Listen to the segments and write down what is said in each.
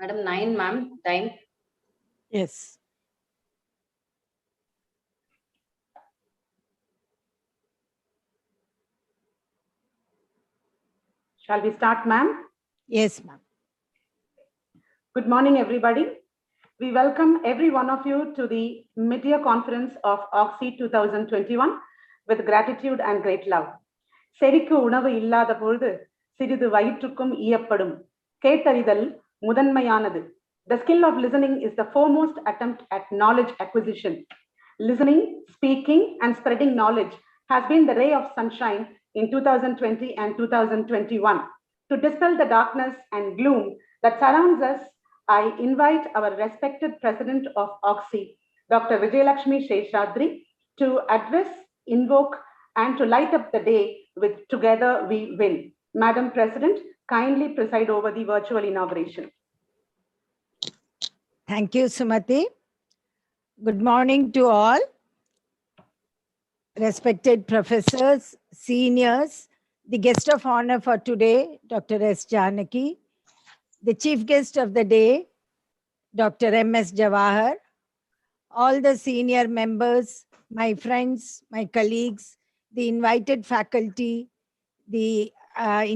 Madam, 9, ma'am, time. Yes. Shall we start, ma'am? Yes, ma'am. Good morning, everybody. We welcome every one of you to the mid-year conference of OGSSI 2021 with gratitude and great love. செரிக்கு உணவு இல்லாத பொழுது சிறிது வயிற்றுக்கும் ஈயப்படும். கேட்டறிதல் முதன்மையானது. The skill of listening is the foremost attempt at knowledge acquisition. Listening, speaking, and spreading knowledge has been the ray of sunshine in 2020 and 2021. To dispel the darkness and gloom that surrounds us, I invite our respected President of OGSSI, Dr. Vijayalakshmi Seshadri, to address, invoke, and to light up the day with Together We Win. Madam President, kindly preside over the virtual inauguration. Thank you, Sumati. Good morning to all. Respected professors, seniors, the guest of honor for today, Dr. S Janaki, the chief guest of the day, Dr. Ms Jawahar, all the senior members, my friends, my colleagues, the invited faculty, the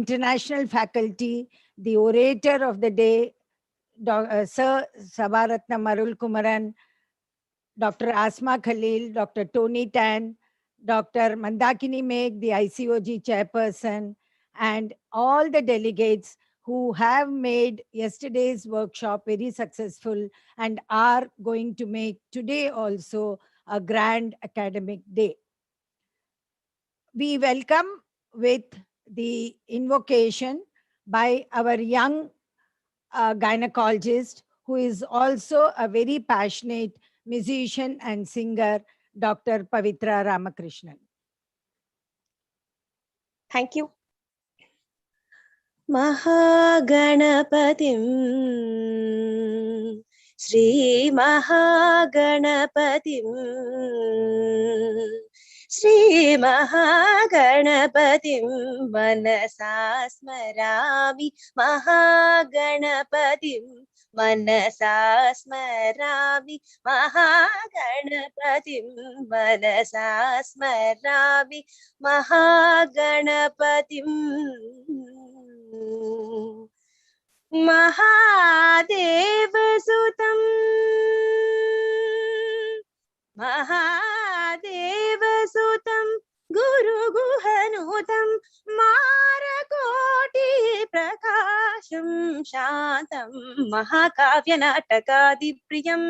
international faculty, the orator of the day, Sir Sabaratna Marul Kumaran, Dr. Asma Khalil, Dr. Tony Tan, Dr. Mandakini Meg, the ICOG chairperson, and all the delegates who have made yesterday's workshop very successful and are going to make today also a grand academic day. We welcome with the invocation by our young gynecologist, who is also a very passionate musician and singer, Dr. Pavitra Ramakrishnan. Thank you. Mahaganapatim Sri Mahaganapatim Sri Mahaganapatim Manasa Smarami Mahaganapatim Manasa Smarami Mahaganapatim Manasa Smarami Mahaganapatim Mahadevasutam Mahadevasutam Guru Guhanutam Marakoti Prakasham Shantam Mahakavyanattakadi Priyam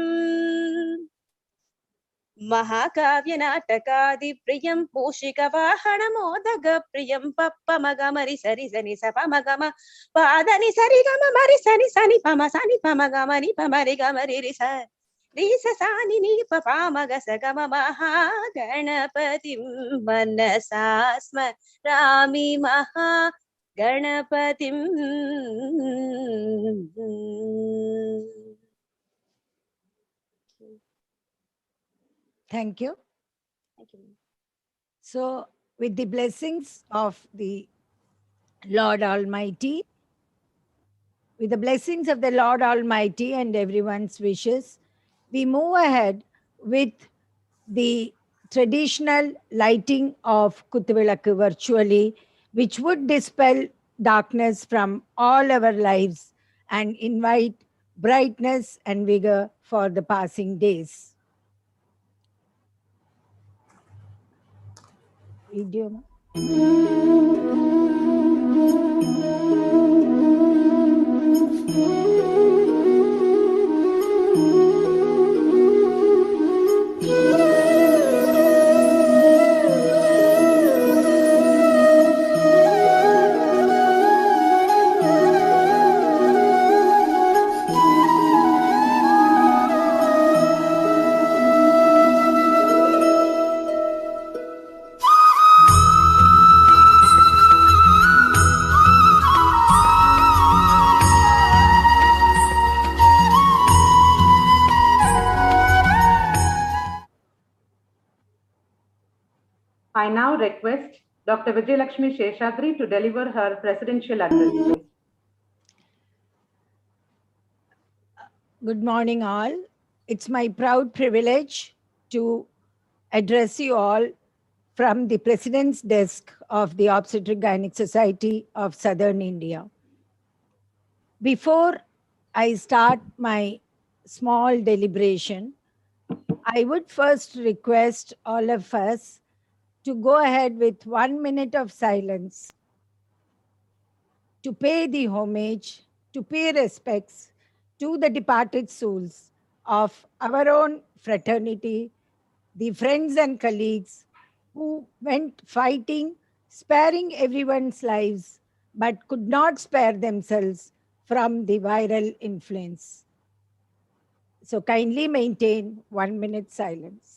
Mahakavyanattakadi Priyam Poshika Vahana Modaga Priyam Papa Magamari Sari Sani Sapamagama Padani Sarigama Marisani Sani Pamasani Pamagamani Pamarigamari Risa Risa Sani Ni Papamagasagama Mahaganapatim Manasasma Rami Mahaganapatim. Thank you. Thank you. So, with the blessings of the Lord Almighty, with the blessings of the Lord Almighty and everyone's wishes, we move ahead with the traditional lighting of Kuthuvilakku virtually, which would dispel darkness from all our lives and invite brightness and vigor for the passing days. Video. I now request Dr. Vijayalakshmi Seshadri to deliver her presidential address. Good morning, all. It's my proud privilege to address you all from the President's desk of the Obstetric Gynec Society of Southern India. Before I start my small deliberation, I would first request all of us to go ahead with 1 minute of silence to pay the homage, to pay respects to the departed souls of our own fraternity, the friends and colleagues who went fighting, sparing everyone's lives, but could not spare themselves from the viral influence. So kindly maintain 1 minute silence.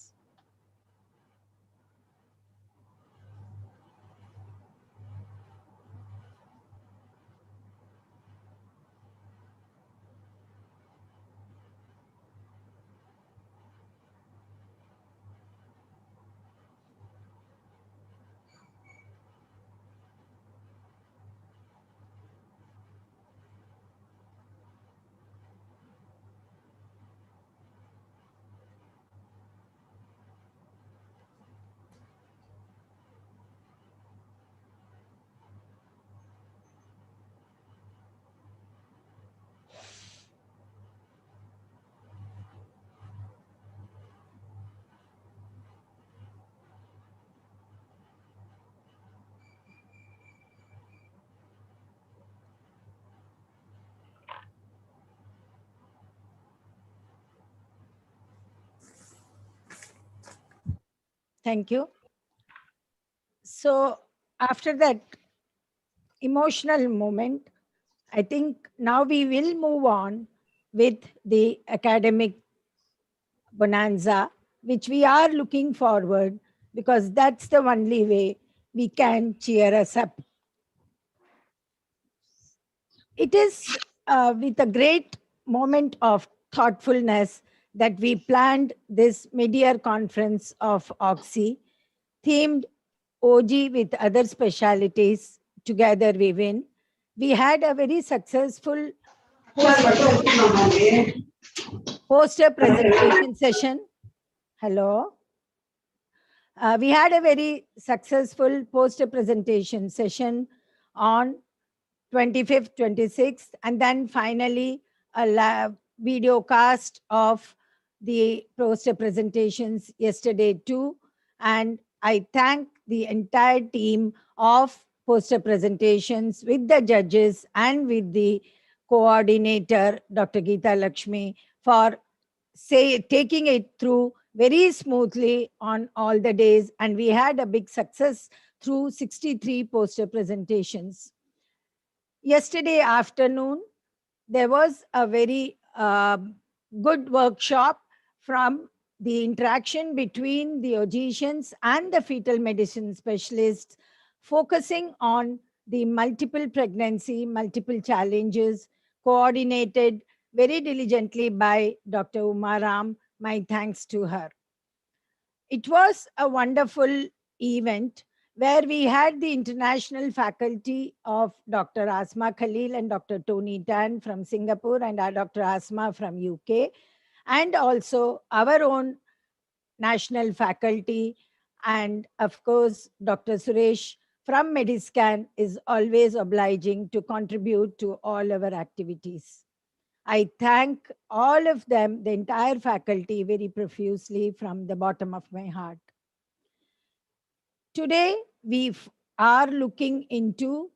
Thank you. So after that emotional moment, I think now we will move on with the academic bonanza, which we are looking forward because that's the only way we can cheer us up. It is with a great moment of thoughtfulness that we planned this mid-year conference of OGSSI, themed OG with other specialities, Together We Win. We had a very successful poster presentation session. Hello. We had a very successful poster presentation session on 25th, 26th, and then finally a video cast of the poster presentations yesterday too. And I thank the entire team of poster presentations with the judges and with the coordinator, Dr. Geeta Lakshmi, for taking it through very smoothly on all the days. And we had a big success through 63 poster presentations. Yesterday afternoon, there was a very good workshop from the interaction between the OGSSIans and the fetal medicine specialists, focusing on the multiple pregnancy, multiple challenges, coordinated very diligently by Dr. Umaram. My thanks to her. It was a wonderful event where we had the international faculty of Dr. Asma Khalil and Dr. Tony Tan from Singapore and our Dr. Asma from UK, and also our own national faculty. And of course, Dr. Suresh from Mediscan is always obliging to contribute to all our activities. I thank all of them, the entire faculty, very profusely from the bottom of my heart. Today, we are looking into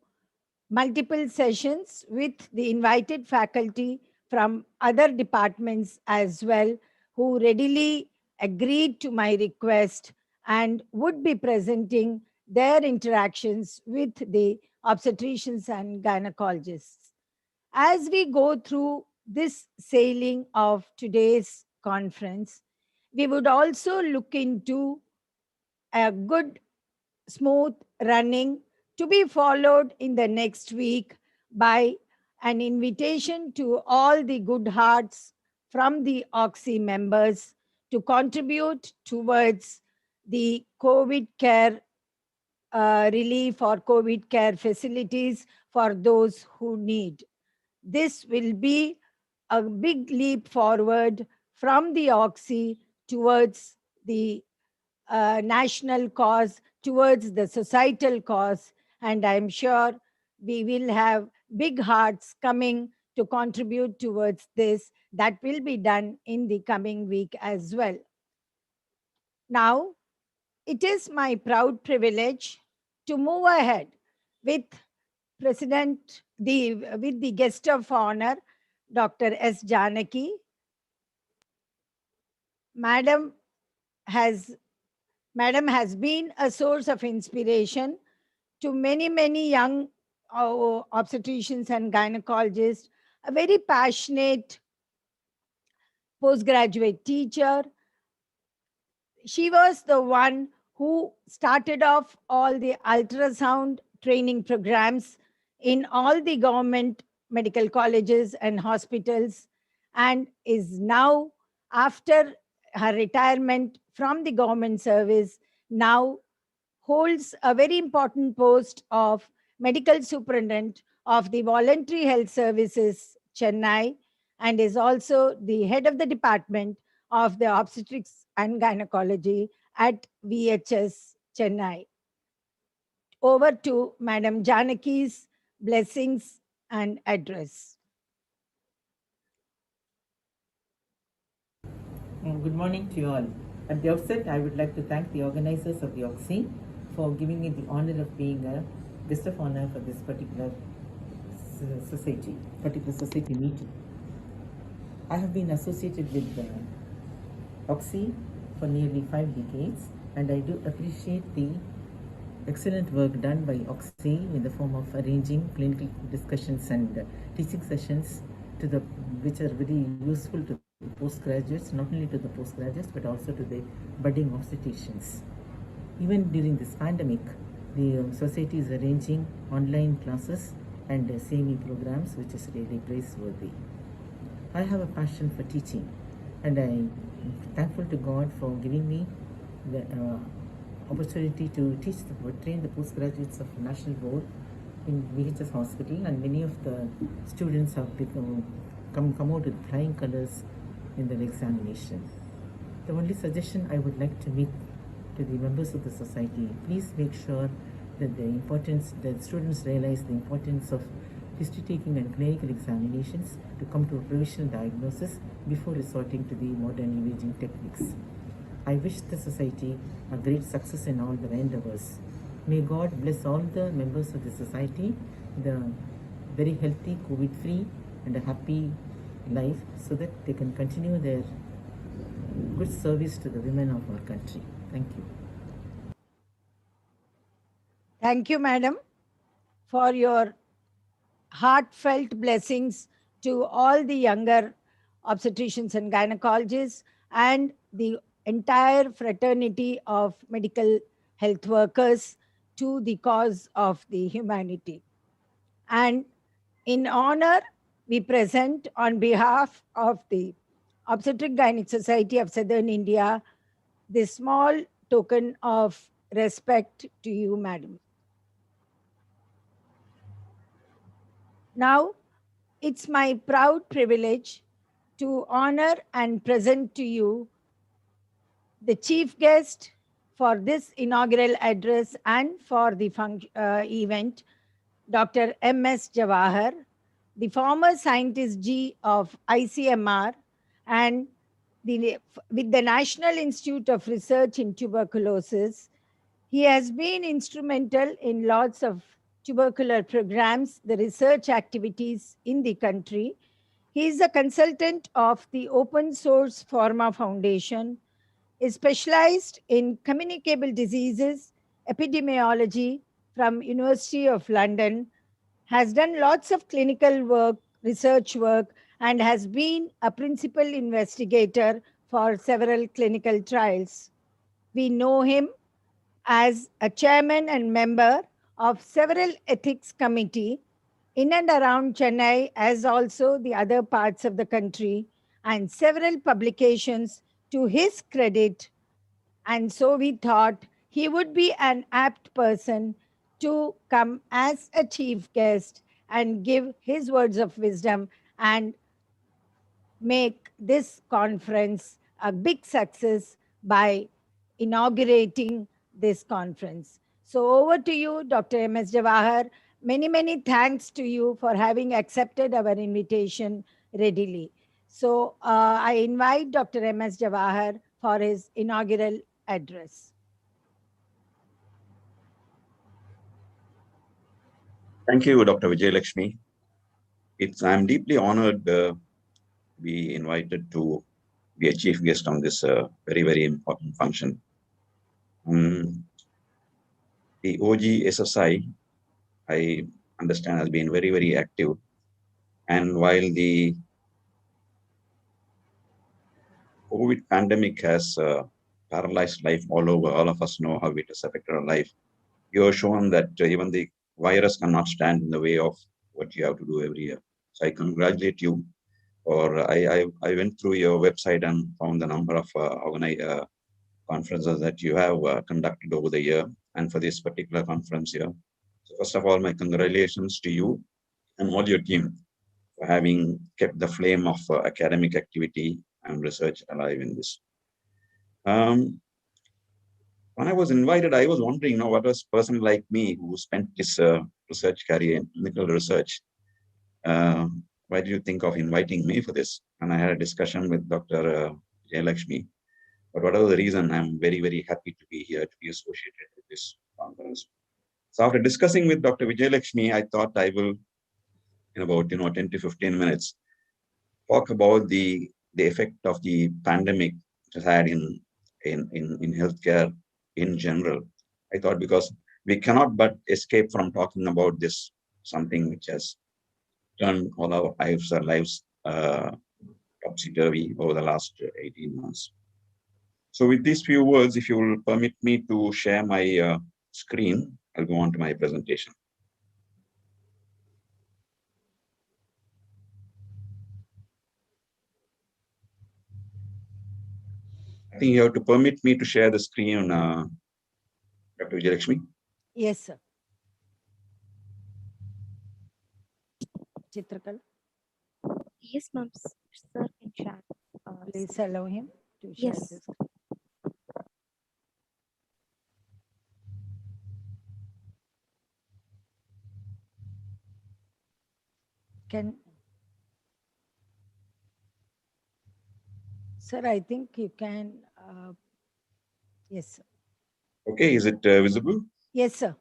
multiple sessions with the invited faculty from other departments as well, who readily agreed to my request and would be presenting their interactions with the obstetricians and gynecologists. As we go through this sailing of today's conference, we would also look into a good, smooth running to be followed in the next week by an invitation to all the good hearts from the OGSSI members to contribute towards the COVID care relief or COVID care facilities for those who need. This will be a big leap forward from the OGSSI towards the national cause, towards the societal cause. And I'm sure we will have big hearts coming to contribute towards this. That will be done in the coming week as well. Now, it is my proud privilege to move ahead with with the guest of honor, Dr. S Janaki. Madam has been a source of inspiration to many young obstetricians and gynecologists, a very passionate postgraduate teacher. She was the one who started off all the ultrasound training programs in all the government medical colleges and hospitals, and is now, after her retirement from the government service, now holds a very important post of medical superintendent of the voluntary health services Chennai, and is also the head of the department of the obstetrics and gynecology at VHS Chennai. Over to Madam Janaki's blessings and address. Good morning to you all. At the outset, I would like to thank the organizers of the OGSSI for giving me the honor of being a guest of honor for this particular society meeting. I have been associated with the OGSSI for nearly 5 decades, and I do appreciate the excellent work done by OGSSI in the form of arranging clinical discussions and teaching sessions which are very useful to postgraduates, not only to the postgraduates but also to the budding obstetricians. Even during this pandemic, the society is arranging online classes and CME programs, which is really praiseworthy. I have a passion for teaching, and I'm thankful to God for giving me the opportunity to train the postgraduates of National Board in VHS Hospital, and many of the students have come out with flying colors in their examination. The only suggestion I would like to make to the members of the society, please make sure that the students realize the importance of history taking and clinical examinations to come to a provisional diagnosis before resorting to the modern imaging techniques. I wish the society a great success in all their endeavors. May God bless all the members of the society, the very healthy, COVID-free and a happy life, so that they can continue their good service to the women of our country. Thank you. Thank you, madam, for your heartfelt blessings to all the younger obstetricians and gynecologists and the entire fraternity of medical health workers to the cause of the humanity. And in honor, we present on behalf of the Obstetric Gynec Society of Southern India this small token of respect to you, madam. Now, it's my proud privilege to honor and present to you the chief guest for this inaugural address and for the event, Dr. Ms Jawahar, the former scientist G of ICMR and with the National Institute of Research in Tuberculosis. He has been instrumental in lots of tubercular programs, the research activities in the country. He is a consultant of the Open Source Pharma Foundation, is specialized in communicable diseases, epidemiology from University of London, has done lots of clinical work, research work, and has been a principal investigator for several clinical trials. We know him as a chairman and member of several ethics committee in and around Chennai, as also the other parts of the country, and several publications to his credit. And so we thought he would be an apt person to come as a chief guest and give his words of wisdom and make this conference a big success by inaugurating this conference. So over to you, Dr. Ms Jawahar. Many, many thanks to you for having accepted our invitation readily. So I invite Dr. Ms Jawahar for his inaugural address. Thank you, Dr. Vijayalakshmi. I'm deeply honored to be invited to be a chief guest on this very, very important function. The OGSSI, I understand, has been very, very active. And while the COVID pandemic has paralyzed life all over, all of us know how it has affected our life. You have shown that even the virus cannot stand in the way of what you have to do every year. So I congratulate you. Or I went through your website and found the number of conferences that you have conducted over the year, and for this particular conference here. So first of all, my congratulations to you and all your team for having kept the flame of academic activity and research alive in this. When I was invited, I was wondering, what was a person like me who spent this research career in clinical research, why did you think of inviting me for this? And I had a discussion with Dr. Jayalakshmi. But whatever the reason, I'm very, very happy to be here, to be associated with this conference. So after discussing with Dr. Vijayalakshmi, I thought I will, in about 10 to 15 minutes, talk about the effect of the pandemic it has had in healthcare in general. I thought because we cannot but escape from talking about this, something which has turned all our lives topsy-turvy over the last 18 months. So with these few words, if you will permit me to share my screen, I'll go on to my presentation. I think you have to permit me to share the screen, Dr. Vijayalakshmi. Yes, sir. Chitrakal, Yes, ma'am. Sir, can share. please allow him to share Yes. this. Sir, I think you can, yes, sir. Okay, is it visible? Yes, sir.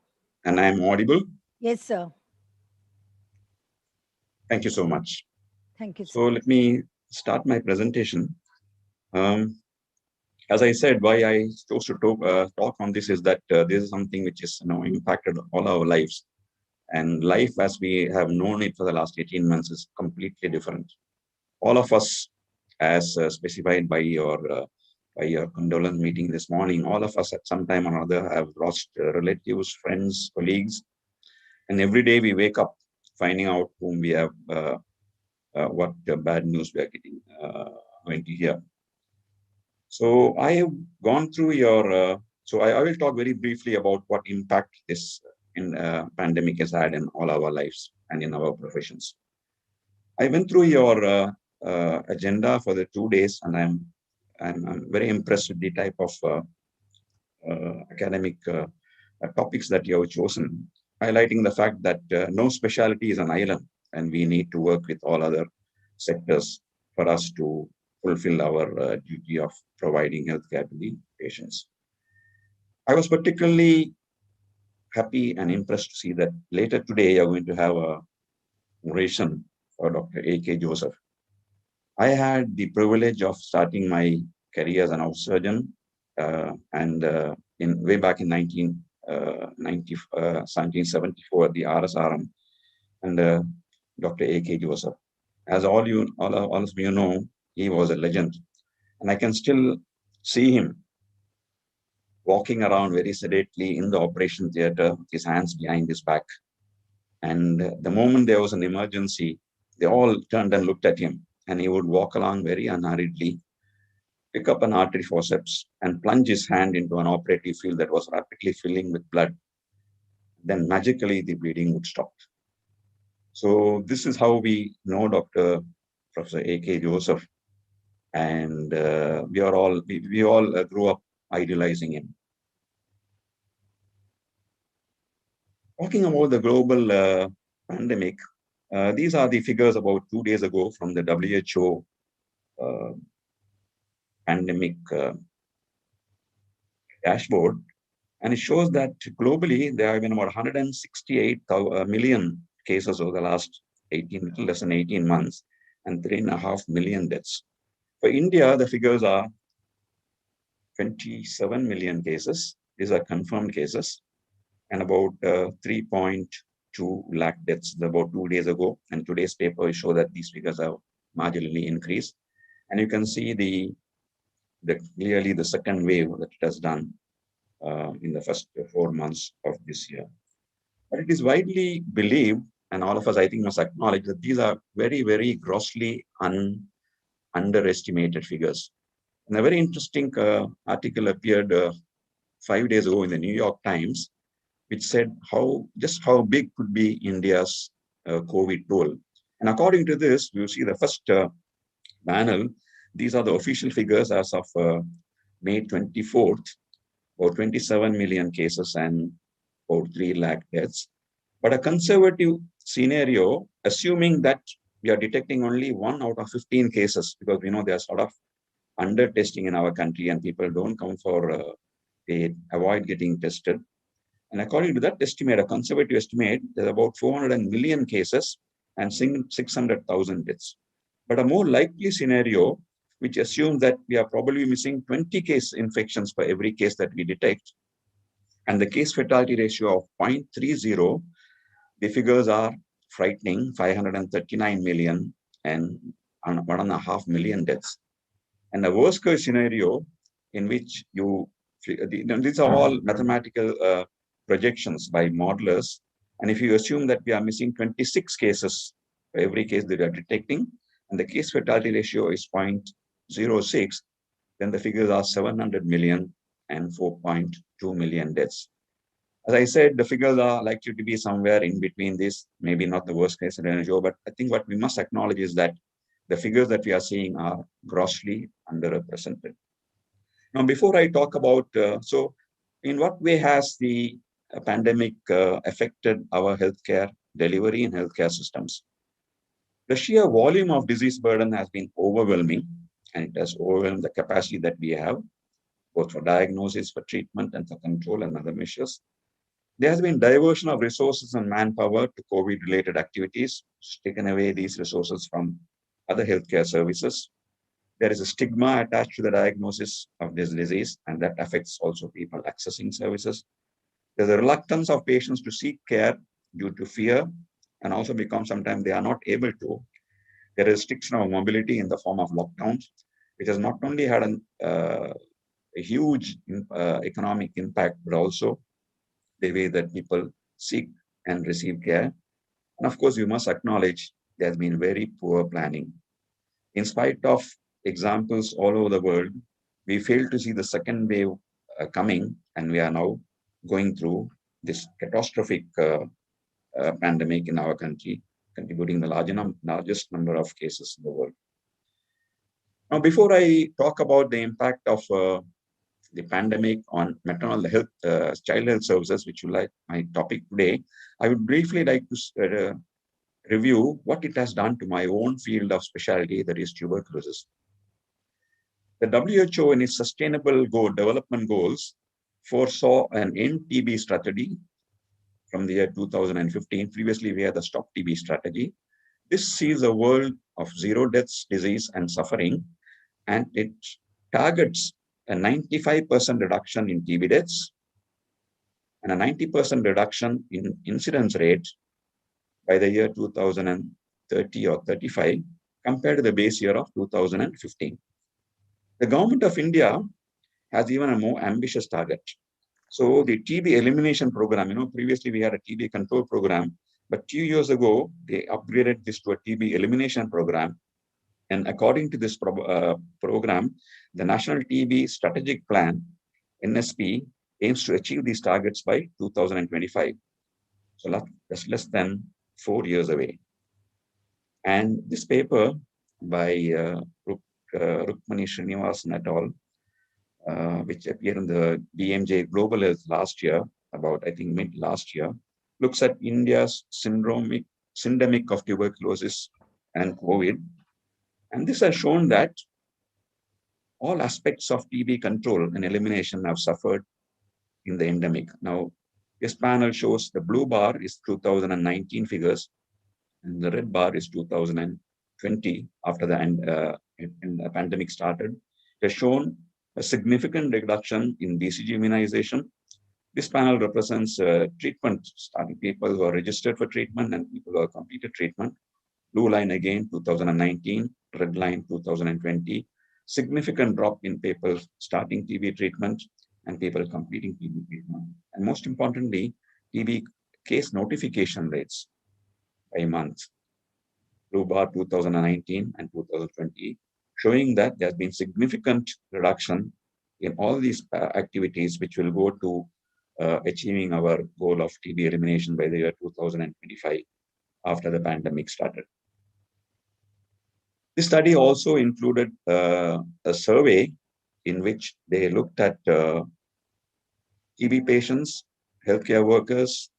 And I'm audible? Yes, sir. Thank you so much. Thank you, sir. So let me start my presentation. As I said, why I chose to talk on this is that this is something which is impacted all our lives. And life as we have known it for the last 18 months is completely different. All of us, as specified by your condolence meeting this morning, all of us at some time or other have lost relatives, friends, colleagues. And every day we wake up finding out whom we have, what bad news we are going to hear. So I have gone through your, so I will talk very briefly about what impact this pandemic has had in all our lives and in our professions. I went through your agenda for the 2 days, and I'm very impressed with the type of academic topics that you have chosen, highlighting the fact that no specialty is an island, and we need to work with all other sectors for us to fulfill our duty of providing healthcare to the patients. I was particularly happy and impressed to see that later today you're going to have a oration for Dr. A.K. Joseph. I had the privilege of starting my career as an house surgeon, way back in 1974 at the RSRM, and Dr. A.K. Joseph. As all of you know, he was a legend, and I can still see him walking around very sedately in the operation theater with his hands behind his back. And the moment there was an emergency, they all turned and looked at him, and he would walk along very unhurriedly, pick up an artery forceps and plunge his hand into an operative field that was rapidly filling with blood. Then magically the bleeding would stop. So this is how we know Dr. Professor A.K. Joseph, and we all grew up idealizing him. Talking about the global pandemic, these are the figures about 2 days ago from the WHO pandemic dashboard, and it shows that globally there have been about 168 million cases over the last little less than 18 months, and 3.5 million deaths. For India, the figures are 27 million cases. These are confirmed cases, and about 3.2 lakh deaths about 2 days ago. And today's paper show that these figures have marginally increased. And you can see clearly the second wave that it has done in the first 4 months of this year. But it is widely believed, and all of us, I think, must acknowledge that these are very, very grossly underestimated figures. And a very interesting article appeared 5 days ago in the New York Times, which said just how big could be India's COVID toll. And according to this, you see the first panel. These are the official figures as of May 24th, about 27 million cases and about 3 lakh deaths. But a conservative scenario, assuming that we are detecting only 1 out of 15 cases, because we know there are sort of under testing in our country and people don't come they avoid getting tested. And according to that estimate, a conservative estimate, there's about 400 million cases and 600,000 deaths. But a more likely scenario, which assumes that we are probably missing 20 case infections per every case that we detect, and the case fatality ratio of 0.30, the figures are frightening, 539 million and 1.5 million deaths. And the worst case scenario in which these are all mathematical projections by modelers. And if you assume that we are missing 26 cases for every case that we are detecting, and the case fatality ratio is 0.06, then the figures are 700 million and 4.2 million deaths. As I said, the figures are likely to be somewhere in between this, maybe not the worst case scenario, but I think what we must acknowledge is that the figures that we are seeing are grossly underrepresented. Now, before I talk about, so in what way has the pandemic affected our healthcare delivery and healthcare systems? The sheer volume of disease burden has been overwhelming, and it has overwhelmed the capacity that we have, both for diagnosis, for treatment, and for control and other measures. There has been diversion of resources and manpower to COVID-related activities, which has taken away these resources from other healthcare services. There is a stigma attached to the diagnosis of this disease, and that affects also people accessing services. There's a reluctance of patients to seek care due to fear, and also because sometimes they are not able to. There is restriction of mobility in the form of lockdowns, which has not only had a huge economic impact, but also the way that people seek and receive care. And of course, you must acknowledge there has been very poor planning. In spite of examples all over the world, we failed to see the second wave coming, and we are now going through this catastrophic pandemic in our country, contributing the largest number of cases in the world. Now, before I talk about the impact of the pandemic on maternal health, child health services, which is like my topic today, I would briefly like to review what it has done to my own field of specialty, that is tuberculosis. The WHO in its Sustainable Development Goals foresaw an end TB strategy from the year 2015. Previously, we had the Stop TB strategy. This sees a world of zero deaths, disease, and suffering, and it targets a 95% reduction in TB deaths and a 90% reduction in incidence rate by the year 2030 or 35 compared to the base year of 2015. The government of India has even a more ambitious target. So the TB elimination program, previously we had a TB control program, but 2 years ago, they upgraded this to a TB elimination program. And according to this program, the National TB Strategic Plan, NSP, aims to achieve these targets by 2025. So that's less than 4 years away. And this paper by Rukmani Srinivasan et al., which appeared in the BMJ Global Health last year, about I think mid last year, looks at India's syndemic of tuberculosis and COVID. And this has shown that all aspects of TB control and elimination have suffered in the endemic. Now, this panel shows the blue bar is 2019 figures, and the red bar is 2020 after the pandemic started. It has shown a significant reduction in BCG immunization. This panel represents treatment starting people who are registered for treatment and people who have completed treatment. Blue line again, 2019, red line 2020. Significant drop in people starting TB treatment and people completing TB treatment. And most importantly, TB case notification rates by month. Blue bar 2019 and 2020, showing that there has been significant reduction in all these activities, which will go to achieving our goal of TB elimination by the year 2025 after the pandemic started. This study also included a survey in which they looked at TB patients, healthcare workers,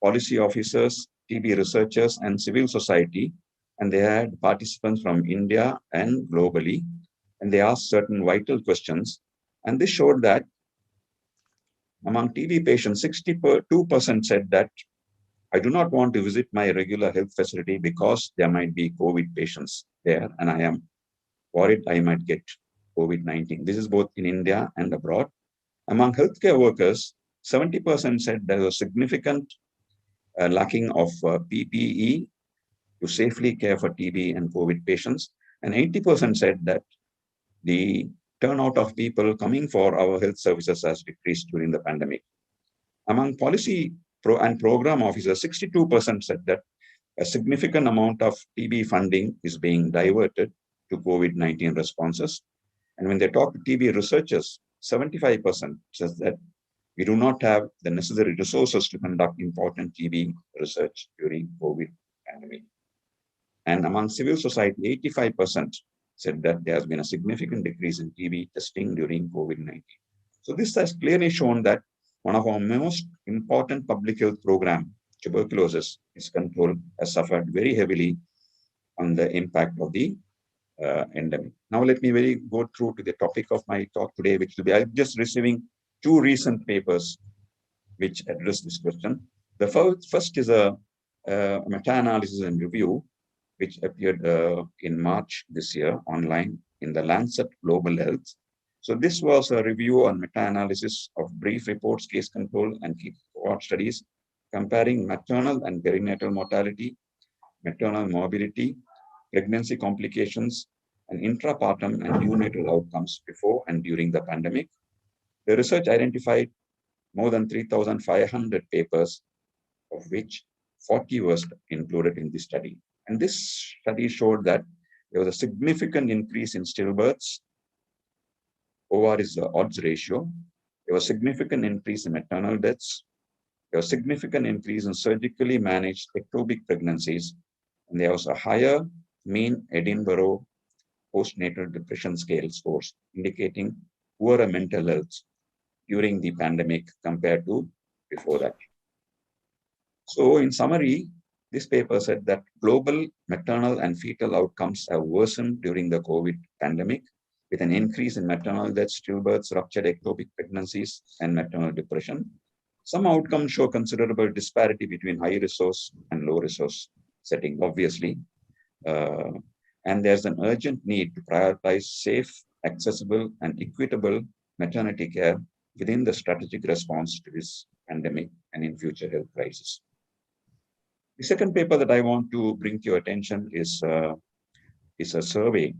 policy officers, TB researchers, and civil society. And they had participants from India and globally. And they asked certain vital questions. And this showed that among TB patients, 62% said that I do not want to visit my regular health facility because there might be COVID patients there, and I am worried I might get COVID-19. This is both in India and abroad. Among healthcare workers, 70% said there was significant lacking of PPE to safely care for TB and COVID patients, and 80% said that the turnout of people coming for our health services has decreased during the pandemic. Among policy and program officers, 62% said that a significant amount of TB funding is being diverted to COVID-19 responses. And when they talk to TB researchers, 75% says that we do not have the necessary resources to conduct important TB research during COVID pandemic. And among civil society, 85% said that there has been a significant decrease in TB testing during COVID-19. So this has clearly shown that one of our most important public health program, tuberculosis, its control, has suffered very heavily on the impact of the endemic. Now let me go through to the topic of my talk today, which will be, I'm just receiving 2 recent papers which address this question. The first is a meta-analysis and review, which appeared in March this year online in the Lancet Global Health. So this was a review on meta-analysis of brief reports, case control, and key cohort studies comparing maternal and perinatal mortality, maternal morbidity, pregnancy complications, and intrapartum and neonatal outcomes before and during the pandemic. The research identified more than 3,500 papers, of which 40 was included in this study. And this study showed that there was a significant increase in stillbirths. OR is the odds ratio. There was significant increase in maternal deaths. There was significant increase in surgically managed ectopic pregnancies. And there was a higher mean Edinburgh postnatal depression scale scores, indicating poorer mental health during the pandemic compared to before that. So in summary, this paper said that global maternal and fetal outcomes have worsened during the COVID pandemic, with an increase in maternal deaths, stillbirths, ruptured ectopic pregnancies, and maternal depression. Some outcomes show considerable disparity between high resource and low resource setting, obviously. And there's an urgent need to prioritize safe, accessible, and equitable maternity care within the strategic response to this pandemic and in future health crises. The second paper that I want to bring to your attention is a survey,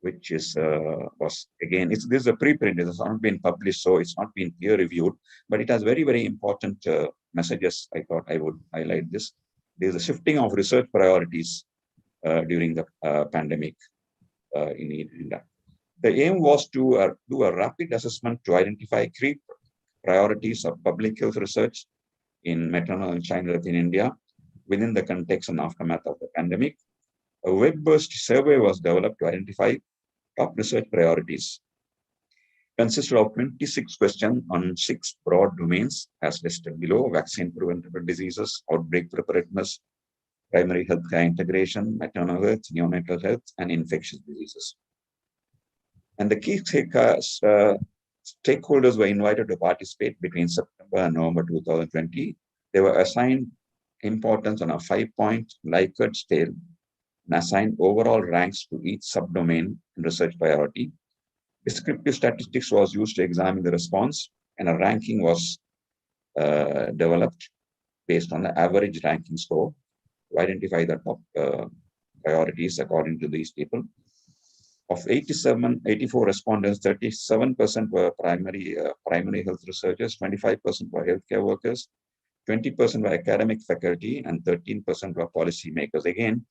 which is this is a preprint. It has not been published, so it's not been peer reviewed, but it has very, very important messages. I thought I would highlight this. There's a shifting of research priorities during the pandemic in India. The aim was to do a rapid assessment to identify key priorities of public health research in maternal and childbirth in India within the context and aftermath of the pandemic. A web-based survey was developed to identify top research priorities. Consisted of 26 questions on 6 broad domains as listed below: vaccine preventable diseases, outbreak preparedness, primary healthcare integration, maternal health, neonatal health, and infectious diseases. And the key stakeholders were invited to participate between September and November 2020. They were assigned importance on a 5-point Likert scale and assigned overall ranks to each subdomain and research priority. Descriptive statistics was used to examine the response, and a ranking was developed based on the average ranking score to identify the top priorities according to these people. Of 84 respondents, 37% were primary health researchers, 25% were healthcare workers, 20% were academic faculty, and 13% were policymakers. Again,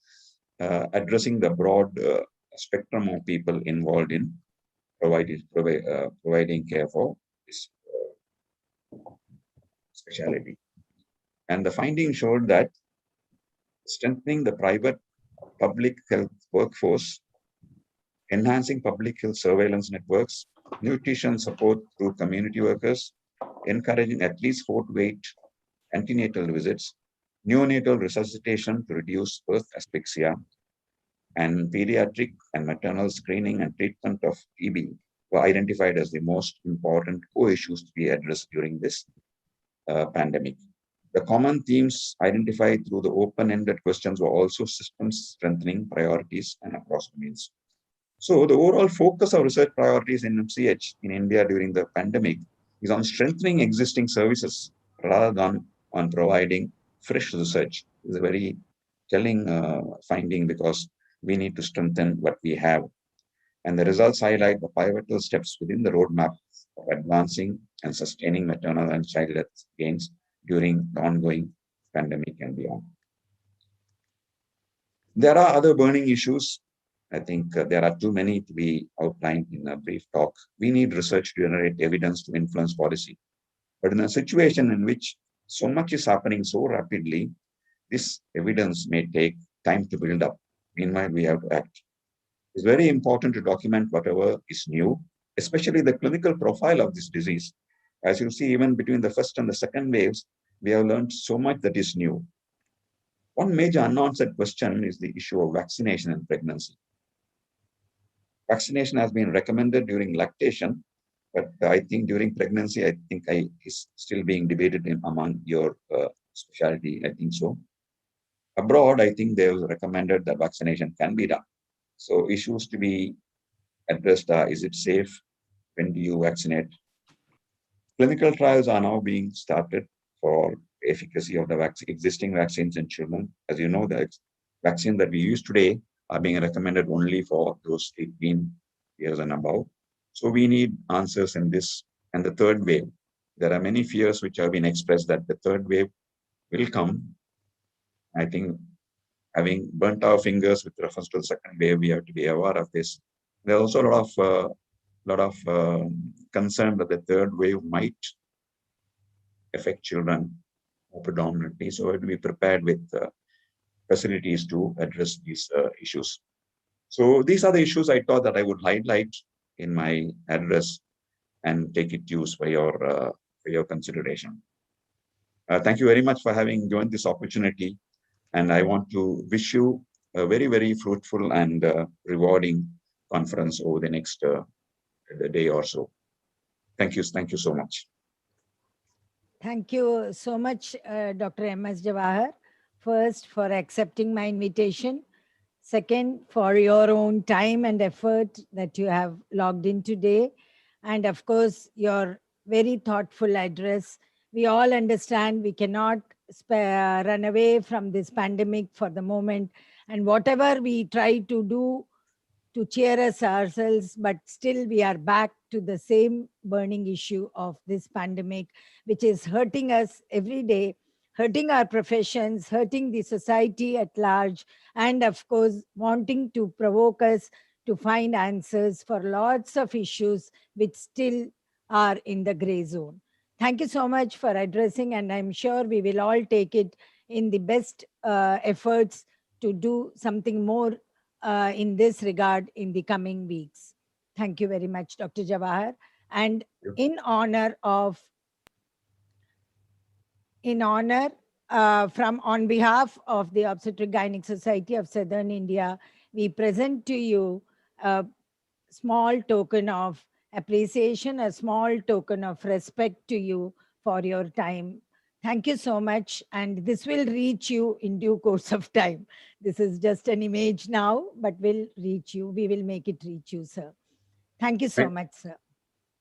addressing the broad spectrum of people involved in providing care for this specialty. And the findings showed that strengthening the private public health workforce, enhancing public health surveillance networks, nutrition support through community workers, encouraging at least 4 to 8 antenatal visits, neonatal resuscitation to reduce birth asphyxia, and pediatric and maternal screening and treatment of TB were identified as the most important core issues to be addressed during this pandemic. The common themes identified through the open-ended questions were also systems strengthening priorities and across domains. So the overall focus of research priorities in MCH in India during the pandemic is on strengthening existing services rather than on providing fresh research. It's a very telling finding because we need to strengthen what we have. And the results highlight the pivotal steps within the roadmap of advancing and sustaining maternal and child death gains during the ongoing pandemic and beyond. There are other burning issues. I think there are too many to be outlined in a brief talk. We need research to generate evidence to influence policy. But in a situation in which so much is happening so rapidly, this evidence may take time to build up. Meanwhile, we have to act. It's very important to document whatever is new, especially the clinical profile of this disease. As you see, even between the first and the second waves, we have learned so much that is new. One major unanswered question is the issue of vaccination in pregnancy. Vaccination has been recommended during lactation, but I think during pregnancy, is still being debated among your specialty, I think so. Abroad, I think they have recommended that vaccination can be done. So issues to be addressed are, is it safe? When do you vaccinate? Clinical trials are now being started for efficacy of the existing vaccines in children. As you know, the vaccine that we use today are being recommended only for those 18 years and above. So we need answers in this. And the third wave, there are many fears which have been expressed that the third wave will come. I think having burnt our fingers with reference to the second wave, we have to be aware of this. There's also a lot of concern that the third wave might affect children more predominantly. So we have to be prepared with facilities to address these issues. So these are the issues I thought that I would highlight in my address and take it to use for your consideration. Thank you very much for having joined this opportunity. And I want to wish you a very, very fruitful and rewarding conference over the next day or so. Thank you. Thank you so much. Thank you so much, Dr. Ms Jawahar. First, for accepting my invitation. Second, for your own time and effort that you have logged in today. And of course, your very thoughtful address. We all understand we cannot run away from this pandemic for the moment. And whatever we try to do to cheer us ourselves, but still we are back to the same burning issue of this pandemic, which is hurting us every day, hurting our professions, hurting the society at large, and of course, wanting to provoke us to find answers for lots of issues which still are in the gray zone. Thank you so much for addressing, and I'm sure we will all take it in the best efforts to do something more in this regard in the coming weeks. Thank you very much, Dr. Jawahar. And in honor from on behalf of the Obstetric Gynec Society of Southern India, we present to you a small token of appreciation, a small token of respect to you for your time. Thank you so much. And this will reach you in due course of time. This is just an image now, but will reach you. We will make it reach you, sir. Thank you so much, sir.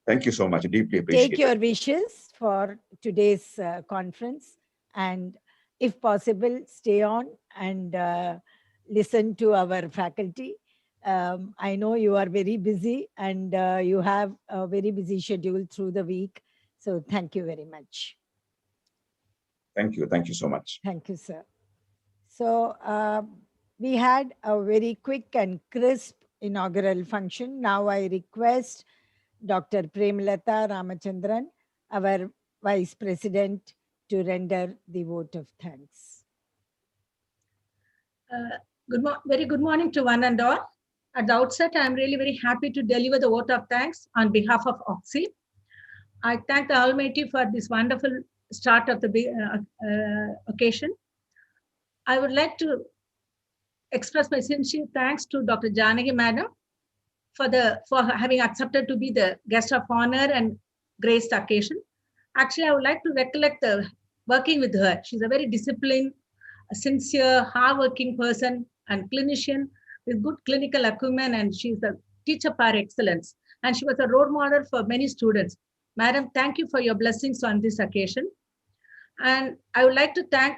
Thank you so much. Deeply appreciate Take your wishes for today's conference, and if possible, stay on and listen to our faculty. I know you are very busy and you have a very busy schedule through the week. So thank you very much. Thank you. Thank you so much. Thank you, sir. So we had a very quick and crisp inaugural function. Now I request Dr. Premlata Ramachandran, our Vice President, to render the vote of thanks. Very good morning to one and all. At the outset, I am really very happy to deliver the vote of thanks on behalf of OGSSI. I thank the Almighty for this wonderful start of the occasion. I would like to express my sincere thanks to Dr. Janaki Madam for having accepted to be the guest of honor and grace the occasion. Actually, I would like to recollect working with her. She's a very disciplined, sincere, hardworking person and clinician with good clinical acumen, and she's a teacher par excellence. And she was a role model for many students. Madam, thank you for your blessings on this occasion. And I would like to thank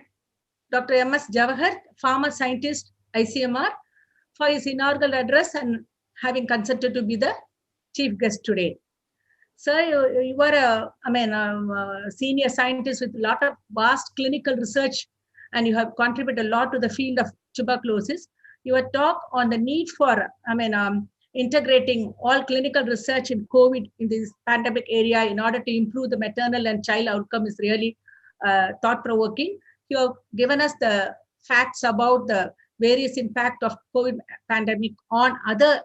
Dr. Ms Jawahar, Pharma Scientist, ICMR, for his inaugural address and having consented to be the chief guest today. Sir, you were a senior scientist with a lot of vast clinical research, and you have contributed a lot to the field of tuberculosis. Your talk on the need for, integrating all clinical research in COVID in this pandemic area in order to improve the maternal and child outcome is really thought-provoking. You have given us the facts about the various impact of COVID pandemic on other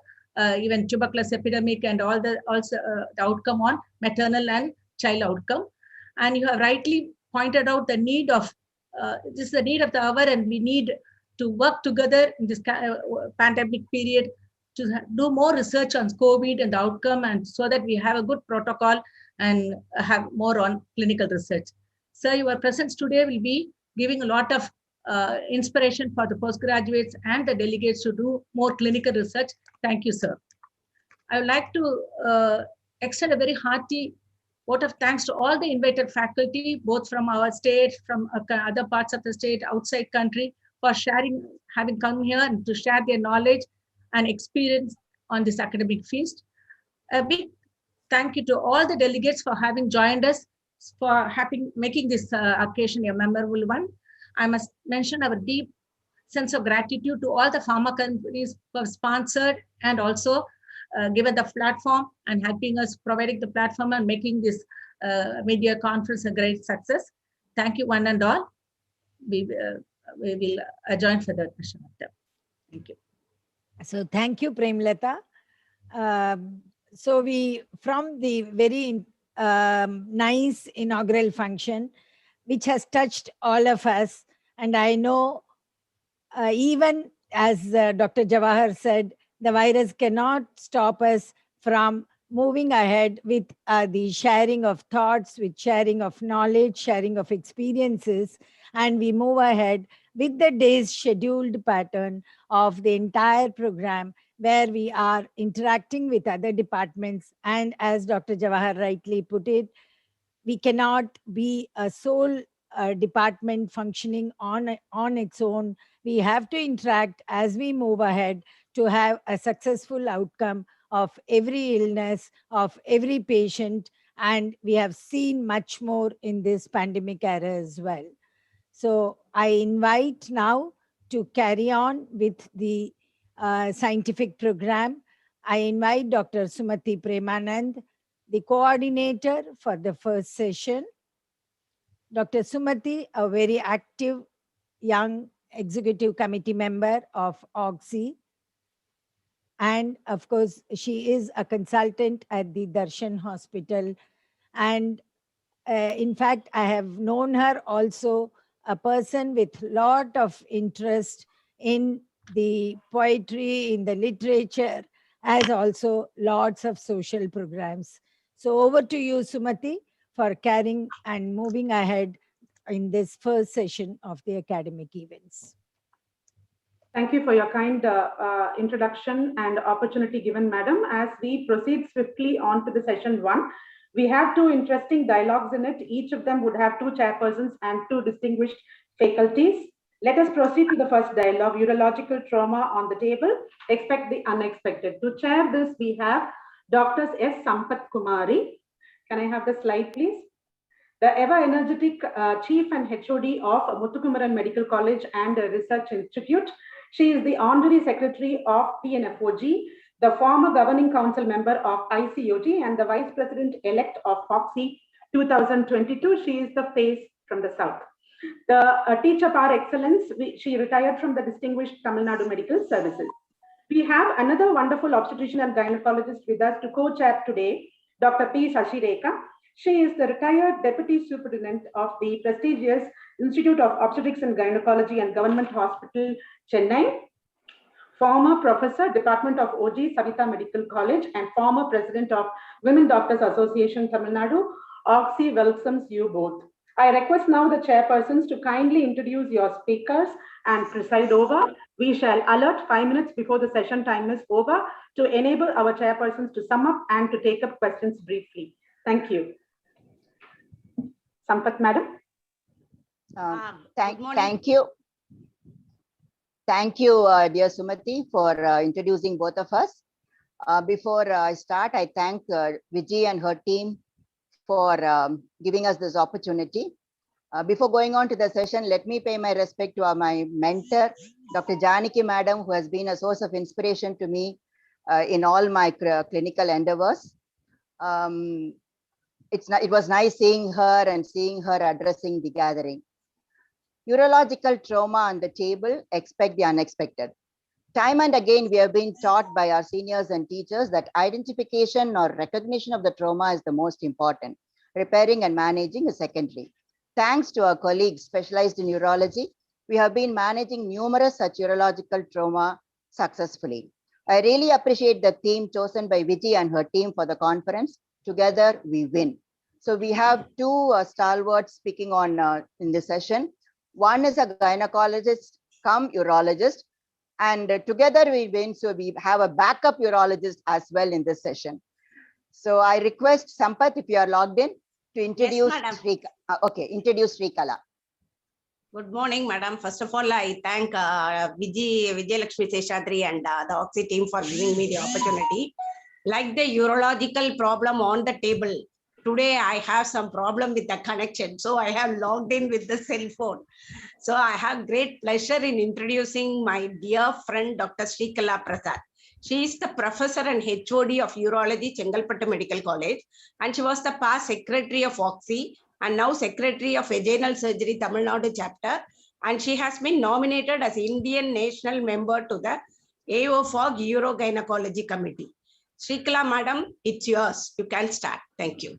even tuberculosis epidemic and also the outcome on maternal and child outcome. And you have rightly pointed out the need of, this is the need of the hour, and we need to work together in this pandemic period to do more research on COVID and the outcome, and so that we have a good protocol and have more on clinical research. Sir, your presence today will be giving a lot of inspiration for the postgraduates and the delegates to do more clinical research. Thank you, sir. I would like to extend a very hearty vote of thanks to all the invited faculty, both from our state, from other parts of the state, outside country, for sharing, having come here and to share their knowledge and experience on this academic feast. A big thank you to all the delegates for having joined us, for making this occasion a memorable one. I must mention our deep sense of gratitude to all the pharma companies who have sponsored and also given the platform and helping us, providing the platform and making this media conference a great success. Thank you, one and all. We will adjourn for the question of them. Thank you. So thank you, Premlata. So from the very nice inaugural function, which has touched all of us, and I know even as Dr. Jawahar said, the virus cannot stop us from moving ahead with the sharing of thoughts, with sharing of knowledge, sharing of experiences, and we move ahead with the day's scheduled pattern of the entire program, where we are interacting with other departments. And as Dr. Jawahar rightly put it, we cannot be a sole department functioning on its own. We have to interact as we move ahead to have a successful outcome of every illness, of every patient. And we have seen much more in this pandemic era as well. So I invite now to carry on with the scientific program. I invite Dr. Sumati Premanand, the coordinator for the first session. Dr. Sumati, a very active young executive committee member of OGSSI. And of course, she is a consultant at the Darshan Hospital. And in fact, I have known her also a person with lot of interest in the poetry, in the literature, as also lots of social programs. So over to you, Sumati, for carrying and moving ahead in this first session of the academic events. Thank you for your kind introduction and opportunity given, madam. As we proceed swiftly on to the session 1, we have 2 interesting dialogues in it. Each of them would have 2 chairpersons and 2 distinguished faculties. Let us proceed to the first dialogue, urological trauma on the table, expect the unexpected. To chair this, we have Drs. S. Sampath Kumari. Can I have the slide, please? The ever-energetic Chief and HOD of Muthukumaran Medical College and Research Institute. She is the Honorary Secretary of PNFOG, the former Governing Council member of ICOG, and the Vice President-elect of OGSSI 2022. She is the face from the South. The teacher par excellence, she retired from the distinguished Tamil Nadu Medical Services. We have another wonderful obstetrician and gynecologist with us to co-chair today, Dr. P. Sashireka. She is the retired Deputy Superintendent of the prestigious Institute of Obstetrics and Gynecology and Government Hospital, Chennai, former Professor, Department of OG, Savitha Medical College, and former President of Women Doctors Association, Tamil Nadu. OGSSI welcomes you both. I request now the chairpersons to kindly introduce your speakers and preside over. We shall alert 5 minutes before the session time is over to enable our chairpersons to sum up and to take up questions briefly. Thank you. Sampath, madam. Thank you. Thank you, dear Sumati, for introducing both of us. Before I start, I thank Vijay and her team for giving us this opportunity. Before going on to the session, let me pay my respect to my mentor, Dr. Janaki madam, who has been a source of inspiration to me in all my clinical endeavors. It was nice seeing her and seeing her addressing the gathering. Urological trauma on the table, expect the unexpected. Time and again, we have been taught by our seniors and teachers that identification or recognition of the trauma is the most important. Repairing and managing is secondary. Thanks to our colleagues specialized in urology, we have been managing numerous such urological trauma successfully. I really appreciate the theme chosen by Vijay and her team for the conference. Together, we win. So we have 2 stalwarts speaking on in this session. One is a gynecologist come urologist, and together we win. So we have a backup urologist as well in this session. So I request Sampath, if you are logged in, to introduce introduce Srikala. Good morning, madam. First of all, I thank Vijay Lakshmi Seshadri and the OGSSI team for giving me the opportunity. Like the urological problem on the table, today I have some problem with the connection, so I have logged in with the cell phone. So I have great pleasure in introducing my dear friend, Dr. Srikala Prasad. She is the professor and HOD of Urology, Chengalpattu Medical College, and she was the past secretary of OGSSI and now secretary of Vaginal Surgery, Tamil Nadu chapter. And she has been nominated as Indian national member to the AOFOG Urogynecology Committee. Srikala, madam, it's yours. You can start. Thank you.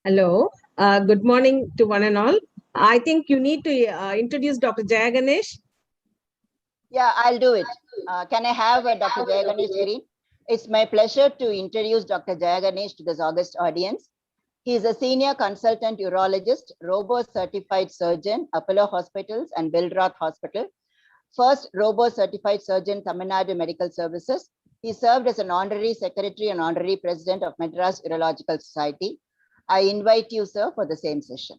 Hello. Good morning to one and all. I think you need to introduce Dr. Jaya Ganesh. Yeah, I'll do it. Can I have Dr. Jaya Ganesh screen? It's my pleasure to introduce Dr. Jaya Ganesh to this august audience. He is a senior consultant urologist, robo-certified surgeon, Apollo Hospitals and Billroth Hospital. First robo-certified surgeon, Tamil Nadu Medical Services. He served as an honorary secretary and honorary president of Madras Urological Society. I invite you, sir, for the same session.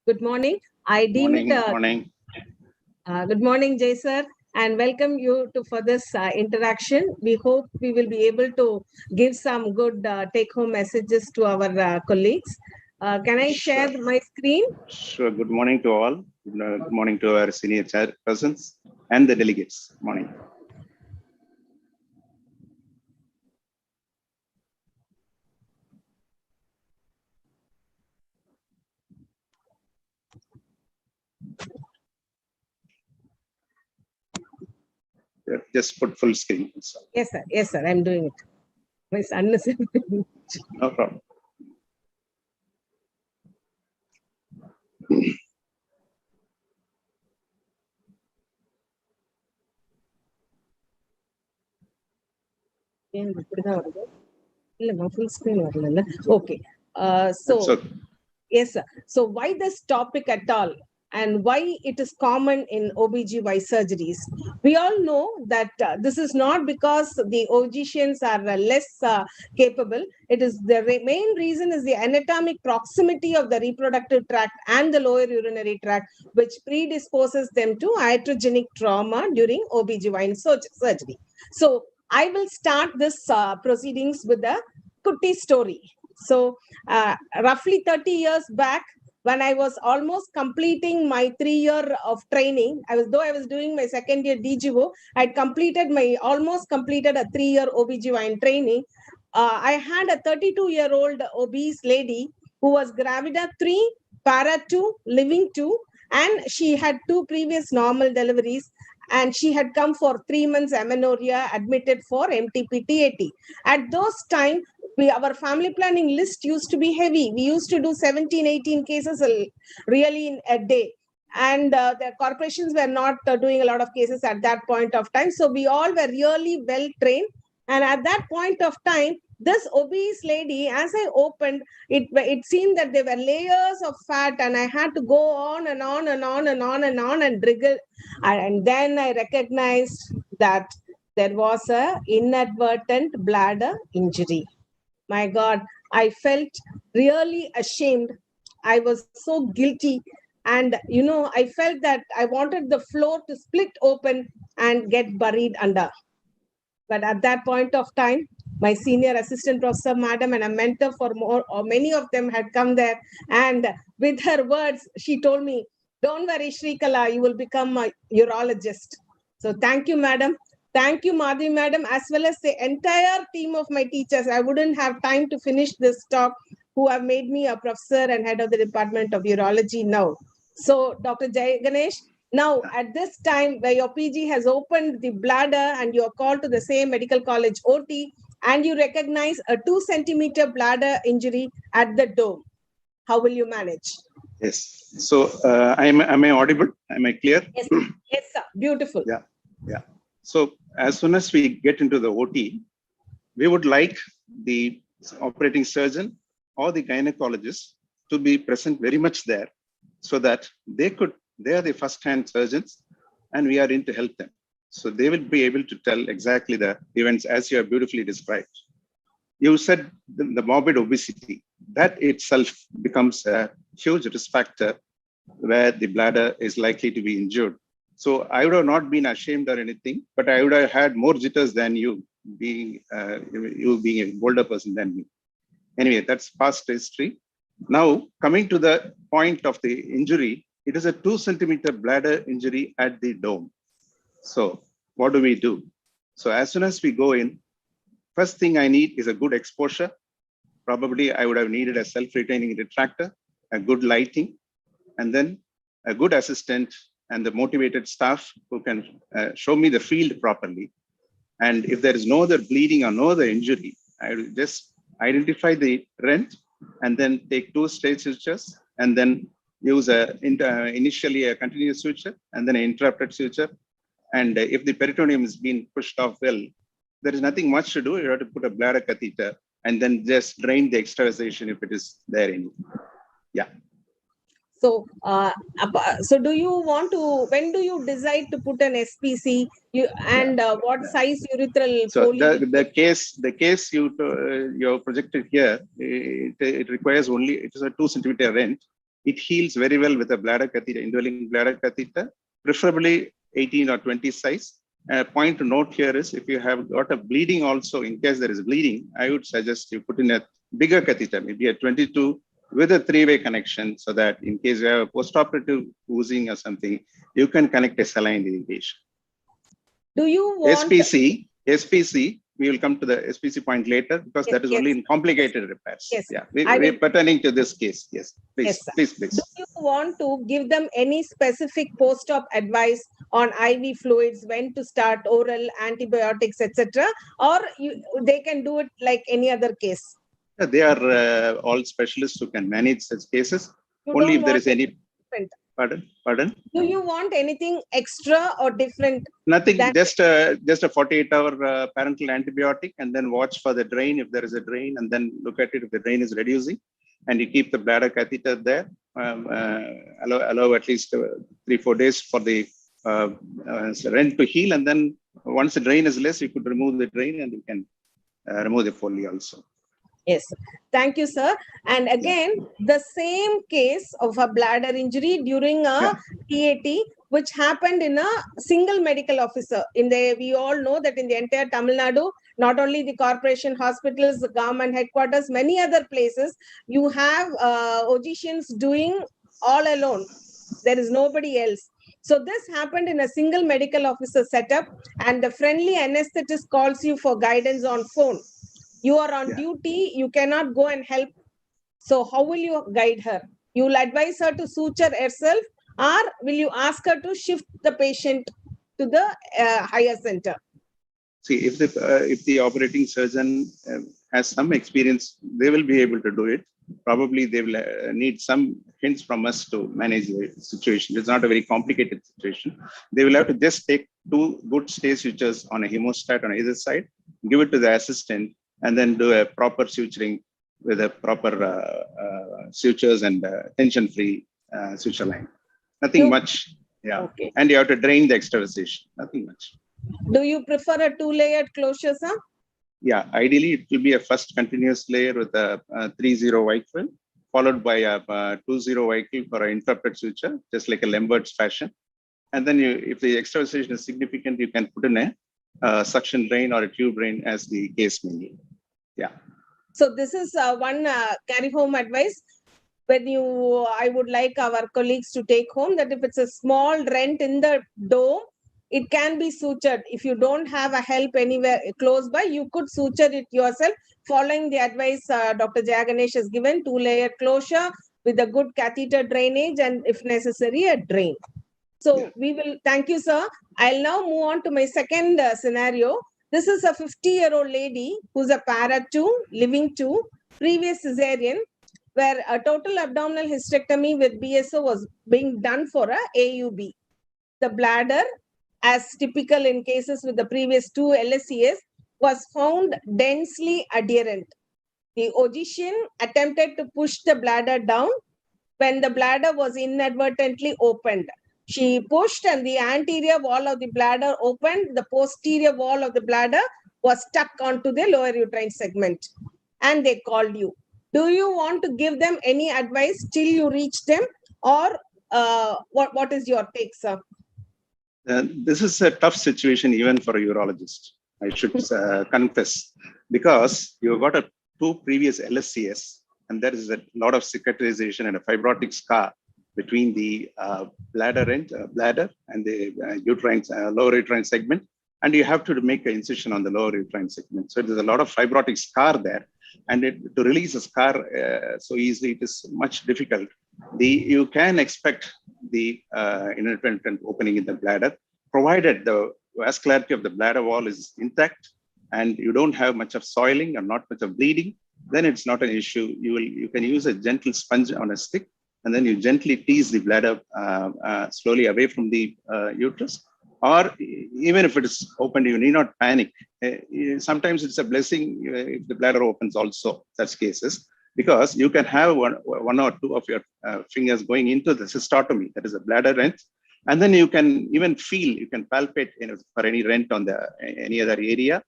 Good morning. Good morning, Jay sir, and welcome you for this interaction. We hope we will be able to give some good take-home messages to our colleagues. Can I share my screen? Sure. Good morning to all. Good morning to our senior chairpersons and the delegates. Good morning. just put full screen. So, Yes, sir. I'm doing it. My son is. no problem. Full screen. Okay. So, That's okay. yes, sir. So why this topic at all? And why it is common in OBGY surgeries? We all know that this is not because the OGSSIans are less capable. It is the main reason is the anatomic proximity of the reproductive tract and the lower urinary tract, which predisposes them to iatrogenic trauma during OBGYN surgery. So I will start this proceedings with a Kutti story. So roughly 30 years back, when I was almost completing my 3-year of training, I was doing my second year DGO, I almost completed a 3-year OBGYN training. I had a 32-year-old obese lady who was gravida 3, para 2, living 2, and she had 2 previous normal deliveries. And she had come for 3 months amenorrhea, admitted for MTP-TAT. At those times, our family planning list used to be heavy. We used to do 17, 18 cases really in a day. And the corporations were not doing a lot of cases at that point of time. So we all were really well trained. And at that point of time, this obese lady, as I opened, it seemed that there were layers of fat, and I had to go on and on and on and on and on and wriggle. And then I recognized that there was an inadvertent bladder injury. My God, I felt really ashamed. I was so guilty. And, I felt that I wanted the floor to split open and get buried under. But at that point of time, my senior assistant professor, madam, and a mentor for many of them had come there. And with her words, she told me, don't worry, Shrikala, you will become a urologist. So thank you, madam. Thank you, Madhi madam, as well as the entire team of my teachers. I wouldn't have time to finish this talk, who have made me a professor and head of the Department of Urology now. So Dr. Jai Ganesh, now at this time where your PG has opened the bladder and you are called to the same medical college OT, and you recognize a 2-centimeter bladder injury at the dome, how will you manage? Yes. So am I audible? Am I clear? Yes, yes, sir. Beautiful. Yeah. So as soon as we get into the OT, we would like the operating surgeon or the gynecologist to be present very much there, so that they are the first-hand surgeons and we are in to help them. So they will be able to tell exactly the events as you have beautifully described. You said the morbid obesity, that itself becomes a huge risk factor where the bladder is likely to be injured. So I would have not been ashamed or anything, but I would have had more jitters than you being a bolder person than me. Anyway, that's past history. Now, coming to the point of the injury, it is a 2-centimeter bladder injury at the dome. So what do we do? So as soon as we go in, first thing I need is a good exposure. Probably I would have needed a self-retaining retractor, a good lighting, and then a good assistant and the motivated staff who can show me the field properly. And if there is no other bleeding or no other injury, I will just identify the rent and then take 2 straight sutures and then use initially a continuous suture and then an interrupted suture. And if the peritoneum is being pushed off well, there is nothing much to do. You have to put a bladder catheter and then just drain the extravasation if it is there in. Yeah. So, so do you want to, when do you decide to put an SPC what size urethral? So the case you projected here, it requires only, it is a 2-centimeter rent. It heals very well with a bladder catheter, indwelling bladder catheter, preferably 18 or 20 size. A point to note here is if you have got a bleeding also, in case there is bleeding, I would suggest you put in a bigger catheter, maybe a 22 with a 3-way connection, so that in case you have a postoperative oozing or something, you can connect a saline irrigation. Do you want SPC, we will come to the SPC point later because that is only in complicated repairs. Yes. Yeah, we're pertaining to this case. Yes, please, yes, please. Do you want to give them any specific post-op advice on IV fluids, when to start oral antibiotics, etc., or they can do it like any other case? They are all specialists who can manage such cases. You Only don't if there want is any. different. Pardon? Do you want anything extra or different? Nothing. than- Just a 48-hour parenteral antibiotic, and then watch for the drain if there is a drain, and then look at it if the drain is reducing, and you keep the bladder catheter there. Allow at least 3-4 days for the rent to heal, and then once the drain is less, you could remove the drain, and you can remove the Foley also. Yes, thank you, sir. And again, the same case of a bladder injury during a TAT, which happened in a single medical officer. We all know that in the entire Tamil Nadu, not only the corporation hospitals, the government headquarters, many other places, you have OGSSIans doing all alone. There is nobody else. So this happened in a single medical officer setup, and the friendly anesthetist calls you for guidance on phone. You are on duty, you cannot go and help. So how will you guide her? You will advise her to suture herself, or will you ask her to shift the patient to the higher center? See, if the operating surgeon has some experience, they will be able to do it. Probably they will need some hints from us to manage the situation. It's not a very complicated situation. They will have to just take 2 good stay sutures on a hemostat on either side, give it to the assistant, and then do a proper suturing with a proper sutures and tension-free suture line. Nothing much. Yeah. Okay. And you have to drain the extravasation. Nothing much. Do you prefer a 2-layered closure, sir? Yeah, ideally it will be a first continuous layer with a 3-0 white fill, followed by a 2-0 white fill for an interrupted suture, just like a Lembert's fashion. And then if the extravasation is significant, you can put in a suction drain or a tube drain as the case may be. Yeah. So this is one carry home advice. I would like our colleagues to take home that if it's a small rent in the dome, it can be sutured. If you don't have a help anywhere close by, you could suture it yourself, following the advice Dr. Jayaganesh has given, 2-layer closure with a good catheter drainage, and if necessary, a drain. So we will, thank you, sir. I'll now move on to my second scenario. This is a 50-year-old lady who's a para 2, living 2, previous cesarean, where a total abdominal hysterectomy with BSO was being done for a AUB. The bladder, as typical in cases with the previous 2 LSCs, was found densely adherent. The OGSSIan attempted to push the bladder down when the bladder was inadvertently opened. She pushed and the anterior wall of the bladder opened. The posterior wall of the bladder was stuck onto the lower uterine segment, and they called you. Do you want to give them any advice till you reach them, or what is your take, sir? This is a tough situation even for a urologist, I should confess, because you've got 2 previous LSCS, and there is a lot of cicatrization and a fibrotic scar between the bladder and the uterine, lower uterine segment, and you have to make an incision on the lower uterine segment. So there's a lot of fibrotic scar there, and to release a scar so easily, it is much difficult. You can expect the intermittent opening in the bladder, provided the vascularity of the bladder wall is intact and you don't have much of soiling or not much of bleeding. Then it's not an issue. You can use a gentle sponge on a stick, and then you gently tease the bladder slowly away from the uterus. Or even if it is opened, you need not panic. Sometimes it's a blessing if the bladder opens also, such cases, because you can have one or two of your fingers going into the cystotomy, that is a bladder rent, and then you can even feel, you can palpate for any rent on any other area.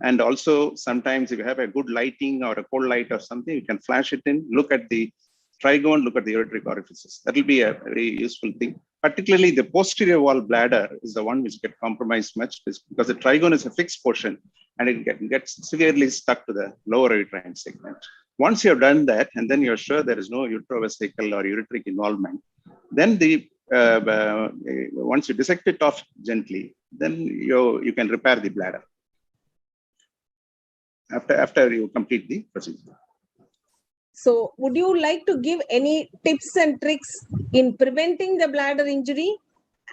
And also sometimes if you have a good lighting or a cold light or something, you can flash it in, look at the trigone, look at the uretric orifices. That will be a very useful thing. Particularly the posterior wall bladder is the one which gets compromised much, because the trigone is a fixed portion and it gets severely stuck to the lower uterine segment. Once you have done that, and then you're sure there is no utrovesical or uretric involvement, then once you dissect it off gently, then you can repair the bladder after you complete the procedure. So would you like to give any tips and tricks in preventing the bladder injury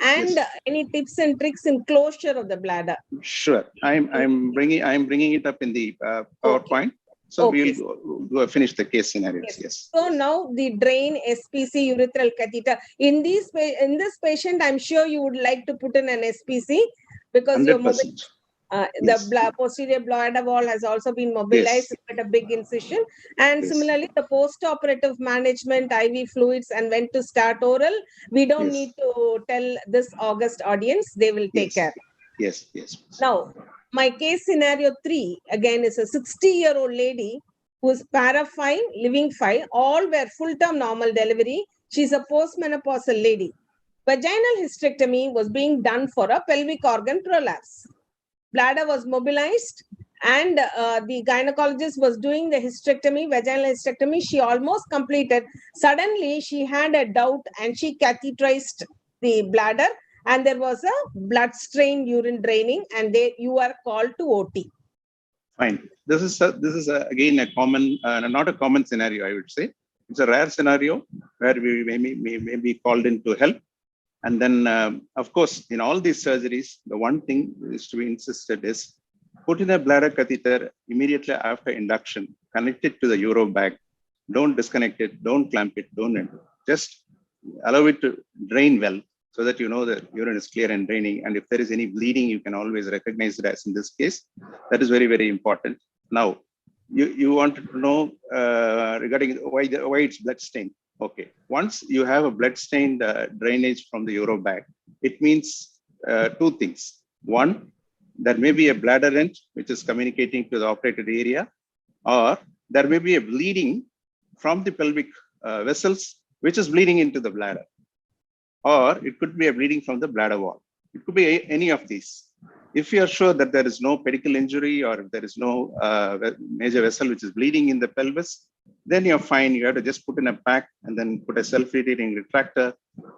and Yes. any tips and tricks in closure of the bladder. Sure. I'm bringing it up in the PowerPoint. So Okay. we'll go finish the case scenarios. Yes. So now the drain SPC urethral catheter. In this patient, I'm sure you would like to put in an SPC because your 100%. Yes. posterior bladder wall has also been mobilized with a big incision. And Yes. similarly, the post-operative management, IV fluids, and when to start oral, we don't Yes. need to tell this August audience. They will take care. Yes. Yes. Now, my case scenario 3, again, is a 60-year-old lady who's para-fine, living fine, all were full-term normal delivery. She's a postmenopausal lady. Vaginal hysterectomy was being done for a pelvic organ prolapse. Bladder was mobilized and the gynecologist was doing the hysterectomy, vaginal hysterectomy. She almost completed. Suddenly, she had a doubt and she catheterized the bladder, and there was a blood-stained urine draining, and you are called to OT. Fine. This is again a common, not a common scenario, I would say. It's a rare scenario where we may be called in to help. And then, of course, in all these surgeries, the one thing is to be insisted is put in a bladder catheter immediately after induction, connect it to the uro bag. Don't disconnect it, don't clamp it, don't just allow it to drain well so that you know the urine is clear and draining. And if there is any bleeding, you can always recognize it as in this case. That is very, very important. Now, you wanted to know regarding why it's blood stained. Okay, once you have a blood-stained drainage from the uro bag, it means two things. One, there may be a bladder rent which is communicating to the operated area, or there may be a bleeding from the pelvic vessels which is bleeding into the bladder, or it could be a bleeding from the bladder wall. It could be any of these. If you are sure that there is no pedicle injury or if there is no major vessel which is bleeding in the pelvis, then you're fine. You have to just put in a pack and then put a self-irritating retractor.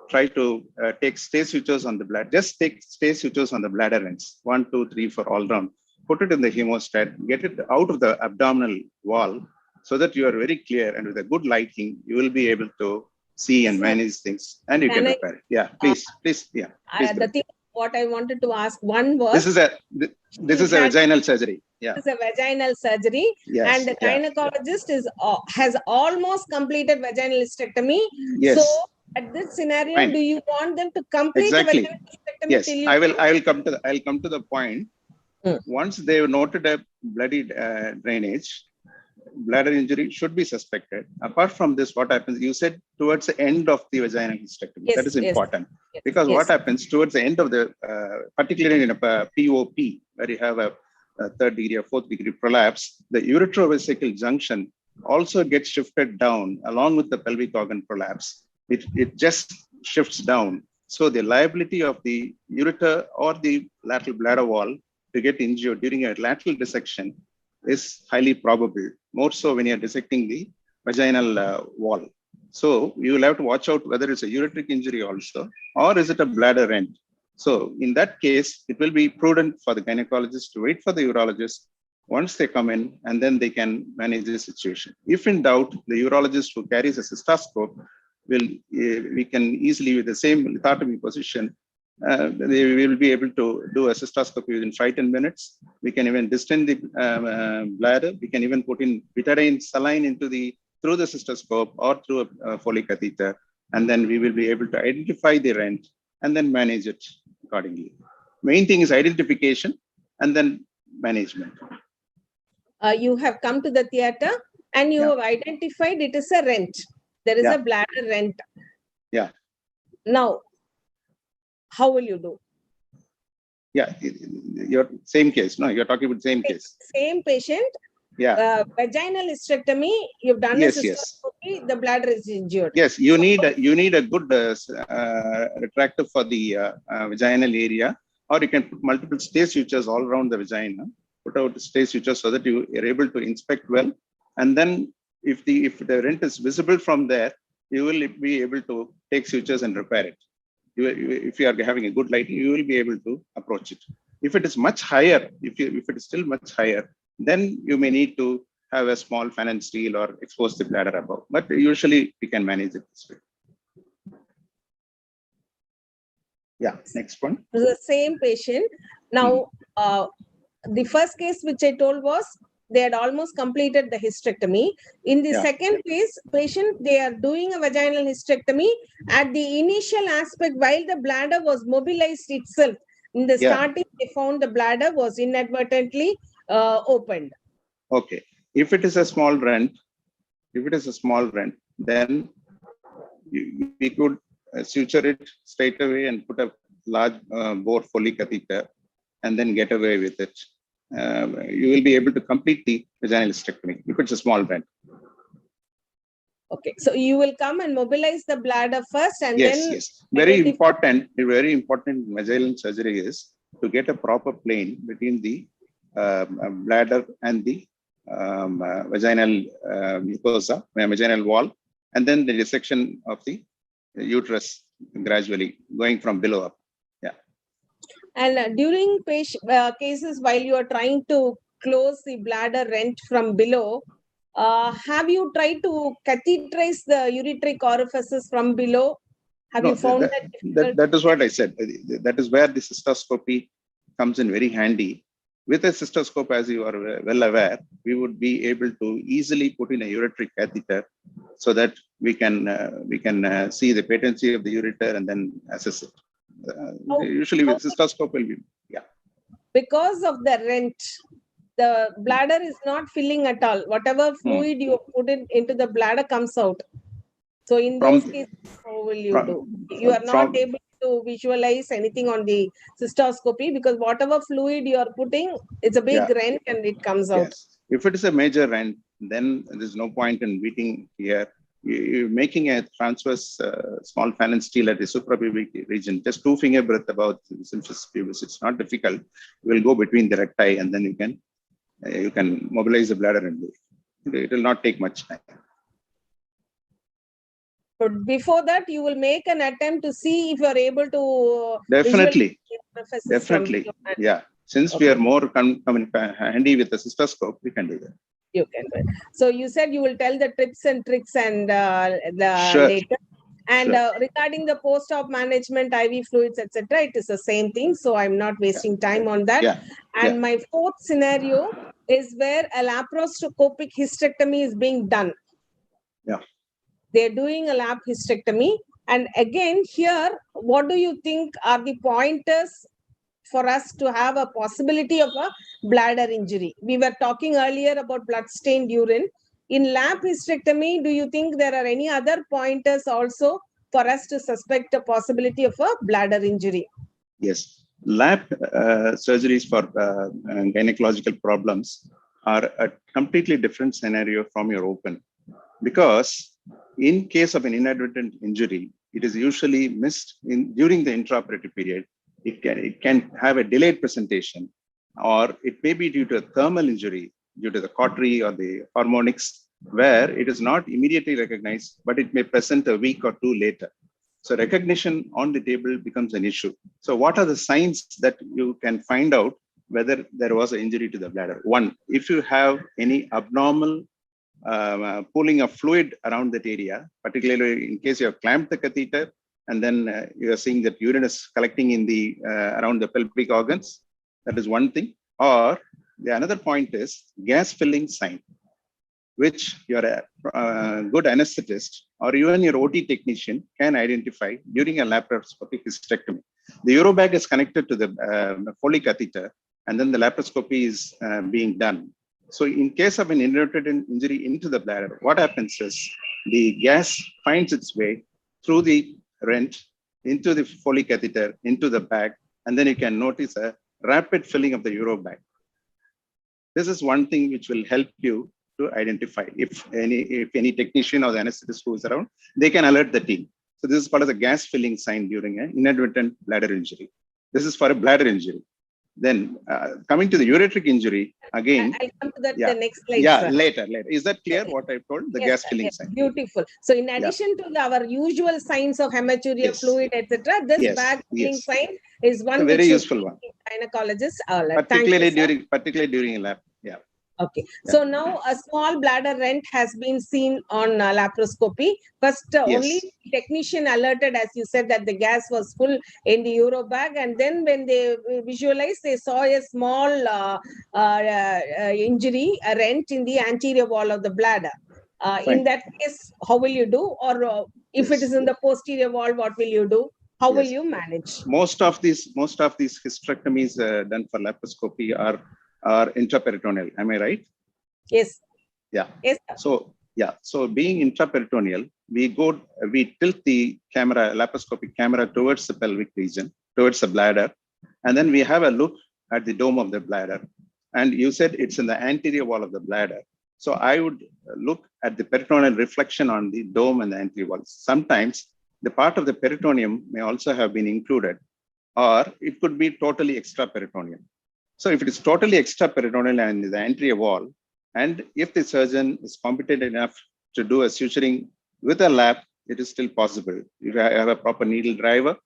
Try to take stay sutures on the bladder. Just take stay sutures on the bladder ends. 1, 2, 3, 4 all round. Put it in the hemostat. Get it out of the abdominal wall so that you are very clear, and with a good lighting, you will be able to see and manage things, and you can repair it. Yeah, please. Yeah. The thing what I wanted to ask, one was this is a vaginal surgery. Yeah. This is a vaginal surgery, yes, and the gynecologist has almost completed vaginal hysterectomy. Yes. So at this scenario, Fine. do you want them to complete the vaginal hysterectomy? Yes, till I will come to the point. Once they have noted a bloody drainage, bladder injury should be suspected. Apart from this, what happens? You said towards the end of the vaginal hysterectomy. Yes, that is important because yes. what happens towards the end of the, particularly in a POP, where you have a third degree or fourth degree prolapse, the uretrovesical junction also gets shifted down along with the pelvic organ prolapse. It just shifts down. So the liability of the ureter or the lateral bladder wall to get injured during a lateral dissection is highly probable, more so when you're dissecting the vaginal wall. So you will have to watch out whether it's a uretric injury also, or is it a bladder rent. So in that case, it will be prudent for the gynecologist to wait for the urologist once they come in, and then they can manage the situation. If in doubt, the urologist who carries a cystoscope we can easily, with the same lithotomy position, they will be able to do a cystoscopy within 5-10 minutes. We can even distend the bladder. We can even put in betadine saline through the cystoscope or through a Foley catheter, and then we will be able to identify the rent and then manage it accordingly. Main thing is identification and then management. You have come to the theater and you have identified it is a rent. There is a bladder rent. Yeah. Now, how will you do? Yeah, your same case. No, you're talking about same case. Same patient. Yeah. Vaginal hysterectomy. You've done a cystoscopy. The bladder is injured. Yes, you need a good retractor for the vaginal area, or you can put multiple stay sutures all around the vagina. Put out stay sutures so that you are able to inspect well, and then if the rent is visible from there, you will be able to take sutures and repair it. If you are having a good lighting, you will be able to approach it. If it is much higher, if it is still much higher, then you may need to have a small fan and steel or expose the bladder above. But usually we can manage it this way. Yeah, next one. The same patient. Now, the first case which I told was they had almost completed the hysterectomy. In the Yeah. second case, patient, they are doing a vaginal hysterectomy. At the initial aspect, while the bladder was mobilized itself, in the Yeah. starting, they found the bladder was inadvertently opened. Okay. If it is a small rent, then we could suture it straight away and put a large bore Foley catheter and then get away with it. You will be able to complete the vaginal hysterectomy if it's a small rent. Okay, so you will come and mobilize the bladder first, and Yes, then yes. Very important in vaginal surgery is to get a proper plane between the bladder and the vaginal mucosa, vaginal wall, and then the dissection of the uterus gradually going from below up. Yeah. And during cases while you are trying to close the bladder rent from below, have you tried to catheterize the uretric orifices from below? Have you found that difficult? That is what I said. That is where the cystoscopy comes in very handy. With a cystoscope, as you are well aware, we would be able to easily put in a uretric catheter so that we can see the patency of the ureter and then assess it. Usually with cystoscope will be, yeah. Because of the rent, the bladder is not filling at all. Whatever fluid you put it into the bladder comes out. So in those cases, how will you do? You are not able to visualize anything on the cystoscopy because whatever fluid you are putting, it's a big rent and it comes out. Yes. If it is a major rent, then there's no point in beating here. You're making a transverse small phalanx stele at the suprapubic region, just 2 finger breadth above the symphysis pubis. It's not difficult. You will go between the recti and then you can mobilize the bladder and do it. It will not take much time. But before that, you will make an attempt to see if you are able to. Definitely. Yeah. Since we are more handy with the cystoscope, we can do that. You can do it. So you said you will tell the tips and tricks and later. And regarding the post-op management, IV fluids, etc., it is the same thing. So I'm not wasting time on that. And my fourth scenario is where a laparoscopic hysterectomy is being done. Yeah. They're doing a lap hysterectomy. And again, here, what do you think are the pointers for us to have a possibility of a bladder injury? We were talking earlier about blood-stained urine. In lap hysterectomy, do you think there are any other pointers also for us to suspect a possibility of a bladder injury? Yes. Lap surgeries for gynecological problems are a completely different scenario from your open. Because in case of an inadvertent injury, it is usually missed during the intraoperative period. It can have a delayed presentation, or it may be due to a thermal injury, due to the cautery or the harmonics, where it is not immediately recognized, but it may present a week or two later. So recognition on the table becomes an issue. So what are the signs that you can find out whether there was an injury to the bladder? One, if you have any abnormal pooling of fluid around that area, particularly in case you have clamped the catheter and then you are seeing that urine is collecting in the around the pelvic organs, that is one thing. Or the another point is gas filling sign, which your good anesthetist or even your OT technician can identify during a laparoscopic hysterectomy. The urobag is connected to the Foley catheter, and then the laparoscopy is being done. So in case of an inadvertent injury into the bladder, what happens is the gas finds its way through the rent into the Foley catheter, into the bag, and then you can notice a rapid filling of the urobag. This is one thing which will help you to identify if any technician or the anesthetist who is around, they can alert the team. So this is called as a gas filling sign during an inadvertent bladder injury. This is for a bladder injury. Then coming to the uretric injury, again. I'll come to that the next slide. Sir. Later. Is that clear what I've told? The gas filling sign. Beautiful. So in addition to our usual signs of hematuria, fluid, etc., this bag filling sign is one very useful one. Gynecologists, particularly during a lap. Yeah. Okay. So now a small bladder rent has been seen on laparoscopy. First, only technician alerted, as you said, that the gas was full in the urobag. And then when they visualized, they saw a small injury, a rent in the anterior wall of the bladder. In that case, how will you do? Or if it is in the posterior wall, what will you do? How will you manage? Most of these hysterectomies done for laparoscopy are intraperitoneal. Am I right? Yes. Yeah. Yes. So so being intraperitoneal, we tilt the camera, laparoscopic camera, towards the pelvic region, towards the bladder, and then we have a look at the dome of the bladder. And you said it's in the anterior wall of the bladder. So I would look at the peritoneal reflection on the dome and the anterior wall. Sometimes the part of the peritoneum may also have been included, or it could be totally extraperitoneal. So if it is totally extraperitoneal and the anterior wall, and if the surgeon is competent enough to do a suturing with a lap, it is still possible. If you have a proper needle driver,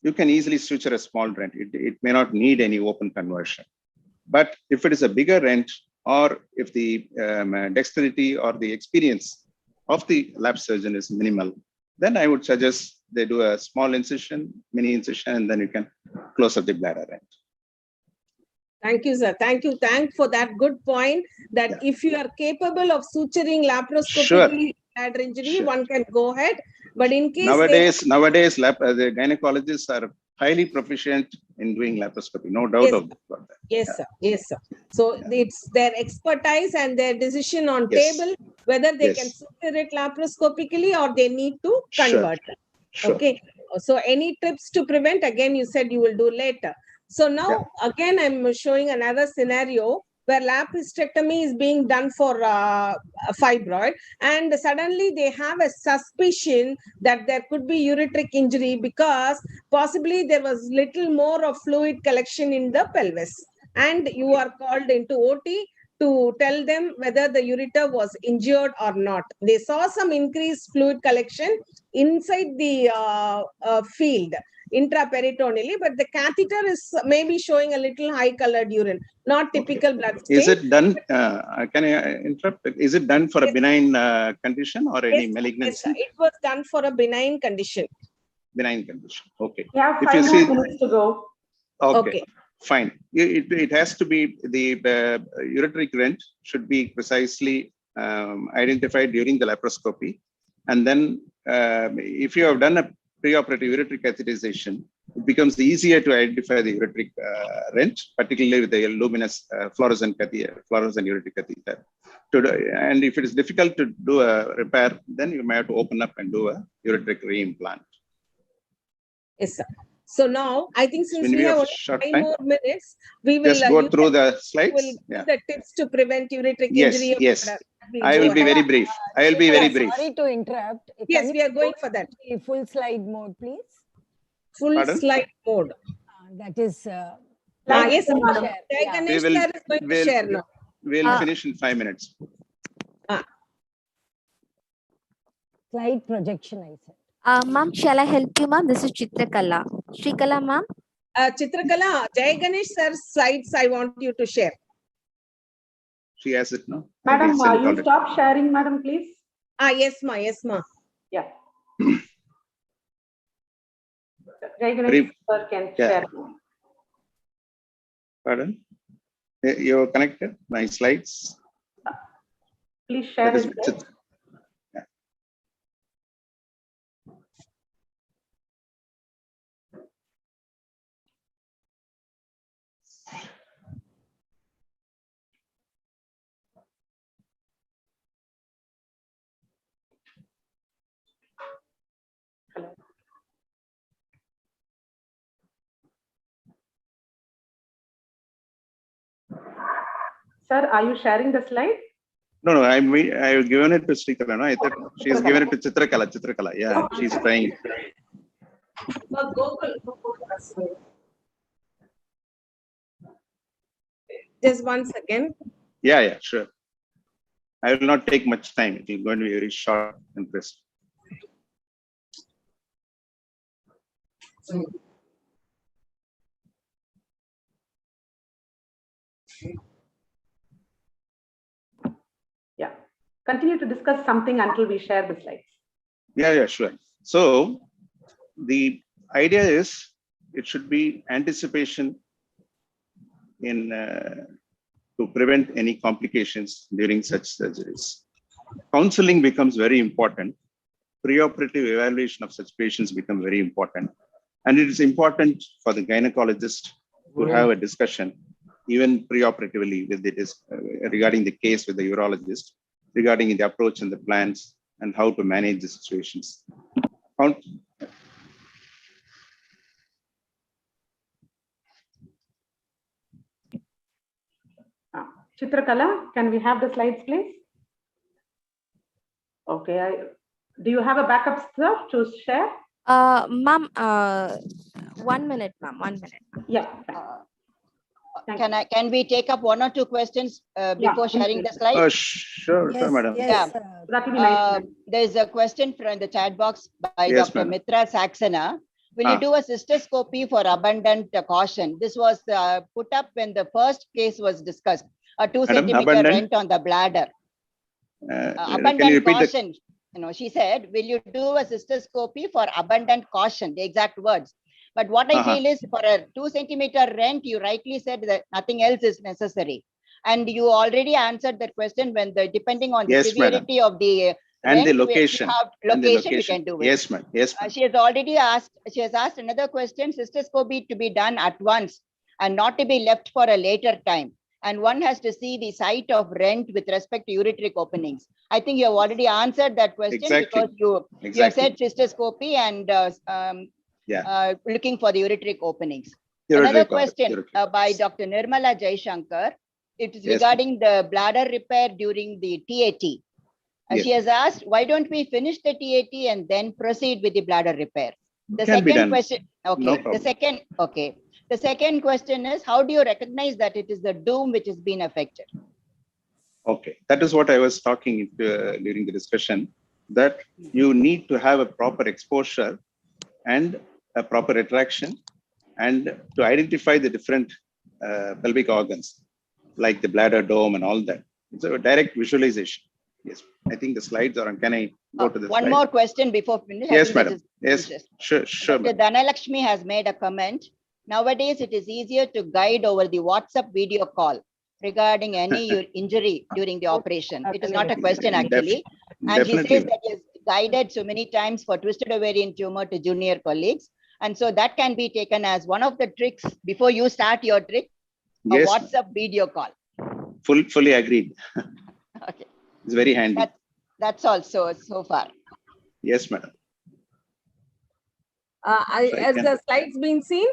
you can easily suture a small rent. It may not need any open conversion. But if it is a bigger rent, or if the dexterity or the experience of the lap surgeon is minimal, then I would suggest they do a small incision, mini incision, and then you can close up the bladder rent. Thank you, sir. Thank you. Thank for that good point that if you are capable of suturing laparoscopically bladder injury, one can go ahead. But in case nowadays the gynecologists are highly proficient in doing laparoscopy, no doubt about that. Yes, sir. Yes, sir. So it's their expertise and their decision on table whether they can suture it laparoscopically or they need to convert. Okay. So any tips to prevent? Again, you said you will do later. So now again, I'm showing another scenario where lap hysterectomy is being done for a fibroid, and suddenly they have a suspicion that there could be uretric injury because possibly there was little more of fluid collection in the pelvis, and you are called into OT to tell them whether the ureter was injured or not. They saw some increased fluid collection inside the field intraperitoneally, but the catheter is maybe showing a little high colored urine, not typical blood stain. Is it done? Can I interrupt? Is it done for a benign condition or any malignancy? Yes, it was done for a benign condition. Benign condition. Okay. Yeah, 5 more minutes to go. Okay. Fine. It has to be the uretric rent should be precisely identified during the laparoscopy, and then if you have done a preoperative uretric catheterization, it becomes easier to identify the uretric rent, particularly with the luminous fluorescent uretric catheter. And if it is difficult to do a repair, then you may have to open up and do a uretric reimplant. Yes, sir. So now, I think since we have only 5 more minutes, we will just go through the slides. Will give the tips to prevent uretric injury. Yes, I will be very brief. I will be very brief. Sorry to interrupt. Yes, we are going for that. Full slide mode, please. Full slide mode. That is. Yes, madam. We'll share now. We'll finish in 5 minutes. Slide projection, I said. Ma'am, shall I help you, ma'am? This is Chitrakala. Shrikala, ma'am. Chitrakala, Jai Ganesh sir's slides I want you to share. She has it now. Madam, you stop sharing, madam, please. Yes, ma. Yes, ma. Yeah. Jai Ganesh sir can share. Pardon? You're connected? My slides? Please share his slides. Sir, are you sharing the slide? No, I've given it to Srikala. No, I thought she's given it to Chitrakala. Yeah, she's trying. Just 1 second. Yeah, sure. I will not take much time. It is going to be very short and crisp. continue to discuss something until we share the slides. Yeah, sure. So the idea is it should be anticipation in to prevent any complications during such surgeries. Counseling becomes very important. Pre-operative evaluation of such patients become very important. And it is important for the gynecologist to have a discussion, even pre-operatively with regarding the case with the urologist, regarding the approach and the plans and how to manage the situations. Chitrakala, can we have the slides, please? Okay, do you have a backup stuff to share? Ma'am, 1 minute, ma'am, 1 minute. Yeah. Can we take up one or two questions before sharing the slides? Sure, madam. Yes, that will be nice. There's a question from the chat box by Yes, Dr. madam. Mitra Saxena. Will you do a cystoscopy for abundant caution? This was put up when the first case was discussed. A 2 centimeter rent on the bladder. Abundant caution. She said, will you do a cystoscopy for abundant caution? The exact words. But what I feel is for a 2 centimeter rent, you rightly said that nothing else is necessary. And you already answered that question when depending on the severity of the and rent, the location. We can do it. Yes, ma'am. Yes, ma'am. She has asked another question, cystoscopy to be done at once and not to be left for a later time. And one has to see the site of rent with respect to uretric openings. I think you have already answered that question because you have said cystoscopy and looking for the uretric openings. Another question by Dr. Nirmala Jaishankar. It is regarding the bladder repair during the TAT. She has asked, why don't we finish the TAT and then proceed with the bladder repair? The second question, The second question is, how do you recognize that it is the dome which has been affected? Okay, that is what I was talking during the discussion, that you need to have a proper exposure and a proper attraction and to identify the different pelvic organs like the bladder dome and all that. It's a direct visualization. Yes, I think the slides are on. Can I go to the one more question before finish? Yes, madam. Yes, sure. Dr. Dhanalakshmi has made a comment. Nowadays, it is easier to guide over the WhatsApp video call regarding any injury during the operation. It is not a question actually. And he says that he has guided so many times for twisted ovarian tumor to junior colleagues. And so that can be taken as one of the tricks before you start your trick, a WhatsApp video call. Fully agreed. Okay. It's very handy. That's all so far. Yes, madam. Has the slides been seen?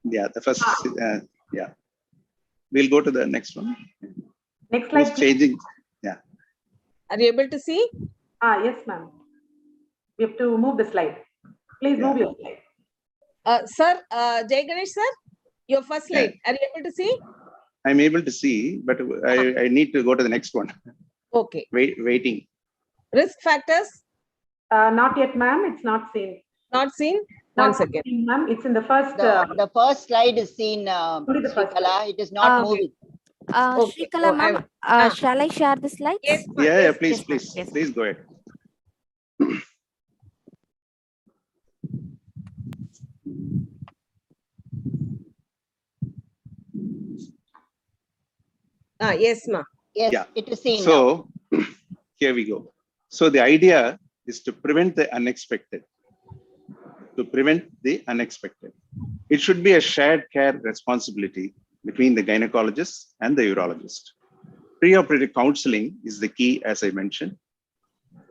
Yeah, the first, yeah. We'll go to the next one. Next slide. It's changing. Yeah. Are you able to see? Yes, ma'am. We have to move the slide. Please move your slide. Sir, Jay Ganesh, sir, your first slide. Are you able to see? I'm able to see, but I need to go to the next one. Okay. Waiting. Risk factors? Not yet, ma'am. It's not seen. Not seen? One second. Ma'am, it's in the first. The first slide is seen, Srikala. It is not moving. Okay. Srikala, ma'am, shall I share the slides? Yes, yeah, please go ahead. Yes, ma'am. Yes, yeah. It is seen. So here we go. So the idea is to prevent the unexpected. It should be a shared care responsibility between the gynecologist and the urologist. Pre-operative counseling is the key, as I mentioned,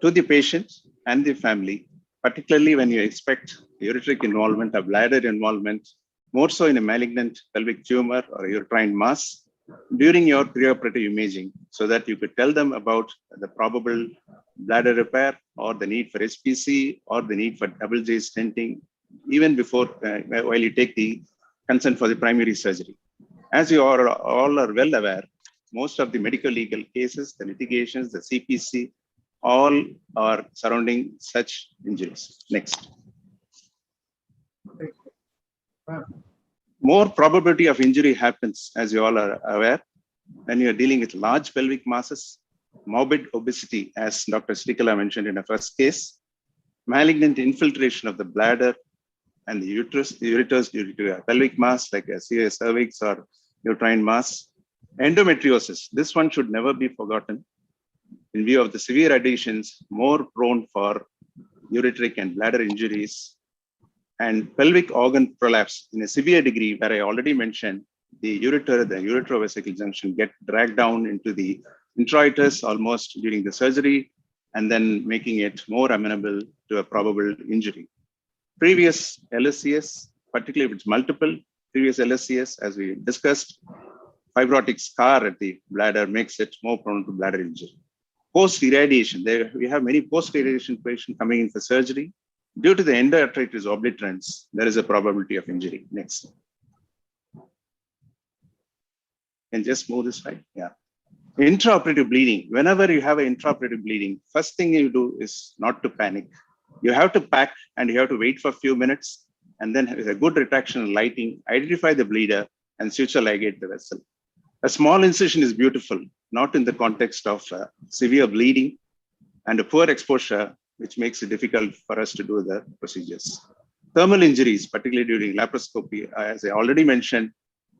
to the patient and the family, particularly when you expect uretric involvement or bladder involvement, more so in a malignant pelvic tumor or uterine mass, during your preoperative imaging, so that you could tell them about the probable bladder repair or the need for SPC or the need for double J stenting, even before while you take the consent for the primary surgery. As you all are well aware, most of the medical legal cases, the litigations, the CPC, all are surrounding such injuries. Next. More probability of injury happens, as you all are aware, when you are dealing with large pelvic masses morbid obesity, as Dr. Srikala mentioned in the first case, malignant infiltration of the bladder and the ureters due to a pelvic mass like a cervix or uterine mass. Endometriosis, this one should never be forgotten. In view of the severe adhesions, more prone for uretric and bladder injuries, and pelvic organ prolapse in a severe degree, where I already mentioned the ureter, the uretrovesical junction get dragged down into the introitus almost during the surgery, and then making it more amenable to a probable injury. Previous LSCS, particularly if it's multiple, previous LSCS, as we discussed, fibrotic scar at the bladder makes it more prone to bladder injury. Post-irradiation, we have many post-irradiation patients coming in for surgery. Due to the endarteritis obliterans, there is a probability of injury. Next. And just move this slide. Yeah. Intraoperative bleeding. Whenever you have an intraoperative bleeding, first thing you do is not to panic. You have to pack and you have to wait for a few minutes, and then with a good retraction and lighting, identify the bleeder and suture ligate the vessel. A small incision is beautiful, not in the context of severe bleeding and a poor exposure, which makes it difficult for us to do the procedures. Thermal injuries, particularly during laparoscopy, as I already mentioned,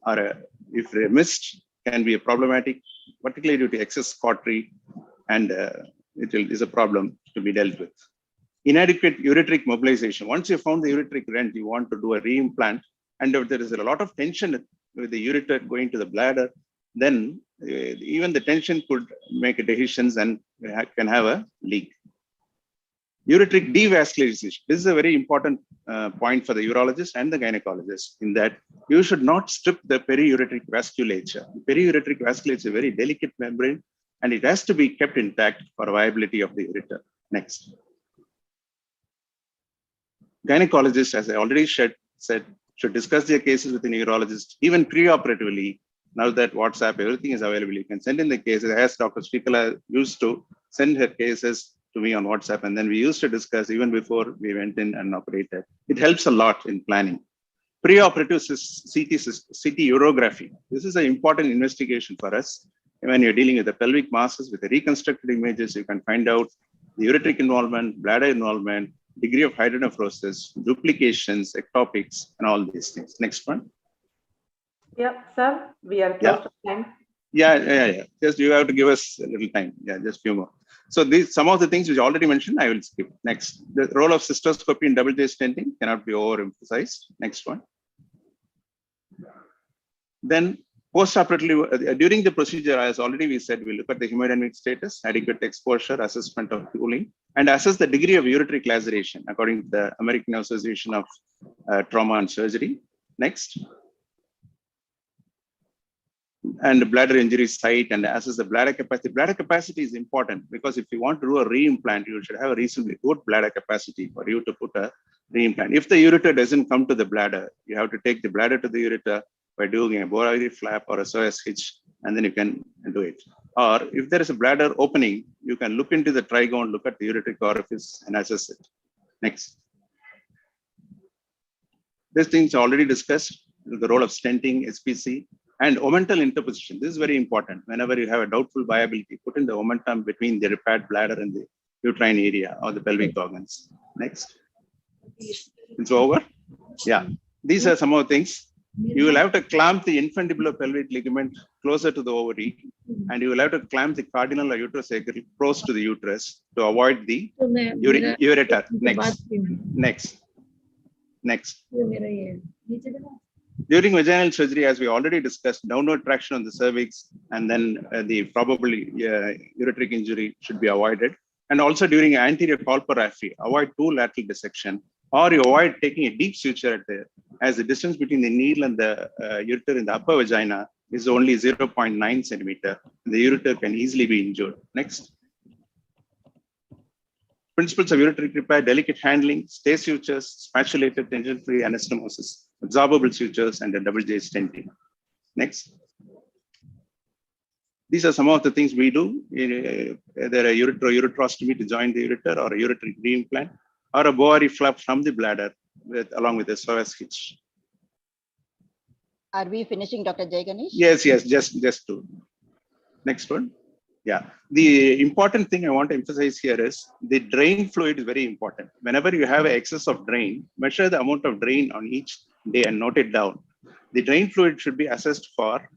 are if they're missed, can be a problematic, particularly due to excess cautery, and it is a problem to be dealt with. Inadequate uretric mobilization. Once you found the uretric rent, you want to do a reimplant, and if there is a lot of tension with the ureter going to the bladder, then even the tension could make adhesions and can have a leak. Uretric devascularization. This is a very important point for the urologist and the gynecologist, in that you should not strip the periuretric vasculature. The periuretric vasculature is a very delicate membrane, and it has to be kept intact for viability of the ureter. Next. Gynecologists, as I already said, should discuss their cases with the urologist, even pre-operatively. Now that WhatsApp, everything is available, you can send in the cases. As Dr. Srikala used to send her cases to me on WhatsApp, and then we used to discuss even before we went in and operated. It helps a lot in planning. Pre-operative CT urography. This is an important investigation for us. When you're dealing with the pelvic masses, with the reconstructed images, you can find out the uretric involvement, bladder involvement, degree of hydronephrosis, duplications, ectopics, and all these things. Next one. Yeah, sir, we are close to time. Yeah. Just you have to give us a little time. Yeah, just a few more. So these some of the things which I already mentioned, I will skip. Next, the role of cystoscopy in double J stenting cannot be overemphasized. Next one. Then post-operatively, during the procedure, as already we said, we look at the hemodynamic status, adequate exposure, assessment of cooling, and assess the degree of uretric laceration according to the American Association of Trauma and Surgery. Next. And bladder injury site, and assess the bladder capacity. Bladder capacity is important because if you want to do a reimplant, you should have a reasonably good bladder capacity for you to put a reimplant. If the ureter doesn't come to the bladder, you have to take the bladder to the ureter by doing a Borari flap or a psoas hitch, and then you can do it. Or if there is a bladder opening, you can look into the trigone, look at the uretric orifice, and assess it. Next. These things already discussed, the role of stenting, SPC, and omental interposition. This is very important. Whenever you have a doubtful viability, put in the omentum between the repaired bladder and the uterine area or the pelvic organs. Next. It's over. Yeah. These are some of the things. You will have to clamp the infundibulopelvic ligament closer to the ovary, and you will have to clamp the cardinal or uterosacral close to the uterus to avoid the ureter. Next. During vaginal surgery, as we already discussed, downward traction on the cervix, and then the probably uretric injury should be avoided. And also during anterior colporrhaphy, avoid two lateral dissection, or you avoid taking a deep suture at the, as the distance between the needle and the ureter in the upper vagina is only 0.9 centimeter. The ureter can easily be injured. Next. Principles of uretric repair: delicate handling, stay sutures, spatulated tension-free anastomosis, absorbable sutures, and a double J stenting. Next. These are some of the things we do. There are ureterostomy to join the ureter, or a uretric reimplant, or a Boari flap from the bladder along with a psoas hitch. Are we finishing, Dr. Jay Ganesh? Yes, just two. Next one. Yeah, the important thing I want to emphasize here is the drain fluid is very important. Whenever you have an excess of drain, measure the amount of drain on each day and note it down. The drain fluid should be assessed for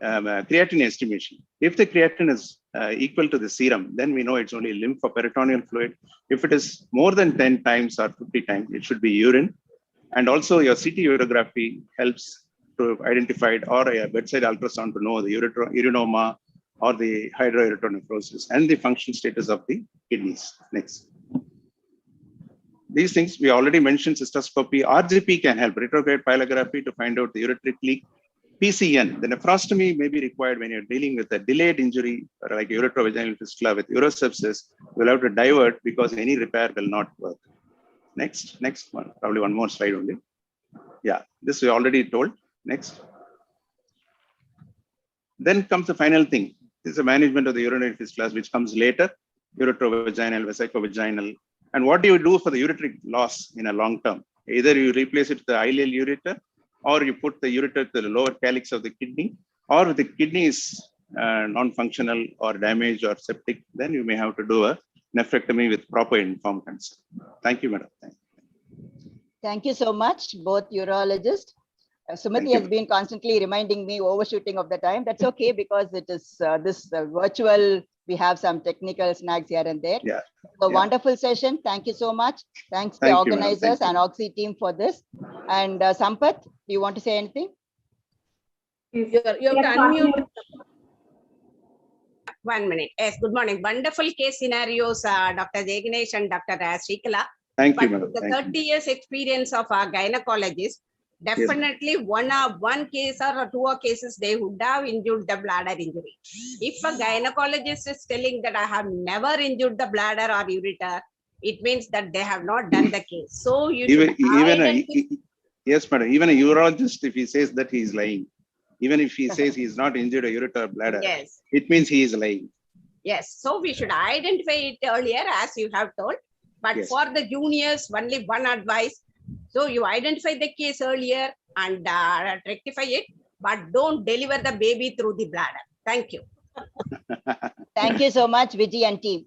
creatinine estimation. If the creatinine is equal to the serum, then we know it's only lymphoperitoneal fluid. If it is more than 10 times or 50 times, it should be urine. And also your CT urography helps to identify it, or a bedside ultrasound to know the urinoma or the hydroerythronephrosis and the function status of the kidneys. Next. These things we already mentioned: cystoscopy, RGP can help, retrograde pyelography to find out the uretric leak. PCN, the nephrostomy may be required when you're dealing with a delayed injury or like uretrovaginal fistula with urosepsis. You'll have to divert because any repair will not work. Next one, probably one more slide only. Yeah, this we already told. Next. Then comes the final thing. This is the management of the urinary fistulas, which comes later: uretrovaginal, vesicovaginal. And what do you do for the uretric loss in a long term? Either you replace it with the ileal ureter, or you put the ureter to the lower calyx of the kidney, or if the kidney is non-functional or damaged or septic, then you may have to do a nephrectomy with proper informed consent. Thank you, madam. Thank you so much, both urologists. Sumati has been constantly reminding me overshooting of the time. That's okay, because it is this virtual, we have some technical snags here and there. Yeah. So wonderful session. Thank you so much. Thanks to the organizers and OGSSI team for this. And Sampath, do you want to say anything? You have to unmute. 1 minute. Yes, good morning. Wonderful case scenarios, Dr. Jaganesh and Dr. Srikala. Thank you, madam. The 30 years experience of our gynecologist, definitely one case or two cases, they would have injured the bladder injury. If a gynecologist is telling that I have never injured the bladder or ureter, it means that they have not done the case. So you yes, madam. Even a urologist, if he says that, he is lying. Even if he says he is not injured a ureter or bladder, yes, it means he is lying. Yes. So we should identify it earlier, as you have told. But for the juniors, only one advice. So you identify the case earlier and rectify it, but don't deliver the baby through the bladder. Thank you. Thank you so much, Vijay and team.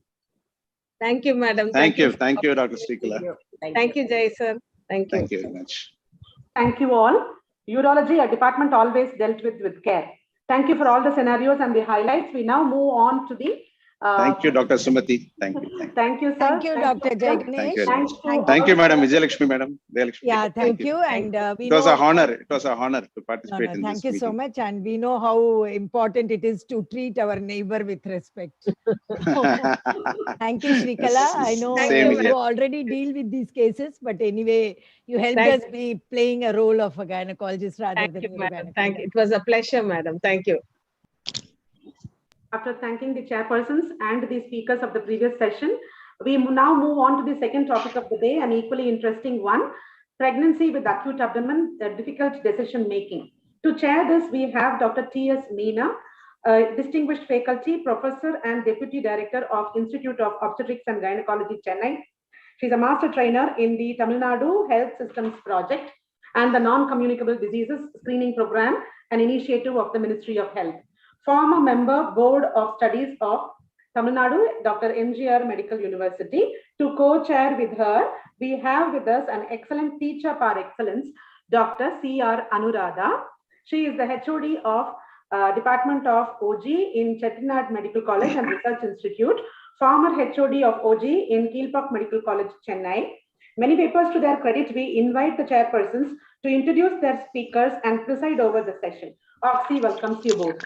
Thank you, madam. Thank you, Dr. Srikala. Thank you, Jay sir. Thank you. Thank you very much. Thank you all. Urology, a department always dealt with care. Thank you for all the scenarios and the highlights. We now move on to the thank you, Dr. Sumati. Thank you. Thank you, sir. Thank you, Dr. Jaganesh. Thank you, Madam Vijayalakshmi, madam. Yeah, thank you. And we it was a honor. It was a honor to participate in this Thank you meeting. so much. And we know how important it is to treat our neighbor with respect. Thank you, Srikala. I know you already deal with these cases, but anyway, you helped us be playing a role of a gynecologist rather than a gynecologist. Thank you. It was a pleasure, madam. Thank you. After thanking the chairpersons and the speakers of the previous session, we now move on to the second topic of the day, an equally interesting one: pregnancy with acute abdomen, difficult decision making. To chair this, we have Dr. T.S. Meena, distinguished faculty, professor and deputy director of Institute of Obstetrics and Gynecology, Chennai. She's a master trainer in the Tamil Nadu Health Systems Project and the Non-Communicable Diseases Screening Program, an initiative of the Ministry of Health. Former member, Board of Studies of Tamil Nadu, Dr. MGR Medical University. To co-chair with her, we have with us an excellent teacher par excellence, Dr. C.R. Anuradha. She is the HOD of Department of OG in Chettinad Medical College and Research Institute, former HOD of OG in Keelpak Medical College, Chennai. Many papers to their credit, we invite the chairpersons to introduce their speakers and preside over the session. OGSSI welcomes you both.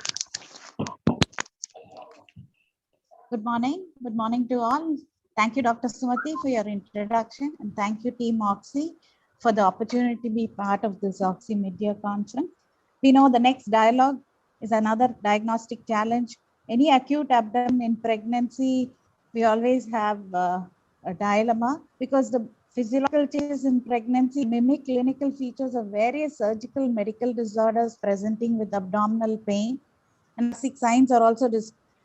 Good morning to all. Thank you, Dr. Sumati, for your introduction, and thank you, Team OGSSI, for the opportunity to be part of this OGSSI Mid-Year Conference. We know the next dialogue is another diagnostic challenge. Any acute abdomen in pregnancy, we always have a dilemma because the physiological changes in pregnancy mimic clinical features of various surgical medical disorders presenting with abdominal pain, and signs are also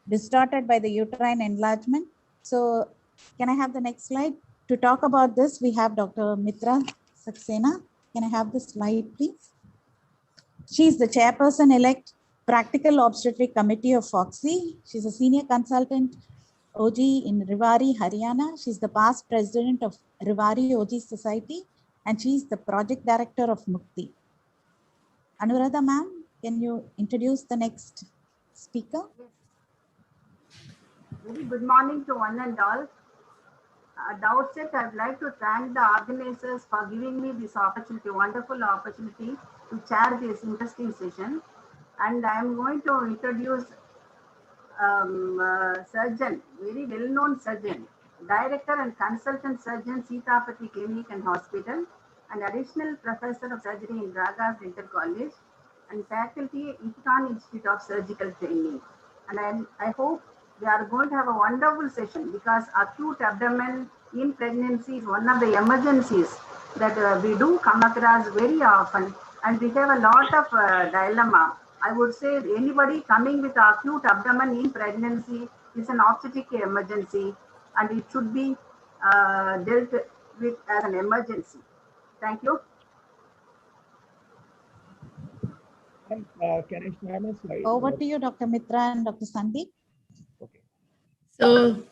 distorted by the uterine enlargement. So can I have the next slide? To talk about this, we have Dr. Mitra Saxena. Can I have the slide, please? She is the chairperson-elect Practical Obstetric Committee of OGSSI. She's a senior consultant OG in Rewari, Haryana. She's the past president of Rewari OGSSI, and she's the project director of Mukti. Anuradha ma'am, can you introduce the next speaker? Very good morning to one and all. At the outset, I'd like to thank the organizers for giving me this opportunity, wonderful opportunity to chair this interesting session. And I'm going to introduce surgeon, very well-known surgeon, director and consultant surgeon, Sitapati Clinic and Hospital, and additional professor of surgery in Ragas Dental College, and faculty Econ Institute of Surgical Training. And I hope we are going to have a wonderful session, because acute abdomen in pregnancy is one of the emergencies that we do come across very often, and we have a lot of dilemma. I would say anybody coming with acute abdomen in pregnancy is an obstetric emergency, and it should be dealt with as an emergency. Thank you. Can I share my slide? Over to you, Dr. Mitra and Dr. Sandeep. Okay. So,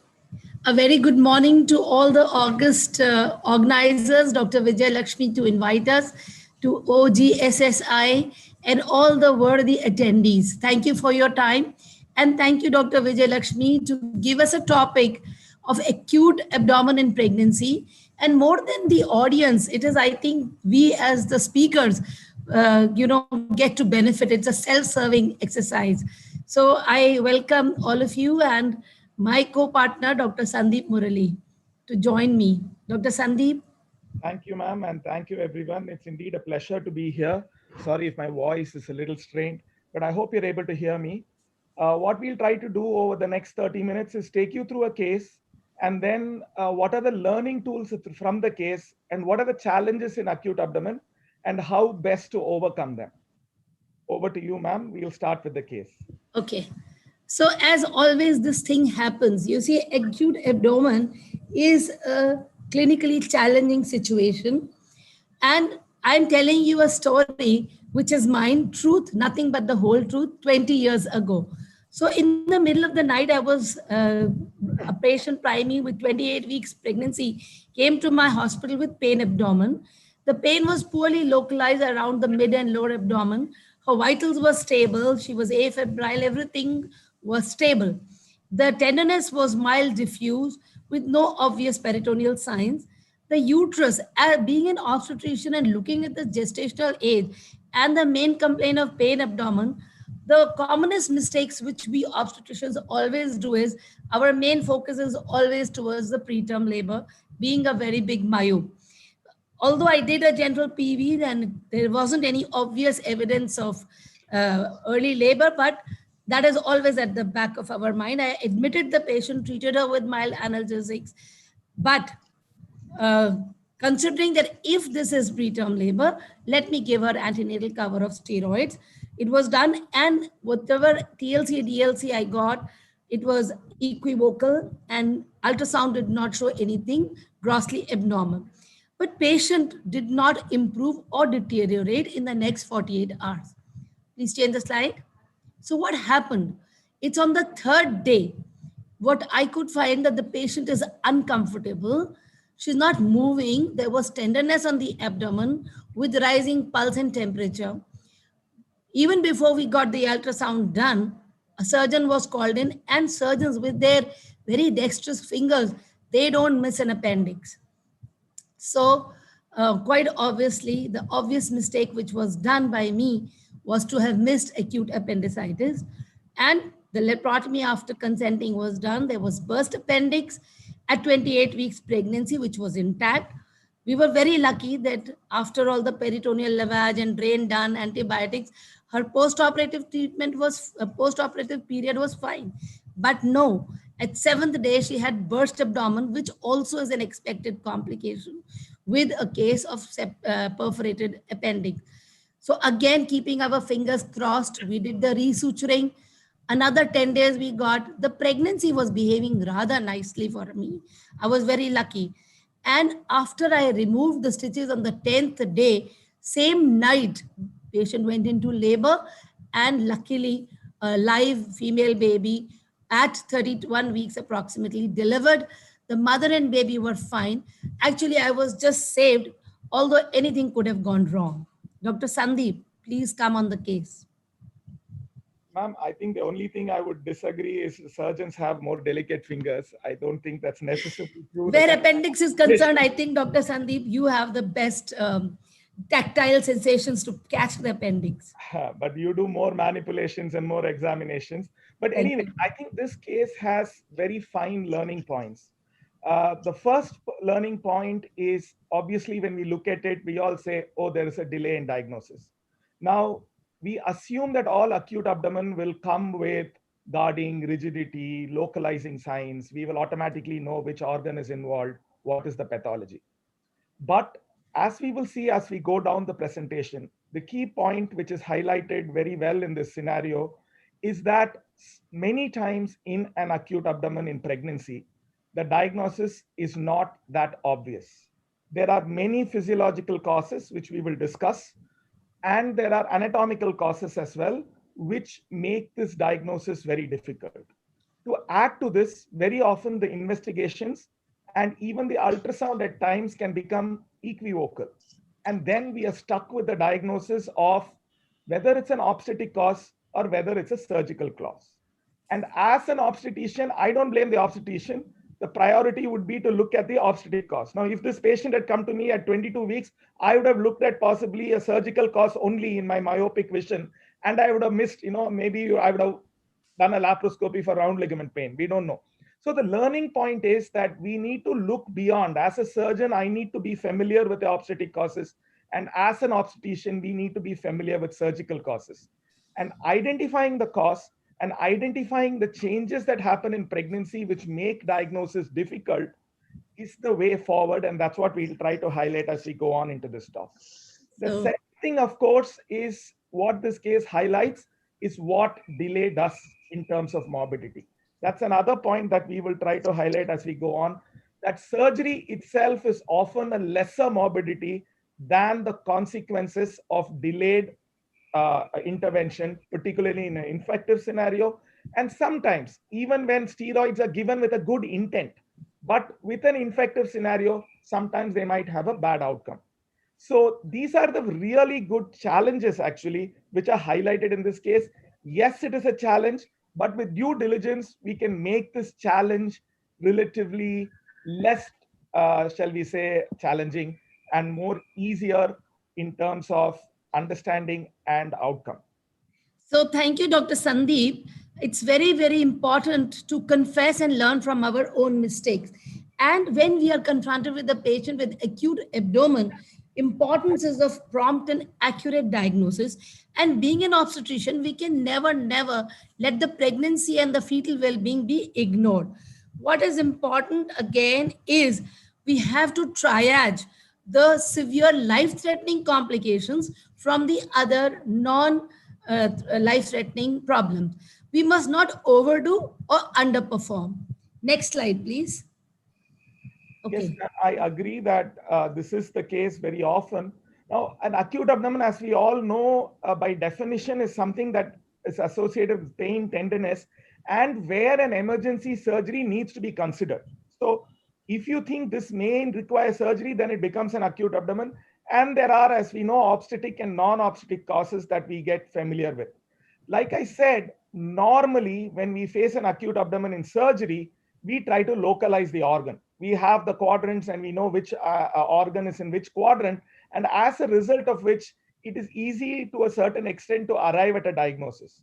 a very good morning to all the August organizers, Dr. Vijay Lakshmi, to invite us to OGSSI and all the worthy attendees. Thank you for your time. And thank you, Dr. Vijay Lakshmi, to give us a topic of acute abdomen in pregnancy. And more than the audience, it is, I think, we as the speakers, get to benefit. It's a self-serving exercise. So I welcome all of you and my co-partner, Dr. Sandeep Murali, to join me. Dr. Sandeep. Thank you, ma'am, and thank you, everyone. It's indeed a pleasure to be here. Sorry if my voice is a little strained, but I hope you're able to hear me. What we'll try to do over the next 30 minutes is take you through a case, and then what are the learning tools from the case, and what are the challenges in acute abdomen, and how best to overcome them. Over to you, ma'am. We'll start with the case. Okay. So as always, this thing happens. You see, acute abdomen is a clinically challenging situation. And I'm telling you a story, which is mine, truth, nothing but the whole truth, 20 years ago. So in the middle of the night, I was a patient priming with 28 weeks pregnancy, came to my hospital with pain abdomen. The pain was poorly localized around the mid and lower abdomen. Her vitals were stable. She was afebrile. Everything was stable. The tenderness was mild diffuse with no obvious peritoneal signs. The uterus, being an obstetrician and looking at the gestational age and the main complaint of pain abdomen, the commonest mistakes which we obstetricians always do is our main focus is always towards the preterm labor, being a very big myope. Although I did a general PV and there wasn't any obvious evidence of early labor, but that is always at the back of our mind. I admitted the patient, treated her with mild analgesics, but considering that if this is preterm labor, let me give her antenatal cover of steroids. It was done, and whatever TLC, DLC I got, it was equivocal, and ultrasound did not show anything grossly abnormal. But patient did not improve or deteriorate in the next 48 hours. Please change the slide. So what happened? It's on the third day. What I could find that the patient is uncomfortable. She's not moving. There was tenderness on the abdomen with rising pulse and temperature. Even before we got the ultrasound done, a surgeon was called in, and surgeons with their very dexterous fingers, they don't miss an appendix. So quite obviously, the obvious mistake which was done by me was to have missed acute appendicitis. And the laparotomy after consenting was done. There was burst appendix at 28 weeks pregnancy, which was intact. We were very lucky that after all the peritoneal lavage and drain done, antibiotics, her post-operative treatment was, post-operative period was fine. But no, at 7th day, she had burst abdomen, which also is an expected complication with a case of perforated appendix. So again, keeping our fingers crossed, we did the resuturing. Another 10 days we got, the pregnancy was behaving rather nicely for me. I was very lucky. And after I removed the stitches on the 10th day, same night, patient went into labor and luckily a live female baby at 31 weeks approximately delivered. The mother and baby were fine. Actually, I was just saved, although anything could have gone wrong. Dr. Sandeep, please come on the case. Ma'am, I think the only thing I would disagree is surgeons have more delicate fingers. I don't think that's necessary. Where appendix is concerned, I think, Dr. Sandeep, you have the best tactile sensations to catch the appendix. But you do more manipulations and more examinations. But anyway, I think this case has very fine learning points. The first learning point is obviously when we look at it, we all say, oh, there is a delay in diagnosis. Now, we assume that all acute abdomen will come with guarding, rigidity, localizing signs. We will automatically know which organ is involved, what is the pathology. But as we will see as we go down the presentation, the key point which is highlighted very well in this scenario is that many times in an acute abdomen in pregnancy, the diagnosis is not that obvious. There are many physiological causes which we will discuss, and there are anatomical causes as well, which make this diagnosis very difficult. To add to this, very often the investigations and even the ultrasound at times can become equivocal. And then we are stuck with the diagnosis of whether it's an obstetric cause or whether it's a surgical cause. And as an obstetrician, I don't blame the obstetrician. The priority would be to look at the obstetric cause. Now, if this patient had come to me at 22 weeks, I would have looked at possibly a surgical cause only in my myopic vision. And I would have missed, maybe I would have done a laparoscopy for round ligament pain. We don't know. So the learning point is that we need to look beyond. As a surgeon, I need to be familiar with the obstetric causes. And as an obstetrician, we need to be familiar with surgical causes. And identifying the cause and identifying the changes that happen in pregnancy which make diagnosis difficult is the way forward. And that's what we'll try to highlight as we go on into this talk. The second thing, of course, is what this case highlights is what delay does in terms of morbidity. That's another point that we will try to highlight as we go on, that surgery itself is often a lesser morbidity than the consequences of delayed intervention, particularly in an infective scenario. And sometimes, even when steroids are given with a good intent, but with an infective scenario, sometimes they might have a bad outcome. So these are the really good challenges, actually, which are highlighted in this case. Yes, it is a challenge, but with due diligence, we can make this challenge relatively less, shall we say, challenging and more easier in terms of understanding and outcome. So thank you, Dr. Sandeep. It's very, very important to confess and learn from our own mistakes. And when we are confronted with a patient with acute abdomen, importance is of prompt and accurate diagnosis. And being an obstetrician, we can never let the pregnancy and the fetal well-being be ignored. What is important again is we have to triage the severe life-threatening complications from the other non-life-threatening problems. We must not overdo or underperform. Next slide, please. Okay. Yes, I agree that this is the case very often. Now, an acute abdomen, as we all know, by definition, is something that is associated with pain, tenderness, and where an emergency surgery needs to be considered. So if you think this may require surgery, then it becomes an acute abdomen. And there are, as we know, obstetric and non-obstetric causes that we get familiar with. Like I said, normally when we face an acute abdomen in surgery, we try to localize the organ. We have the quadrants and we know which organ is in which quadrant. And as a result of which, it is easy to a certain extent to arrive at a diagnosis.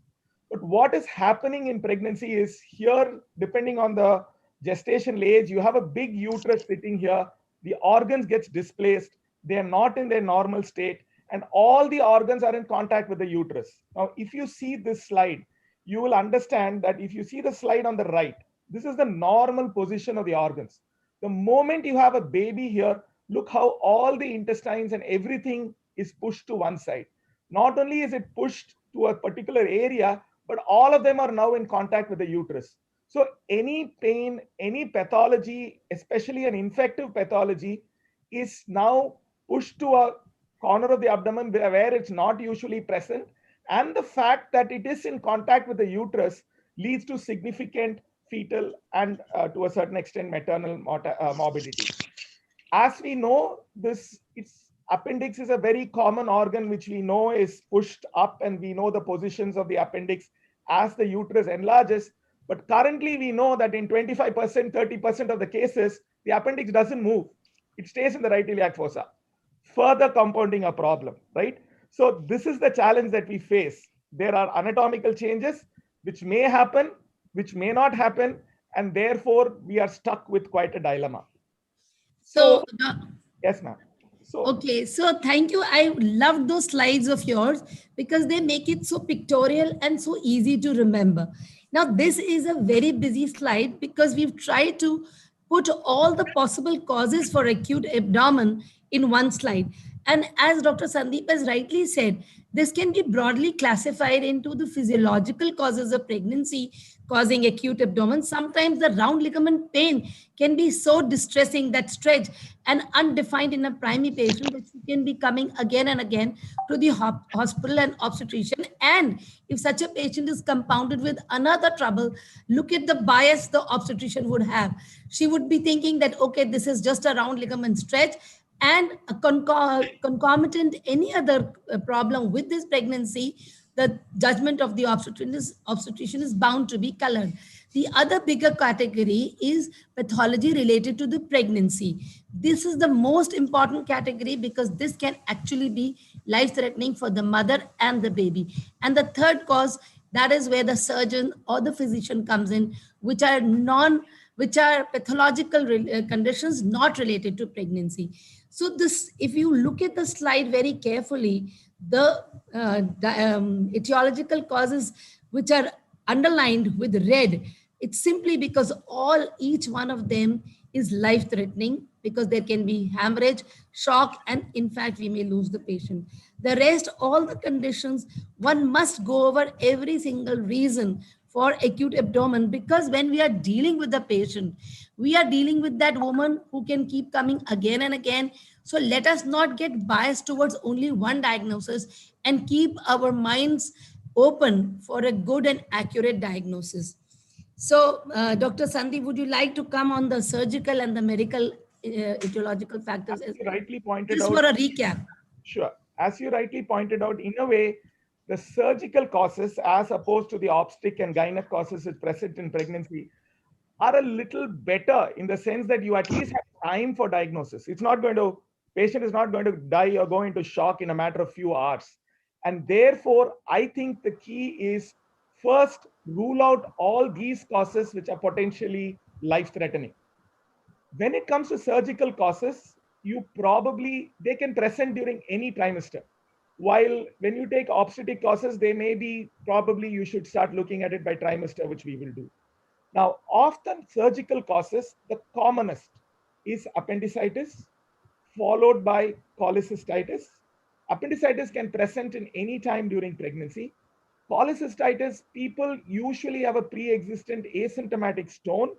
But what is happening in pregnancy is here, depending on the gestational age, you have a big uterus sitting here. The organs gets displaced. They are not in their normal state. And all the organs are in contact with the uterus. Now, if you see this slide, you will understand that if you see the slide on the right, this is the normal position of the organs. The moment you have a baby here, look how all the intestines and everything is pushed to one side. Not only is it pushed to a particular area, but all of them are now in contact with the uterus. So any pain, any pathology, especially an infective pathology, is now pushed to a corner of the abdomen where it's not usually present. and the fact that it is in contact with the uterus leads to significant fetal and to a certain extent maternal morbidity. As we know, appendix is a very common organ which we know is pushed up, and we know the positions of the appendix as the uterus enlarges. But currently we know that in 25%, 30% of the cases, the appendix doesn't move. It stays in the right iliac fossa, further compounding a problem, right? So this is the challenge that we face. There are anatomical changes which may happen, which may not happen, and therefore we are stuck with quite a dilemma. So, yes, ma'am. So, okay, so thank you. I love those slides of yours because they make it so pictorial and so easy to remember. Now, this is a very busy slide because we've tried to put all the possible causes for acute abdomen in one slide. And as Dr. Sandeep has rightly said, this can be broadly classified into the physiological causes of pregnancy causing acute abdomen. Sometimes the round ligament pain can be so distressing that stretch and undefined in a primary patient that she can be coming again and again to the hospital and obstetrician. And if such a patient is compounded with another trouble, look at the bias the obstetrician would have. She would be thinking that, okay, this is just a round ligament stretch, and a concomitant any other problem with this pregnancy, the judgment of the obstetrician is bound to be colored. The other bigger category is pathology related to the pregnancy. This is the most important category because this can actually be life-threatening for the mother and the baby. And the third cause, that is where the surgeon or the physician comes in, which are pathological conditions not related to pregnancy. So this, if you look at the slide very carefully, the etiological causes which are underlined with red, it's simply because each one of them is life-threatening, because there can be hemorrhage, shock, and in fact, we may lose the patient. The rest, all the conditions, one must go over every single reason for acute abdomen, because when we are dealing with the patient, we are dealing with that woman who can keep coming again and again. So let us not get biased towards only one diagnosis and keep our minds open for a good and accurate diagnosis. So, Dr. Sandeep, would you like to come on the surgical and the medical etiological factors? As you rightly pointed just out, for a recap. Sure. As you rightly pointed out, in a way, the surgical causes as opposed to the obstetric and gynec causes is present in pregnancy are a little better in the sense that you at least have time for diagnosis. Patient is not going to die or go into shock in a matter of few hours. And therefore, I think the key is first rule out all these causes which are potentially life-threatening. When it comes to surgical causes, they can present during any trimester. While when you take obstetric causes, they may be probably you should start looking at it by trimester, which we will do. Now, often surgical causes, the commonest is appendicitis, followed by cholecystitis. Appendicitis can present in any time during pregnancy. Cholecystitis, people usually have a pre-existent asymptomatic stone,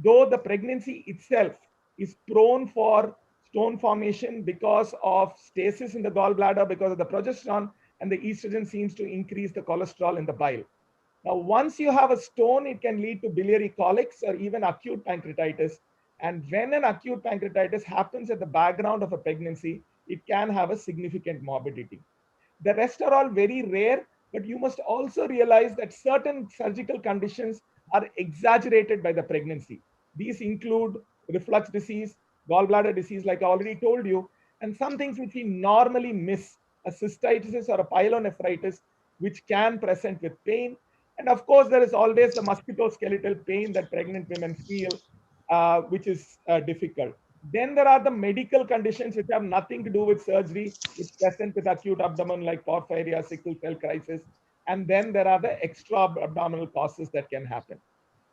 though the pregnancy itself is prone for stone formation because of stasis in the gallbladder, because of the progesterone, and the estrogen seems to increase the cholesterol in the bile. Now, once you have a stone, it can lead to biliary colics or even acute pancreatitis. And when an acute pancreatitis happens at the background of a pregnancy, it can have a significant morbidity. The rest are all very rare, but you must also realize that certain surgical conditions are exaggerated by the pregnancy. These include reflux disease, gallbladder disease, like I already told you, and some things which we normally miss, a cystitis or a pyelonephritis, which can present with pain. And of course, there is always the musculoskeletal pain that pregnant women feel, which is difficult. Then there are the medical conditions which have nothing to do with surgery, which present with acute abdomen like porphyria, sickle cell crisis. And then there are the extra abdominal causes that can happen.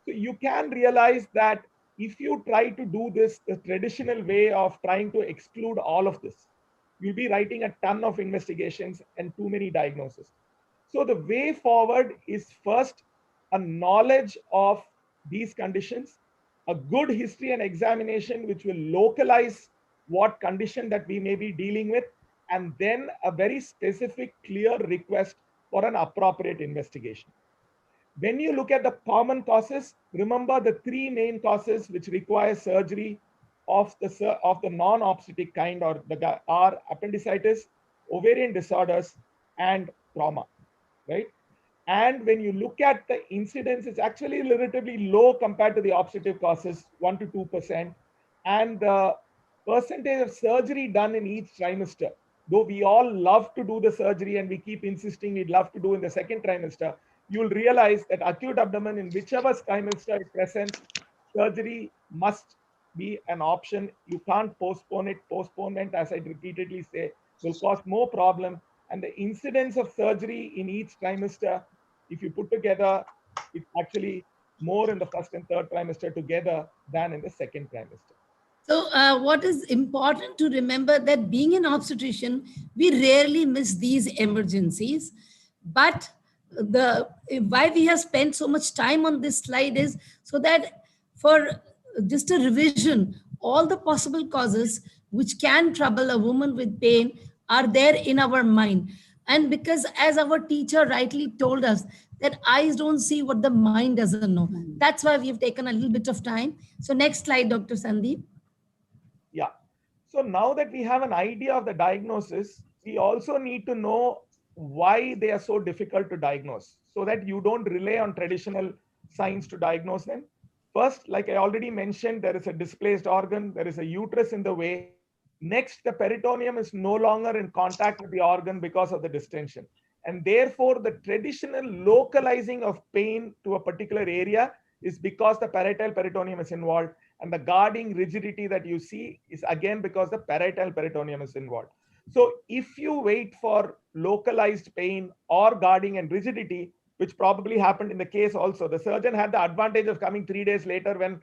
So you can realize that if you try to do this the traditional way of trying to exclude all of this, you'll be writing a ton of investigations and too many diagnoses. So the way forward is first a knowledge of these conditions, a good history and examination which will localize what condition that we may be dealing with, and then a very specific, clear request for an appropriate investigation. When you look at the common causes, remember the three main causes which require surgery of the non-obstetric kind are appendicitis, ovarian disorders, and trauma, right? And when you look at the incidence, it's actually relatively low compared to the obstetric causes, 1 to 2%. And the percentage of surgery done in each trimester, though we all love to do the surgery and we keep insisting we'd love to do in the second trimester, you'll realize that acute abdomen in whichever trimester it presents, surgery must be an option. You can't postpone it. Postponement, as I repeatedly say, will cause more problem. And the incidence of surgery in each trimester, if you put together, it's actually more in the first and third trimester together than in the second trimester. So what is important to remember that being an obstetrician, we rarely miss these emergencies. But why we have spent so much time on this slide is so that for just a revision, all the possible causes which can trouble a woman with pain are there in our mind. And because as our teacher rightly told us that eyes don't see what the mind doesn't know. That's why we've taken a little bit of time. So next slide, Dr. Sandeep. Yeah. So now that we have an idea of the diagnosis, we also need to know why they are so difficult to diagnose so that you don't rely on traditional signs to diagnose them. First, like I already mentioned, there is a displaced organ, there is a uterus in the way. Next, the peritoneum is no longer in contact with the organ because of the distension. And therefore, the traditional localizing of pain to a particular area is because the parietal peritoneum is involved. And the guarding rigidity that you see is again because the parietal peritoneum is involved. So if you wait for localized pain or guarding and rigidity, which probably happened in the case also, the surgeon had the advantage of coming 3 days later when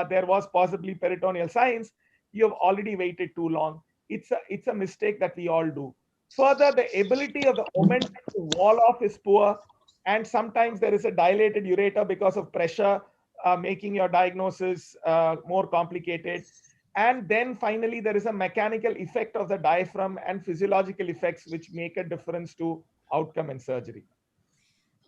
there was possibly peritoneal signs. You have already waited too long. It's a mistake that we all do. Further, the ability of the omentum to wall off is poor. And sometimes there is a dilated ureter because of pressure, making your diagnosis more complicated. And then finally, there is a mechanical effect of the diaphragm and physiological effects which make a difference to outcome in surgery.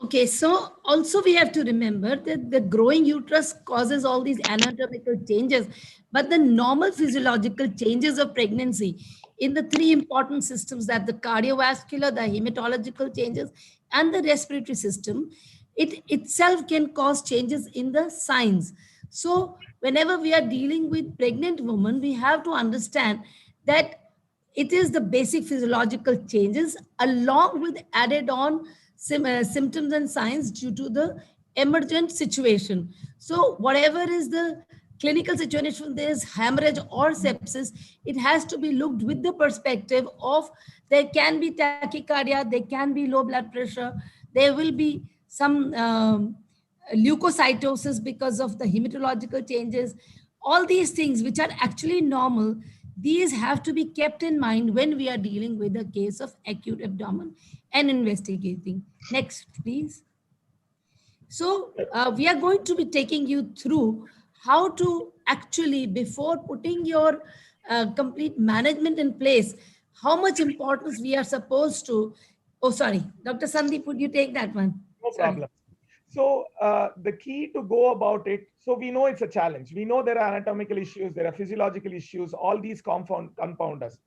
Okay, so also we have to remember that the growing uterus causes all these anatomical changes, but the normal physiological changes of pregnancy in the three important systems, that the cardiovascular, the hematological changes, and the respiratory system, it itself can cause changes in the signs. So whenever we are dealing with pregnant women, we have to understand that it is the basic physiological changes along with added on symptoms and signs due to the emergent situation. So whatever is the clinical situation, there's hemorrhage or sepsis, it has to be looked with the perspective of there can be tachycardia, there can be low blood pressure, there will be some leukocytosis because of the hematological changes. All these things which are actually normal, these have to be kept in mind when we are dealing with a case of acute abdomen and investigating. Next, please. So we are going to be taking you through how to actually, before putting your complete management in place, how much importance we are supposed to. Oh, sorry, Dr. Sandeep, would you take that one? No problem. So the key to go about it, so we know it's a challenge. We know there are anatomical issues, there are physiological issues, all these compound us.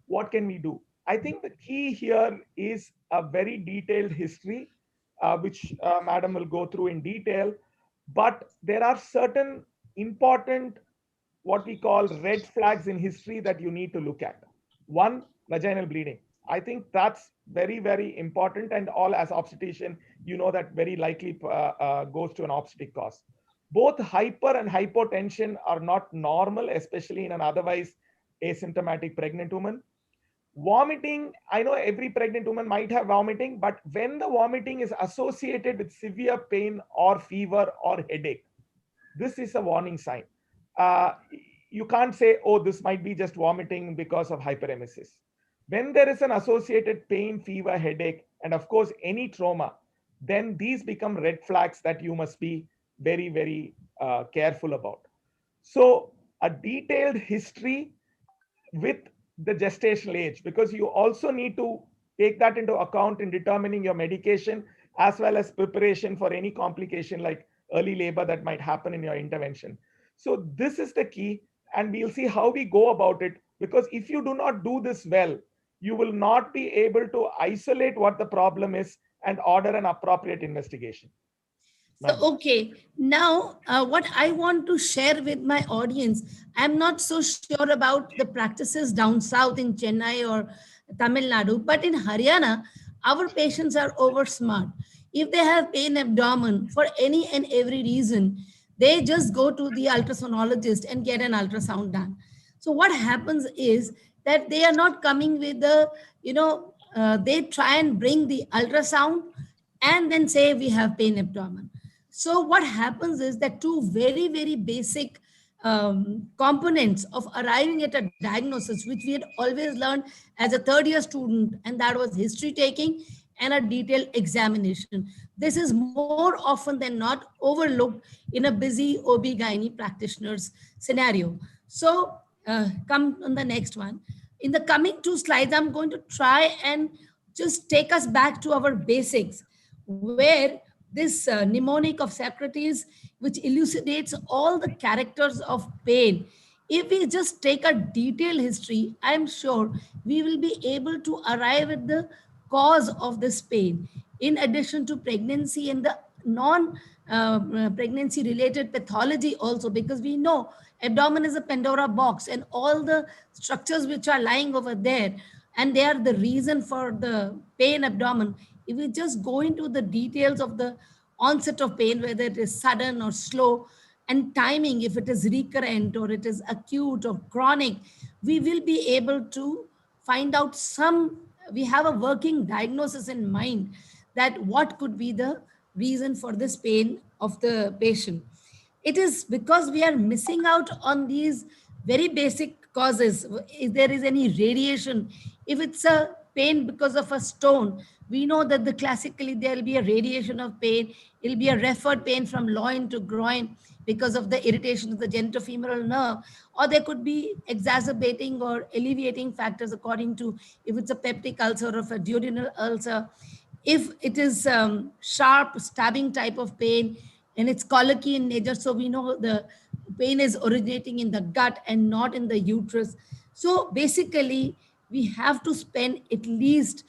What can we do? I think the key here is a very detailed history, which Madam will go through in detail. But there are certain important, what we call red flags in history that you need to look at. One, vaginal bleeding. I think that's very, very important. And all as obstetrician, you know that very likely goes to an obstetric cause. Both hyper and hypotension are not normal, especially in an otherwise asymptomatic pregnant woman. Vomiting, I know every pregnant woman might have vomiting, but when the vomiting is associated with severe pain or fever or headache, this is a warning sign. You can't say, oh, this might be just vomiting because of hyperemesis. When there is an associated pain, fever, headache, and of course, any trauma, then these become red flags that you must be very, very careful about. So a detailed history with the gestational age, because you also need to take that into account in determining your medication as well as preparation for any complication like early labor that might happen in your intervention. So this is the key, and we'll see how we go about it, because if you do not do this well, you will not be able to isolate what the problem is and order an appropriate investigation. So, okay, now what I want to share with my audience, I'm not so sure about the practices down south in Chennai or Tamil Nadu, but in Haryana, our patients are over smart. If they have pain abdomen for any and every reason, they just go to the ultrasonologist and get an ultrasound done. So what happens is that they are not coming with the, they try and bring the ultrasound and then say we have pain abdomen. So what happens is that two very, very basic components of arriving at a diagnosis, which we had always learned as a third year student, and that was history taking and a detailed examination. This is more often than not overlooked in a busy OB-GYN practitioner's scenario. So come on the next one. In the coming two slides, I'm going to try and just take us back to our basics, where this mnemonic of Socrates, which elucidates all the characters of pain. If we just take a detailed history, I'm sure we will be able to arrive at the cause of this pain, in addition to pregnancy and the non-pregnancy related pathology also, because we know abdomen is a Pandora box and all the structures which are lying over there, and they are the reason for the pain abdomen. If we just go into the details of the onset of pain, whether it is sudden or slow, and timing, if it is recurrent or it is acute or chronic, we will be able to find out we have a working diagnosis in mind that what could be the reason for this pain of the patient. It is because we are missing out on these very basic causes. If there is any radiation, if it's a pain because of a stone, we know that classically there will be a radiation of pain. It will be a referred pain from loin to groin because of the irritation of the genitofemoral nerve, or there could be exacerbating or alleviating factors according to if it's a peptic ulcer or a duodenal ulcer. If it is sharp stabbing type of pain and it's colicky in nature, so we know the pain is originating in the gut and not in the uterus. So basically, we have to spend at least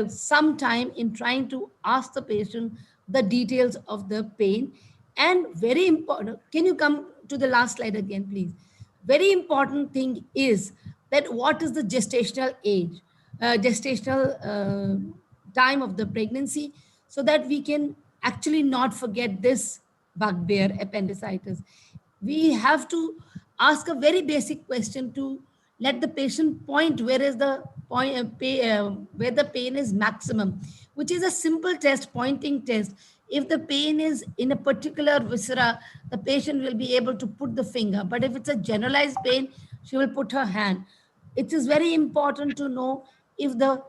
some time in trying to ask the patient the details of the pain. And very important, can you come to the last slide again, please? Very important thing is that what is the gestational age, gestational time of the pregnancy, so that we can actually not forget this bugbear, appendicitis. We have to ask a very basic question to let the patient point where is the point where the pain is maximum, which is a simple test, pointing test. If the pain is in a particular viscera, the patient will be able to put the finger, but if it's a generalized pain, she will put her hand. It is very important to know if the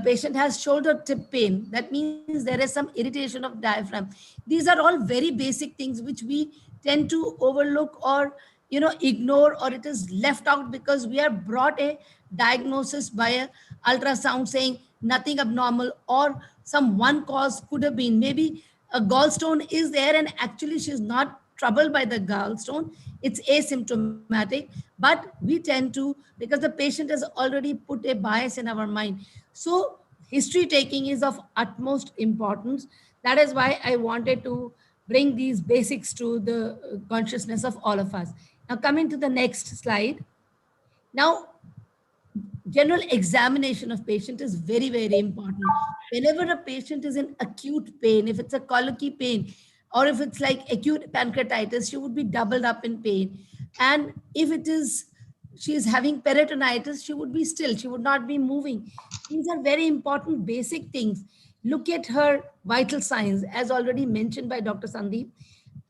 patient has shoulder tip pain, that means there is some irritation of diaphragm. These are all very basic things which we tend to overlook or ignore, or it is left out because we are brought a diagnosis by a ultrasound saying nothing abnormal, or some one cause could have been maybe a gallstone is there and actually she's not troubled by the gallstone, it's asymptomatic, but we tend to, because the patient has already put a bias in our mind. So history taking is of utmost importance. That is why I wanted to bring these basics to the consciousness of all of us. Now coming to the next slide. Now, general examination of patient is very, very important. Whenever a patient is in acute pain, if it's a colicky pain, or if it's like acute pancreatitis, she would be doubled up in pain. And if it is, she is having peritonitis, she would be still, she would not be moving. These are very important basic things. Look at her vital signs, as already mentioned by Dr. Sandeep.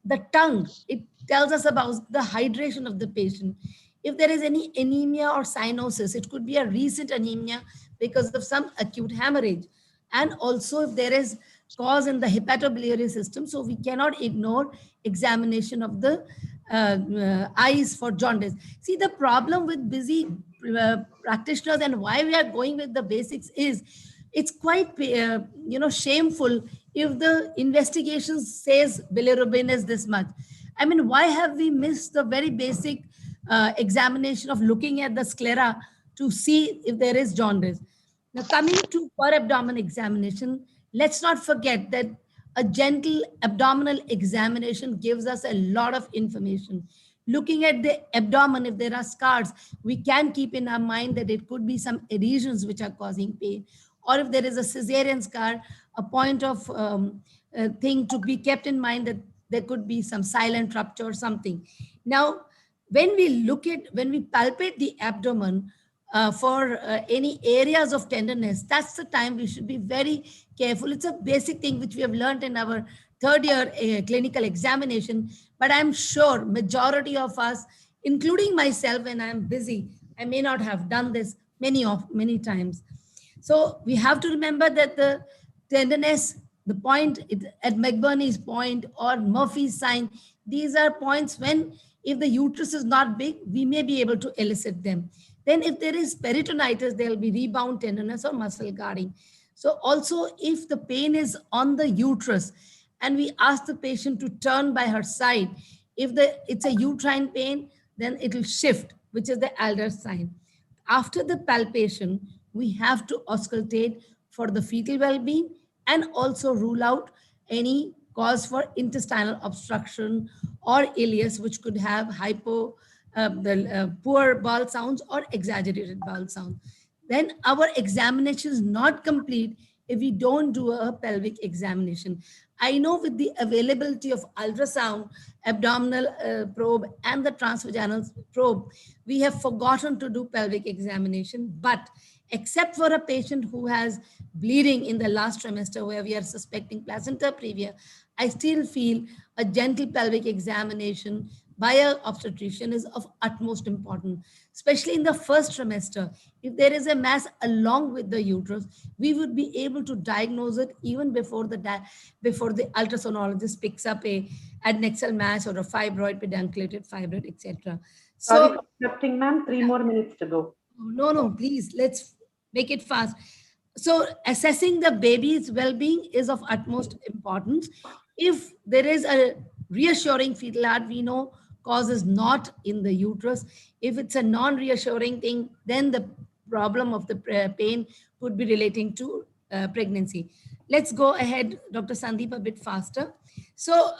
The tongue, it tells us about the hydration of the patient. If there is any anemia or cyanosis, it could be a recent anemia because of some acute hemorrhage. And also if there is cause in the hepatobiliary system, so we cannot ignore examination of the eyes for jaundice. See, the problem with busy practitioners and why we are going with the basics is it's quite, shameful if the investigation says bilirubin is this much. I mean, why have we missed the very basic examination of looking at the sclera to see if there is jaundice? Now, coming to per abdomen examination, let's not forget that a gentle abdominal examination gives us a lot of information. Looking at the abdomen, if there are scars, we can keep in our mind that it could be some adhesions which are causing pain. Or if there is a cesarean scar, a point of thing to be kept in mind that there could be some silent rupture or something. Now, when we palpate the abdomen, for any areas of tenderness, that's the time we should be very careful. It's a basic thing which we have learned in our third year clinical examination, but I'm sure majority of us, including myself, when I'm busy, I may not have done this many times. So we have to remember that the tenderness, the point at McBurney's point or Murphy's sign, these are points when if the uterus is not big, we may be able to elicit them. Then if there is peritonitis, there will be rebound tenderness or muscle guarding. So also if the pain is on the uterus and we ask the patient to turn by her side, if it's a uterine pain, then it will shift, which is the Adler sign. After the palpation, we have to auscultate for the fetal well-being and also rule out any cause for intestinal obstruction or ileus, which could have poor bowel sounds or exaggerated bowel sounds. Then our examination is not complete if we don't do a pelvic examination. I know with the availability of ultrasound, abdominal probe and the transvaginal probe, we have forgotten to do pelvic examination, but except for a patient who has bleeding in the last trimester where we are suspecting placenta previa, I still feel a gentle pelvic examination by an obstetrician is of utmost importance, especially in the first trimester. If there is a mass along with the uterus, we would be able to diagnose it even before the ultrasonologist picks up a adnexal mass or a fibroid, pedunculated fibroid, etc. Sorry So, for interrupting, ma'am. 3 more minutes to go. no, please, let's make it fast. So assessing the baby's well-being is of utmost importance. If there is a reassuring fetal heart, we know cause is not in the uterus. If it's a non-reassuring thing, then the problem of the pain could be relating to pregnancy. Let's go ahead, Dr. Sandeep, a bit faster. So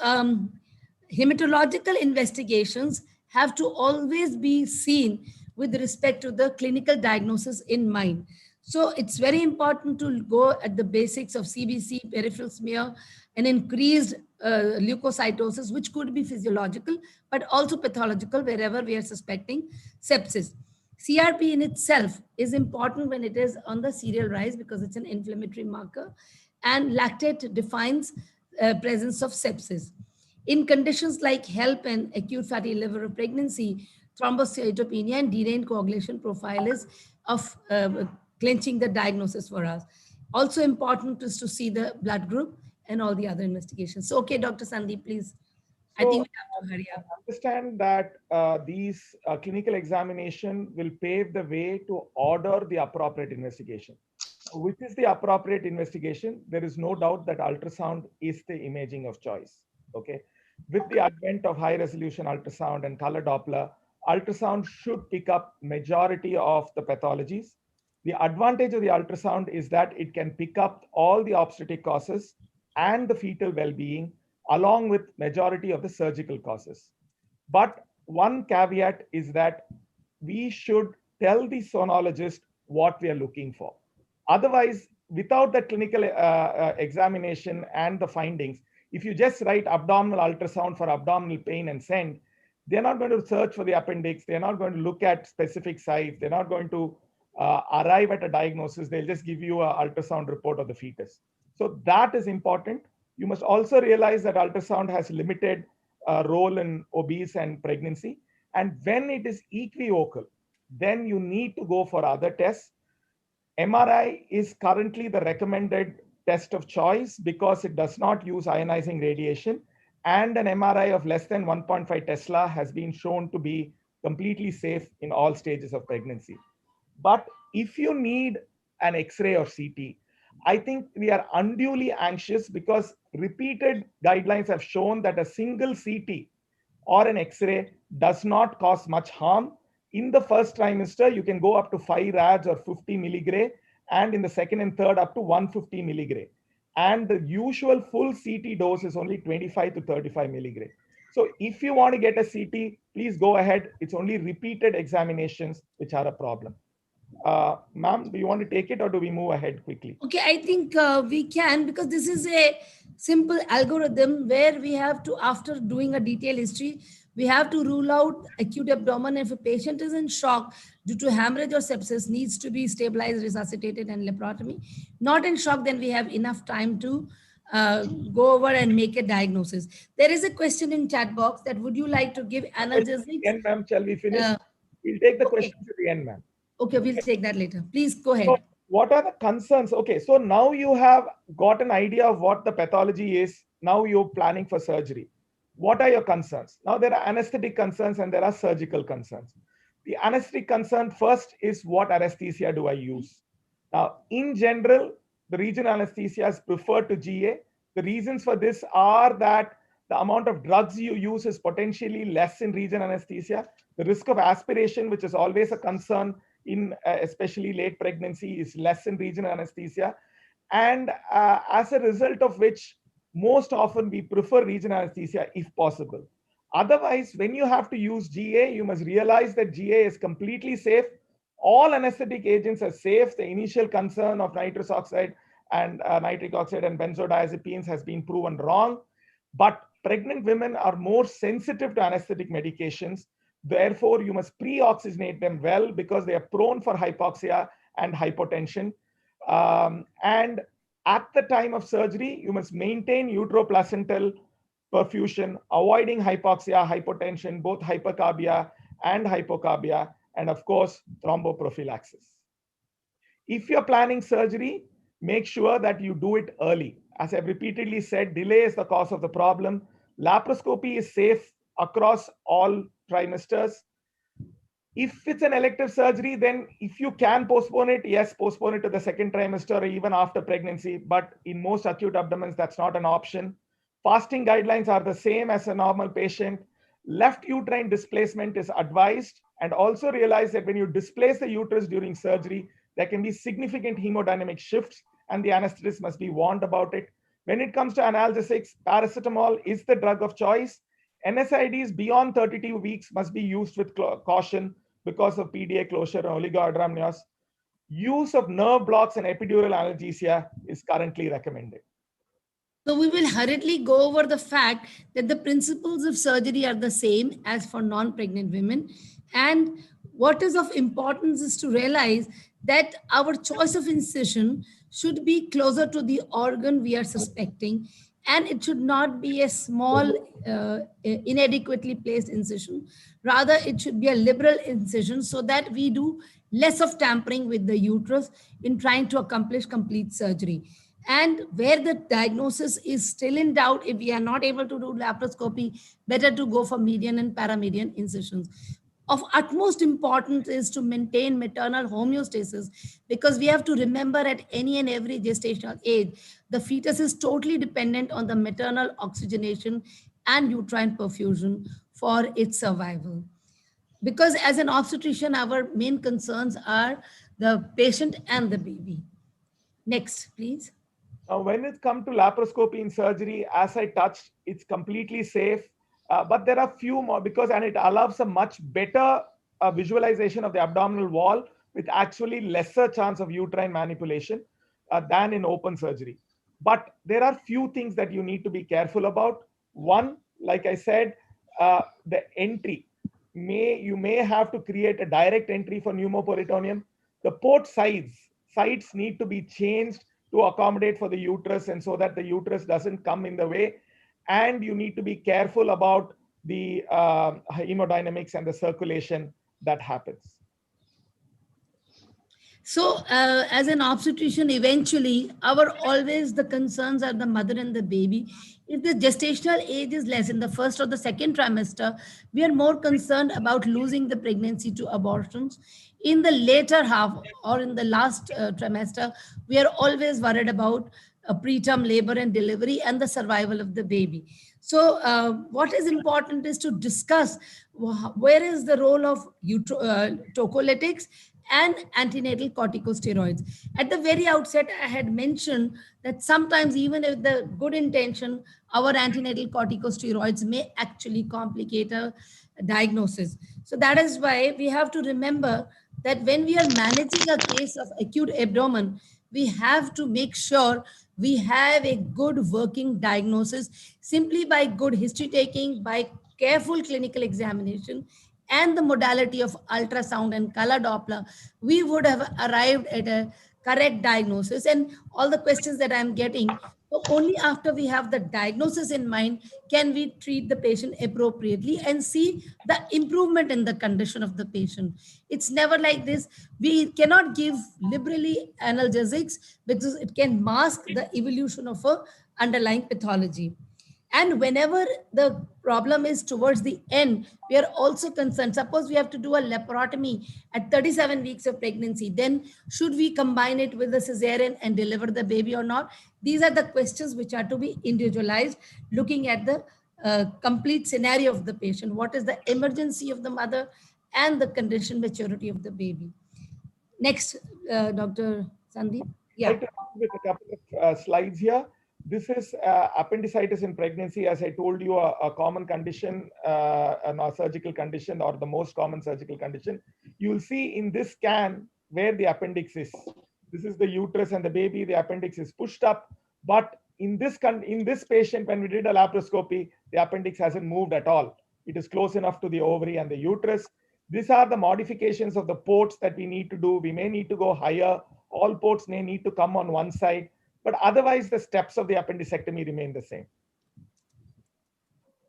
hematological investigations have to always be seen with respect to the clinical diagnosis in mind. So it's very important to go at the basics of CBC, peripheral smear, and increased leukocytosis, which could be physiological, but also pathological wherever we are suspecting sepsis. CRP in itself is important when it is on the serial rise because it's an inflammatory marker, and lactate defines presence of sepsis. In conditions like HELP and acute fatty liver pregnancy, thrombocytopenia and derailed coagulation profile is of clinching the diagnosis for us. Also important is to see the blood group and all the other investigations. So, okay, Dr. Sandeep, please. I think we have to hurry up. Understand that these clinical examination will pave the way to order the appropriate investigation. Which is the appropriate investigation? There is no doubt that ultrasound is the imaging of choice. Okay. With the advent of high resolution ultrasound and color Doppler, ultrasound should pick up majority of the pathologies. The advantage of the ultrasound is that it can pick up all the obstetric causes and the fetal well-being along with majority of the surgical causes. But one caveat is that we should tell the sonologist what we are looking for. Otherwise, without the clinical examination and the findings, if you just write abdominal ultrasound for abdominal pain and send, they're not going to search for the appendix. They're not going to look at specific sites. They're not going to arrive at a diagnosis. They'll just give you an ultrasound report of the fetus. So that is important. You must also realize that ultrasound has limited role in obese and pregnancy. And when it is equivocal, then you need to go for other tests. MRI is currently the recommended test of choice because it does not use ionizing radiation, and an MRI of less than 1.5 Tesla has been shown to be completely safe in all stages of pregnancy. But if you need an X-ray or CT, I think we are unduly anxious because repeated guidelines have shown that a single CT or an X-ray does not cause much harm. In the first trimester, you can go up to 5 rads or 50 milligray, and in the second and third up to 150 milligray. And the usual full CT dose is only 25 to 35 milligray. So if you want to get a CT, please go ahead. It's only repeated examinations which are a problem. Ma'am, do you want to take it or do we move ahead quickly? Okay, I think we can, because this is a simple algorithm where we have to, after doing a detailed history, we have to rule out acute abdomen. If a patient is in shock due to hemorrhage or sepsis, needs to be stabilized, resuscitated, and laparotomy. Not in shock, then we have enough time to go over and make a diagnosis. There is a question in chat box that would you like to give analgesics? Again, ma'am, shall we finish? We'll take the questions at the end, ma'am. Okay, we'll take that later. Please go ahead. So what are the concerns? Okay, so now you have got an idea of what the pathology is. Now you're planning for surgery. What are your concerns? Now there are anesthetic concerns and there are surgical concerns. The anesthetic concern first is, what anesthesia do I use? Now, in general, the regional anesthesia is preferred to GA. The reasons for this are that the amount of drugs you use is potentially less in regional anesthesia. The risk of aspiration, which is always a concern in especially late pregnancy, is less in regional anesthesia. And as a result of which, most often we prefer regional anesthesia if possible. Otherwise, when you have to use GA, you must realize that GA is completely safe. All anesthetic agents are safe. The initial concern of nitrous oxide and nitric oxide and benzodiazepines has been proven wrong. But pregnant women are more sensitive to anesthetic medications. Therefore, you must pre-oxygenate them well because they are prone for hypoxia and hypotension. And at the time of surgery, you must maintain uteroplacental perfusion, avoiding hypoxia, hypotension, both hypercarbia and hypocarbia, and of course, thromboprophylaxis. If you're planning surgery, make sure that you do it early. As I've repeatedly said, delay is the cause of the problem. Laparoscopy is safe across all trimesters. If it's an elective surgery, then if you can postpone it, yes, postpone it to the second trimester or even after pregnancy. But in most acute abdomens, that's not an option. Fasting guidelines are the same as a normal patient. Left uterine displacement is advised. And also realize that when you displace the uterus during surgery, there can be significant hemodynamic shifts and the anesthetist must be warned about it. When it comes to analgesics, paracetamol is the drug of choice. NSAIDs beyond 32 weeks must be used with caution because of PDA closure and oligohydramnios. Use of nerve blocks and epidural analgesia is currently recommended. So we will hurriedly go over the fact that the principles of surgery are the same as for non-pregnant women. And what is of importance is to realize that our choice of incision should be closer to the organ we are suspecting, and it should not be a small, inadequately placed incision. Rather, it should be a liberal incision so that we do less of tampering with the uterus in trying to accomplish complete surgery. And where the diagnosis is still in doubt, if we are not able to do laparoscopy, better to go for median and paramedian incisions. Of utmost importance is to maintain maternal homeostasis, because we have to remember at any and every gestational age, the fetus is totally dependent on the maternal oxygenation and uterine perfusion for its survival. Because as an obstetrician, our main concerns are the patient and the baby. Next, please. Now, when it comes to laparoscopy in surgery, as I touched, it's completely safe. But there are few more and it allows a much better visualization of the abdominal wall with actually lesser chance of uterine manipulation than in open surgery. But there are few things that you need to be careful about. One, like I said, the entry. You may have to create a direct entry for pneumoperitoneum. The port sides need to be changed to accommodate for the uterus and so that the uterus doesn't come in the way. And you need to be careful about the hemodynamics and the circulation that happens. So as an obstetrician, eventually always the concerns are the mother and the baby. If the gestational age is less in the first or the second trimester, we are more concerned about losing the pregnancy to abortions. in the later half or in the last trimester, we are always worried about preterm labor and delivery and the survival of the baby. So what is important is to discuss where is the role of tocolytics and antenatal corticosteroids. At the very outset, I had mentioned that sometimes even with the good intention, our antenatal corticosteroids may actually complicate a diagnosis. So that is why we have to remember that when we are managing a case of acute abdomen, we have to make sure we have a good working diagnosis simply by good history taking, by careful clinical examination, and the modality of ultrasound and color Doppler, we would have arrived at a correct diagnosis. And all the questions that I'm getting, so only after we have the diagnosis in mind can we treat the patient appropriately and see the improvement in the condition of the patient. It's never like this. We cannot give liberally analgesics because it can mask the evolution of a underlying pathology. And whenever the problem is towards the end, we are also concerned. Suppose we have to do a laparotomy at 37 weeks of pregnancy, then should we combine it with a cesarean and deliver the baby or not? These are the questions which are to be individualized, looking at the complete scenario of the patient. What is the emergency of the mother and the condition maturity of the baby? Next, Dr. Sandeep. Yeah. I'd like to start with a couple of slides here. This is appendicitis in pregnancy. As I told you, a common condition, a surgical condition, or the most common surgical condition. You will see in this scan where the appendix is. This is the uterus and the baby. The appendix is pushed up. But in this patient, when we did a laparoscopy, the appendix hasn't moved at all. It is close enough to the ovary and the uterus. These are the modifications of the ports that we need to do. We may need to go higher. All ports may need to come on one side. But otherwise, the steps of the appendicectomy remain the same.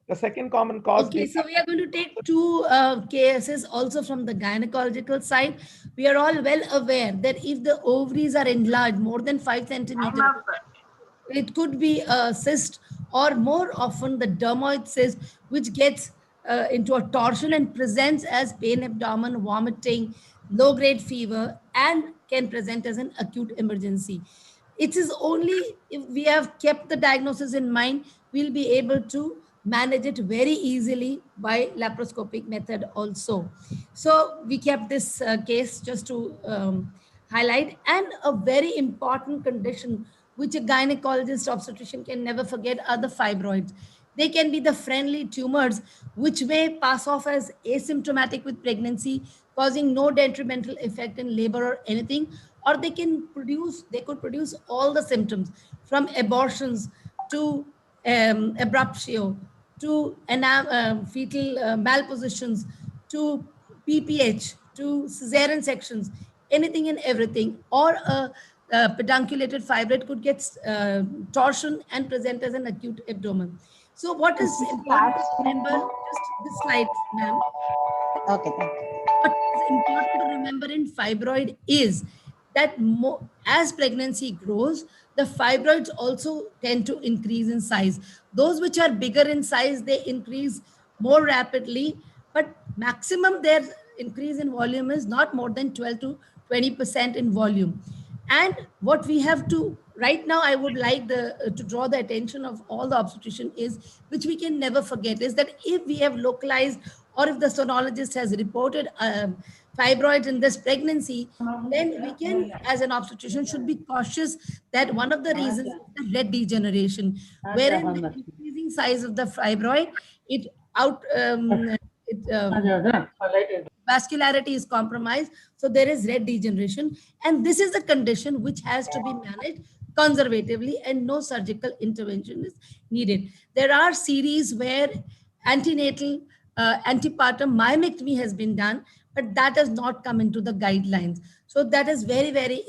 The second common cause. Okay, so we are going to take two cases also from the gynecological side. We are all well aware that if the ovaries are enlarged more than 5 centimeters, it could be a cyst, or more often the dermoid cyst, which gets into a torsion and presents as pain abdomen, vomiting, low-grade fever, and can present as an acute emergency. It is only if we have kept the diagnosis in mind, we'll be able to manage it very easily by laparoscopic method also. So we kept this case just to highlight. And a very important condition which a gynecologist obstetrician can never forget are the fibroids. They can be the friendly tumors which may pass off as asymptomatic with pregnancy, causing no detrimental effect in labor or anything, or they could produce all the symptoms from abortions to abruptio, to fetal malpositions, to PPH, to cesarean sections, anything and everything, or a pedunculated fibroid could get torsion and present as an acute abdomen. So what is important to remember, just this slide, ma'am. Okay, thank you. What is important to remember in fibroid is that as pregnancy grows, the fibroids also tend to increase in size. Those which are bigger in size, they increase more rapidly, but maximum their increase in volume is not more than 12 to 20% in volume. And what we have to, right now, I would like to draw the attention of all the obstetrician is, which we can never forget, is that if we have localized or if the sonologist has reported fibroids in this pregnancy, then we can, as an obstetrician, should be cautious that one of the reasons is the red degeneration, wherein the increasing size of the fibroid, vascularity is compromised, so there is red degeneration, and this is a condition which has to be managed conservatively and no surgical intervention is needed. There are series where antenatal antepartum myomectomy has been done, but that has not come into the guidelines. So that is very, very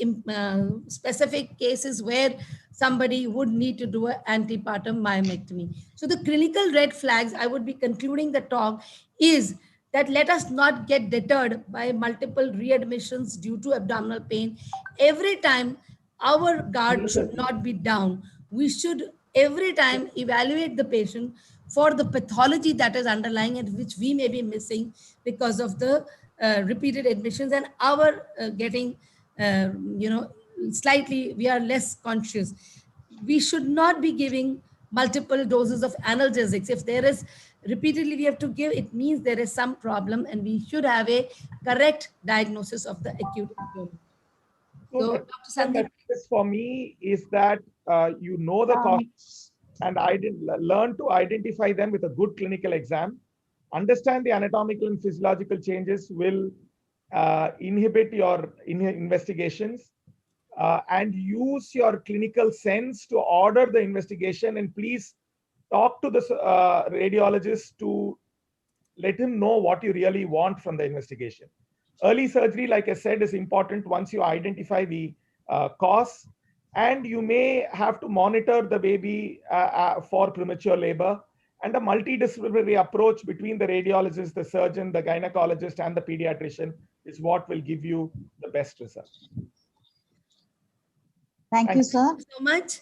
specific cases where somebody would need to do an antepartum myomectomy. So the clinical red flags, I would be concluding the talk, is that let us not get deterred by multiple readmissions due to abdominal pain. Every time our guard should not be down. We should every time evaluate the patient for the pathology that is underlying and which we may be missing because of the repeated admissions and our getting, slightly, we are less conscious. We should not be giving multiple doses of analgesics. If there is repeatedly we have to give, it means there is some problem and we should have a correct diagnosis of the acute abdomen. So, Dr. Sandeep. For me is that you know the causes and learn to identify them with a good clinical exam. Understand the anatomical and physiological changes will inhibit your investigations, and use your clinical sense to order the investigation, and please talk to the radiologist to let him know what you really want from the investigation. Early surgery, like I said, is important once you identify the cause, and you may have to monitor the baby for premature labor. And a multidisciplinary approach between the radiologist, the surgeon, the gynecologist, and the pediatrician is what will give you the best results. Thank you, sir. Thank you so much.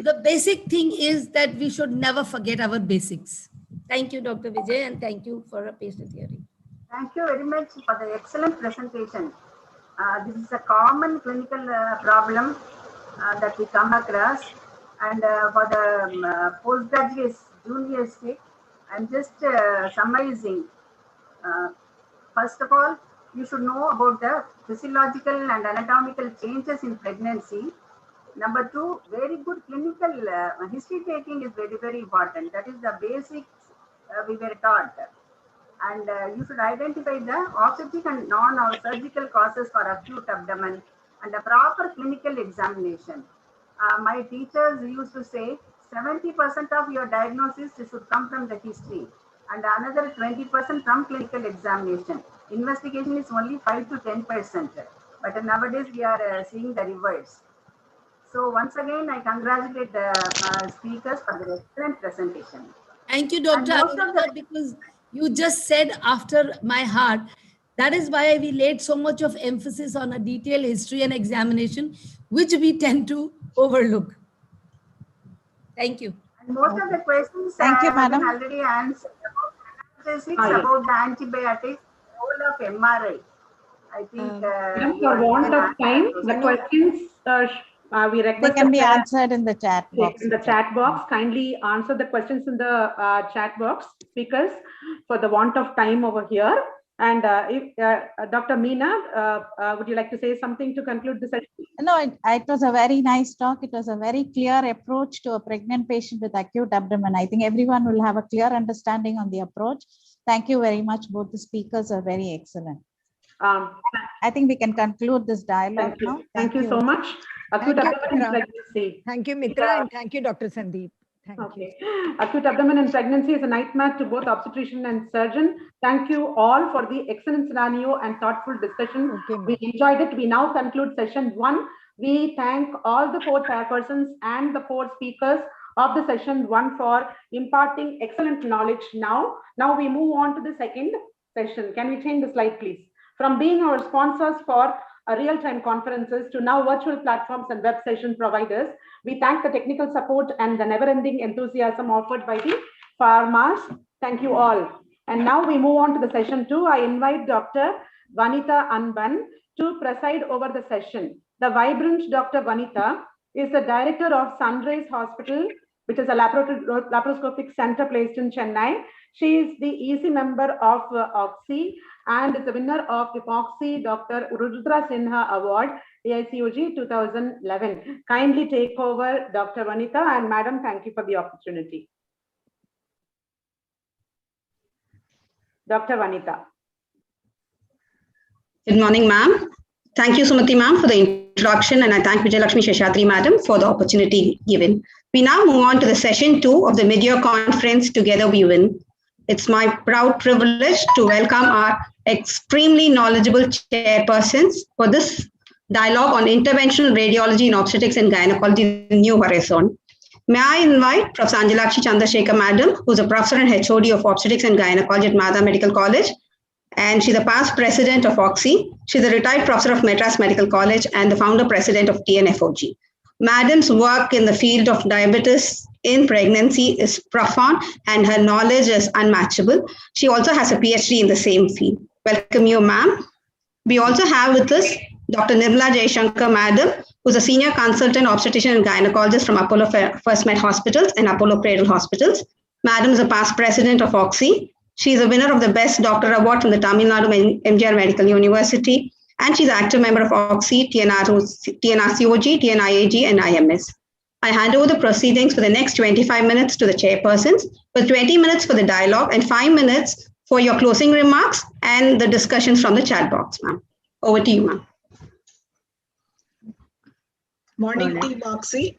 The basic thing is that we should never forget our basics. Thank you, Dr. Vijay, and thank you for a patient hearing. Thank you very much for the excellent presentation. This is a common clinical problem that we come across, and for the postgraduates, juniors, I'm just summarizing. First of all, you should know about the physiological and anatomical changes in pregnancy. Number two, very good clinical history taking is very, very important. That is the basics we were taught. And you should identify the obstetric and non-surgical causes for acute abdomen and a proper clinical examination. My teachers used to say 70% of your diagnosis should come from the history and another 20% from clinical examination. Investigation is only 5 to 10%, but nowadays we are seeing the reverse. So once again, I congratulate the speakers for their excellent presentation. Thank you, Dr. Anurag, because you just said after my heart. That is why we laid so much of emphasis on a detailed history and examination, which we tend to overlook. Thank you. And most of the questions Thank you, madam. Already answered about the antibiotics, role of MRI. I think for want of time, the questions we request they can be answered in the chat box. In the chat box, kindly answer the questions in the chat box, speakers, for the want of time over here. And if Dr. Meena, would you like to say something to conclude the session? No, it was a very nice talk. It was a very clear approach to a pregnant patient with acute abdomen. I think everyone will have a clear understanding on the approach. Thank you very much. Both the speakers are very excellent. I think we can conclude this dialogue now. Thank you so much. Acute abdomen in pregnancy. Thank you, Mitra, and thank you, Dr. Sandeep. Thank you. Acute abdomen in pregnancy is a nightmare to both obstetrician and surgeon. Thank you all for the excellent scenario and thoughtful discussion. We enjoyed it. We now conclude session 1. We thank all the 4 chairpersons and the 4 speakers of the session 1 for imparting excellent knowledge. Now we move on to the second session. Can we change the slide, please? From being our sponsors for real-time conferences to now virtual platforms and web session providers, we thank the technical support and the never-ending enthusiasm offered by the farmers. Thank you all. And now we move on to the session 2. I invite Dr. Vanitha Anban to preside over the session. The vibrant Dr. Vanitha is the director of Sunrise Hospital, which is a laparoscopic center placed in Chennai. She is the EC member of OGSSI and is the winner of the OGSSI Dr. Rudra Sinha Award, AICOG 2011. Kindly take over, Dr. Vanitha, and Madam, thank you for the opportunity. Dr. Vanitha. Good morning, ma'am. Thank you, Sumati, ma'am, for the introduction, and I thank Vijayalakshmi Seshadri, madam, for the opportunity given. We now move on to the session 2 of the mid-year conference, Together We Win. It's my proud privilege to welcome our extremely knowledgeable chairpersons for this dialogue on interventional radiology in obstetrics and gynecology in New Horizon. May I invite Professor Anjalakshi Chandrasekhar, madam, who's a professor and HOD of obstetrics and gynecology at Madha Medical College, and she's a past president of OGSSI. She's a retired professor of Madras Medical College and the founder president of TNFOG. Madam's work in the field of diabetes in pregnancy is profound and her knowledge is unmatchable. She also has a PhD in the same field. welcome you, ma'am. We also have with us Dr. Nirmala Jayashankar, madam, who's a senior consultant obstetrician and gynecologist from Apollo First Med Hospitals and Apollo Cradle Hospitals. Madam is a past president of OGSSI. She is a winner of the Best Doctor Award from the Tamil Nadu MGR Medical University, and she's an active member of OGSSI, TNRCOG, TNIAG, and IMS. I hand over the proceedings for the next 25 minutes to the chairpersons, with 20 minutes for the dialogue and 5 minutes for your closing remarks and the discussions from the chat box, ma'am. Over to you, ma'am. Morning, Team OGSSI.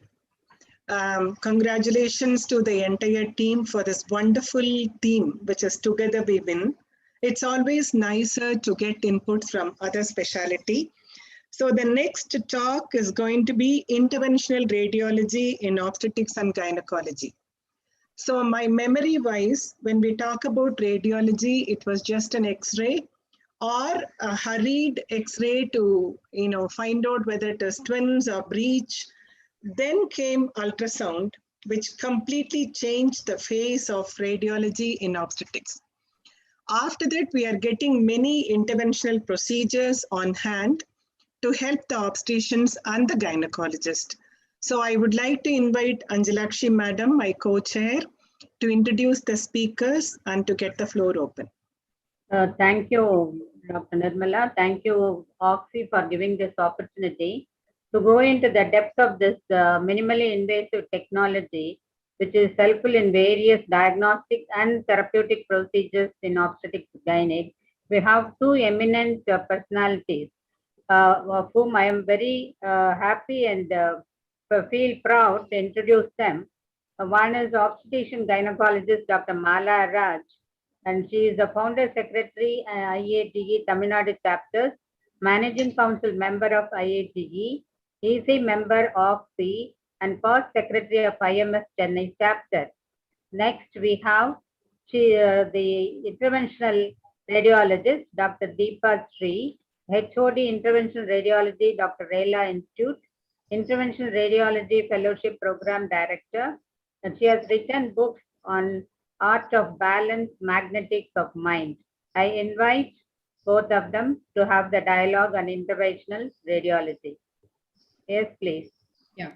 Congratulations to the entire team for this wonderful team, which is Together We Win. It's always nicer to get input from other specialty. So the next talk is going to be interventional radiology in obstetrics and gynecology. So my memory wise, when we talk about radiology, it was just an X-ray or a hurried X-ray to find out whether it is twins or breech. Then came ultrasound, which completely changed the face of radiology in obstetrics. After that, we are getting many interventional procedures on hand to help the obstetricians and the gynecologist. So I would like to invite Anjalakshi Madam, my co-chair, to introduce the speakers and to get the floor open. Thank you, Dr. Nirmala. Thank you, OGSSI, for giving this opportunity to go into the depth of this minimally invasive technology, which is helpful in various diagnostic and therapeutic procedures in obstetrics gynec. We have two eminent personalities of whom I am very happy and feel proud to introduce them. One is obstetrician gynecologist Dr. Mala Raj, and she is the founder secretary IATE Tamil Nadu chapters, managing council member of IATE, EC member of OGSSI, and past secretary of IMS Chennai chapter. Next, we have the interventional radiologist Dr. Deepa Sri, HOD Interventional Radiology, Dr. Rela Institute, Interventional Radiology Fellowship Program Director, and she has written books on art of balance, magnetics of mind. I invite both of them to have the dialogue on interventional radiology. Yes, please. Yeah.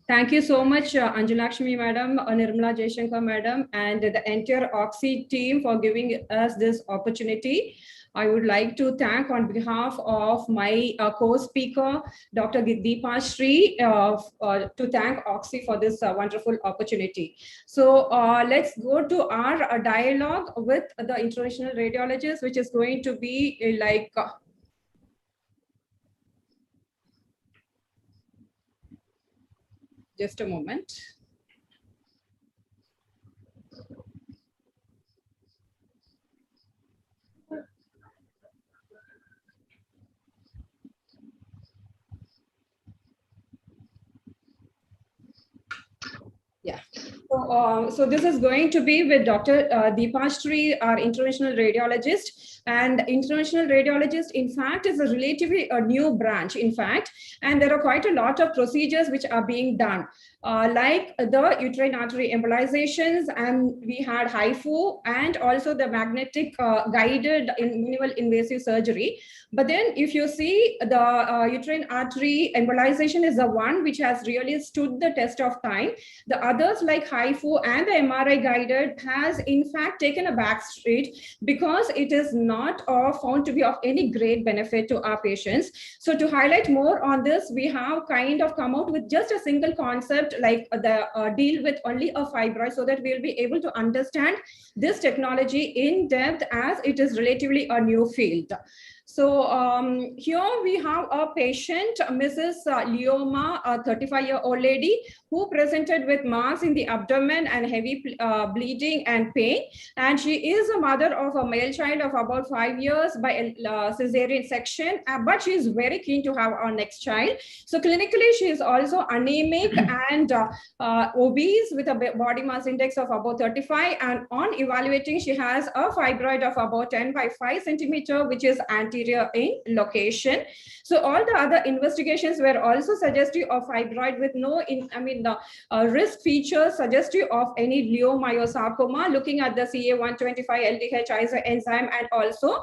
Thank you so much, Anjalakshmi Madam, Nirmala Jayashankar Madam, and the entire OGSSI team for giving us this opportunity. I would like to thank on behalf of my co-speaker, Dr. Deepa Sri, to thank OGSSI for this wonderful opportunity. So let's go to our dialogue with the interventional radiologist, which is going to be like just a moment. Yeah. So this is going to be with Dr. Deepa Sri, our interventional radiologist. And interventional radiologist, in fact, is a relatively new branch, in fact. And there are quite a lot of procedures which are being done, like the uterine artery embolizations, and we had HIFU, and also the magnetic guided minimal invasive surgery. But then if you see the uterine artery embolization is the one which has really stood the test of time. The others like HIFU and the MRI guided has in fact taken a back street because it is not found to be of any great benefit to our patients. So to highlight more on this, we have kind of come out with just a single concept like the deal with only a fibroid, so that we'll be able to understand this technology in depth as it is relatively a new field. So here we have a patient, Mrs. Leoma, a 35-year-old lady who presented with mass in the abdomen and heavy bleeding and pain. And she is a mother of a male child of about 5 years by a cesarean section, but she is very keen to have our next child. So clinically, she is also anemic and obese with a body mass index of about 35. And on evaluating, she has a fibroid of about 10 by 5 centimeter, which is anti anterior in location. So all the other investigations were also suggestive of fibroid with no, risk features suggestive of any leiomyosarcoma, looking at the CA125 LDH isoenzyme and also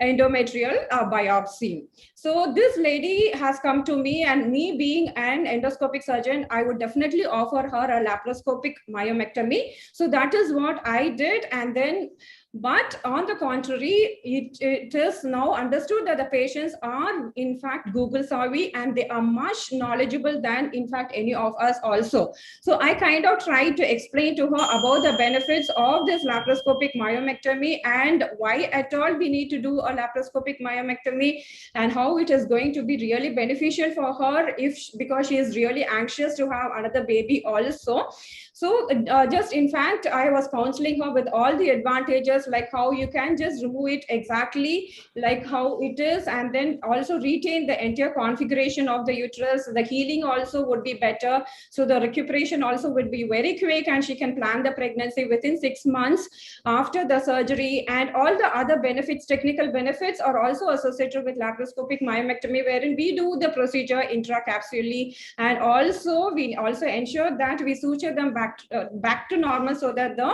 endometrial biopsy. So this lady has come to me, and me being an endoscopic surgeon, I would definitely offer her a laparoscopic myomectomy. So that is what I did. And then, but on the contrary, it is now understood that the patients are in fact Google savvy, and they are much knowledgeable than in fact any of us also. So I kind of tried to explain to her about the benefits of this laparoscopic myomectomy and why at all we need to do a laparoscopic myomectomy, and how it is going to be really beneficial for her because she is really anxious to have another baby also. So just in fact, I was counseling her with all the advantages, like how you can just remove it exactly like how it is, and then also retain the entire configuration of the uterus. The healing also would be better. So the recuperation also would be very quick, and she can plan the pregnancy within 6 months after the surgery. And all the other benefits, technical benefits, are also associated with laparoscopic myomectomy, wherein we do the procedure intracapsularly, and also we also ensure that we suture them back to normal, so that the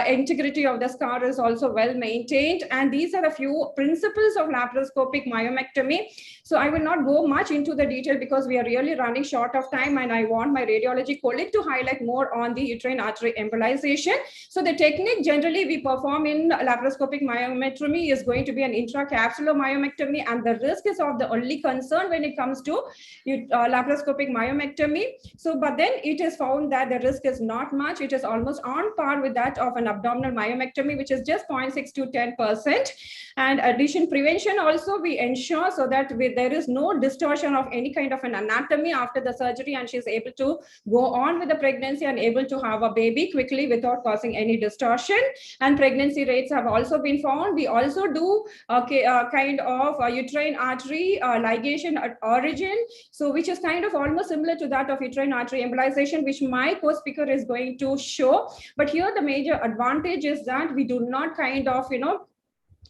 integrity of the scar is also well maintained. And these are a few principles of laparoscopic myomectomy. So I will not go much into the detail because we are really running short of time, and I want my radiology colleague to highlight more on the uterine artery embolization. So the technique generally we perform in laparoscopic myomectomy is going to be an intracapsular myomectomy, and the risk is of the only concern when it comes to laparoscopic myomectomy. So, but then it is found that the risk is not much. It is almost on par with that of an abdominal myomectomy, which is just 0.6 to 10%. And addition prevention also we ensure, so that there is no distortion of any kind of an anatomy after the surgery, and she is able to go on with the pregnancy and able to have a baby quickly without causing any distortion. And pregnancy rates have also been found. We also do a kind of uterine artery ligation at origin, so which is kind of almost similar to that of uterine artery embolization, which my co-speaker is going to show. But here the major advantage is that we do not kind of,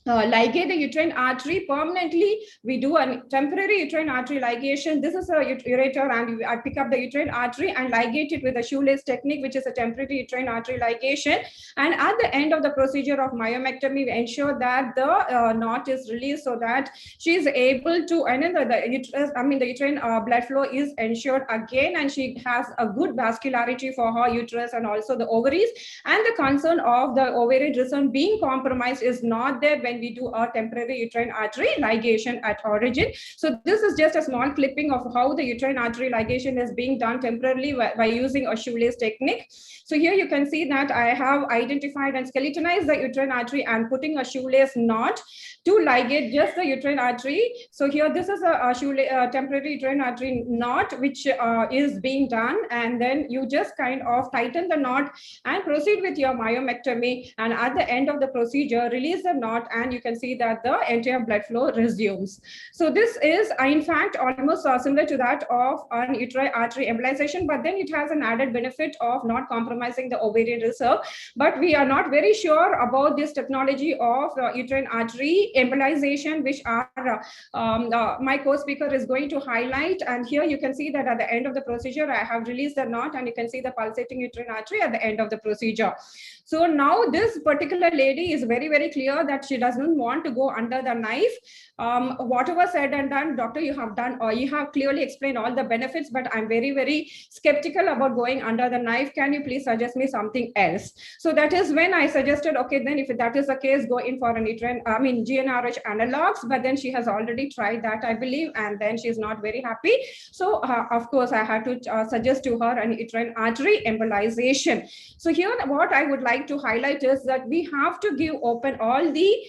ligate the uterine artery permanently. We do a temporary uterine artery ligation. This is a ureter, and I pick up the uterine artery and ligate it with a shoelace technique, which is a temporary uterine artery ligation. And at the end of the procedure of myomectomy, we ensure that the knot is released, so that she is able to, and then the uterine blood flow is ensured again, and she has a good vascularity for her uterus and also the ovaries. And the concern of the ovarian return being compromised is not there when we do our temporary uterine artery ligation at origin. So this is just a small clipping of how the uterine artery ligation is being done temporarily by using a shoelace technique. So here you can see that I have identified and skeletonized the uterine artery and putting a shoelace knot to ligate just the uterine artery. So here this is a temporary uterine artery knot which is being done, and then you just kind of tighten the knot and proceed with your myomectomy, and at the end of the procedure release the knot, and you can see that the entire blood flow resumes. So this is in fact almost similar to that of an uterine artery embolization, but then it has an added benefit of not compromising the ovarian reserve. But we are not very sure about this technology of uterine artery embolization, which my co-speaker is going to highlight. And here you can see that at the end of the procedure I have released the knot, and you can see the pulsating uterine artery at the end of the procedure. So now this particular lady is very, very clear that she doesn't want to go under the knife. Whatever said and done, doctor, you have done, or you have clearly explained all the benefits, but I'm very, very skeptical about going under the knife. Can you please suggest me something else? So that is when I suggested, okay, then if that is the case, go in for an GnRH analogs, but then she has already tried that, I believe, and then she's not very happy. So of course I had to suggest to her an uterine artery embolization. So here what I would like to highlight is that we have to give open all the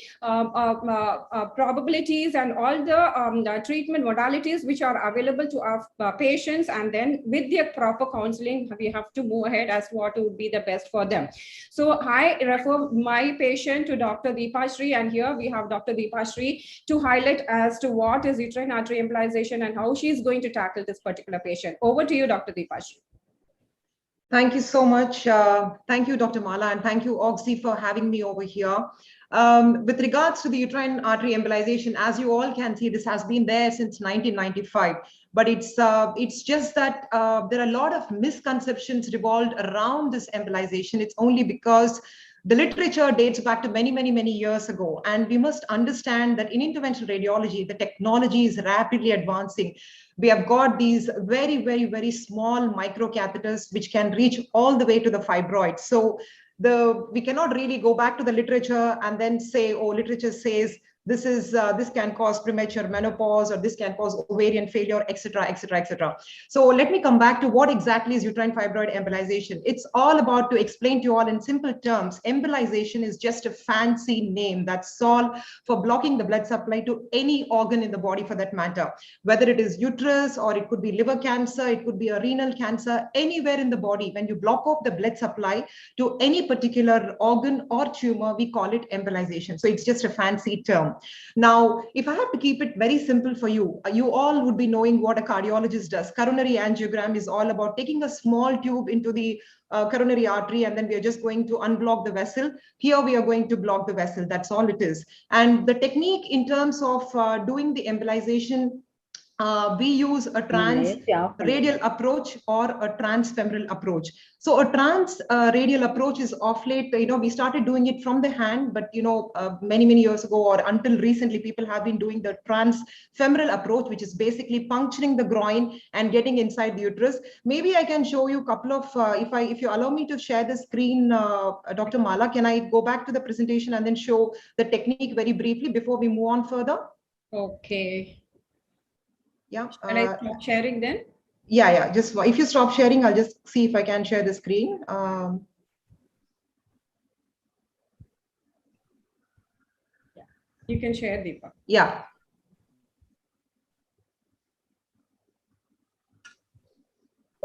probabilities and all the treatment modalities which are available to our patients, and then with their proper counseling we have to move ahead as what would be the best for them. So I refer my patient to Dr. Deepashri, and here we have Dr. Deepashri to highlight as to what is uterine artery embolization and how she is going to tackle this particular patient. Over to you, Dr. Deepashri. Thank you so much. Thank you, Dr. Mala, and thank you, OGSSI, for having me over here. With regards to the uterine artery embolization, as you all can see, this has been there since 1995. But it's just that there are a lot of misconceptions revolved around this embolization. It's only because the literature dates back to many, many, many years ago. And we must understand that in interventional radiology, the technology is rapidly advancing. We have got these very, very, very small microcatheters which can reach all the way to the fibroid. So we cannot really go back to the literature and then say, oh, literature says this can cause premature menopause, or this can cause ovarian failure, etc., etc., etc. So let me come back to what exactly is uterine fibroid embolization. It's all about, to explain to you all in simple terms, embolization is just a fancy name that's all for blocking the blood supply to any organ in the body for that matter, whether it is uterus, or it could be liver cancer, it could be a renal cancer, anywhere in the body. When you block off the blood supply to any particular organ or tumor, we call it embolization. So it's just a fancy term. Now, if I have to keep it very simple for you, you all would be knowing what a cardiologist does. Coronary angiogram is all about taking a small tube into the coronary artery, and then we are just going to unblock the vessel. Here we are going to block the vessel. That's all it is. And the technique in terms of doing the embolization, we use a trans-radial approach or a transfemoral approach. So a trans-radial approach is off late, we started doing it from the hand, but many, many years ago, or until recently, people have been doing the transfemoral approach, which is basically puncturing the groin and getting inside the uterus. Maybe I can show you a couple of, if you allow me to share the screen, Dr. Mala, can I go back to the presentation and then show the technique very briefly before we move on further? Okay. Yeah. Can I stop sharing then? Yeah. Just if you stop sharing, I'll just see if I can share the screen. You can share, Deepa. Yeah.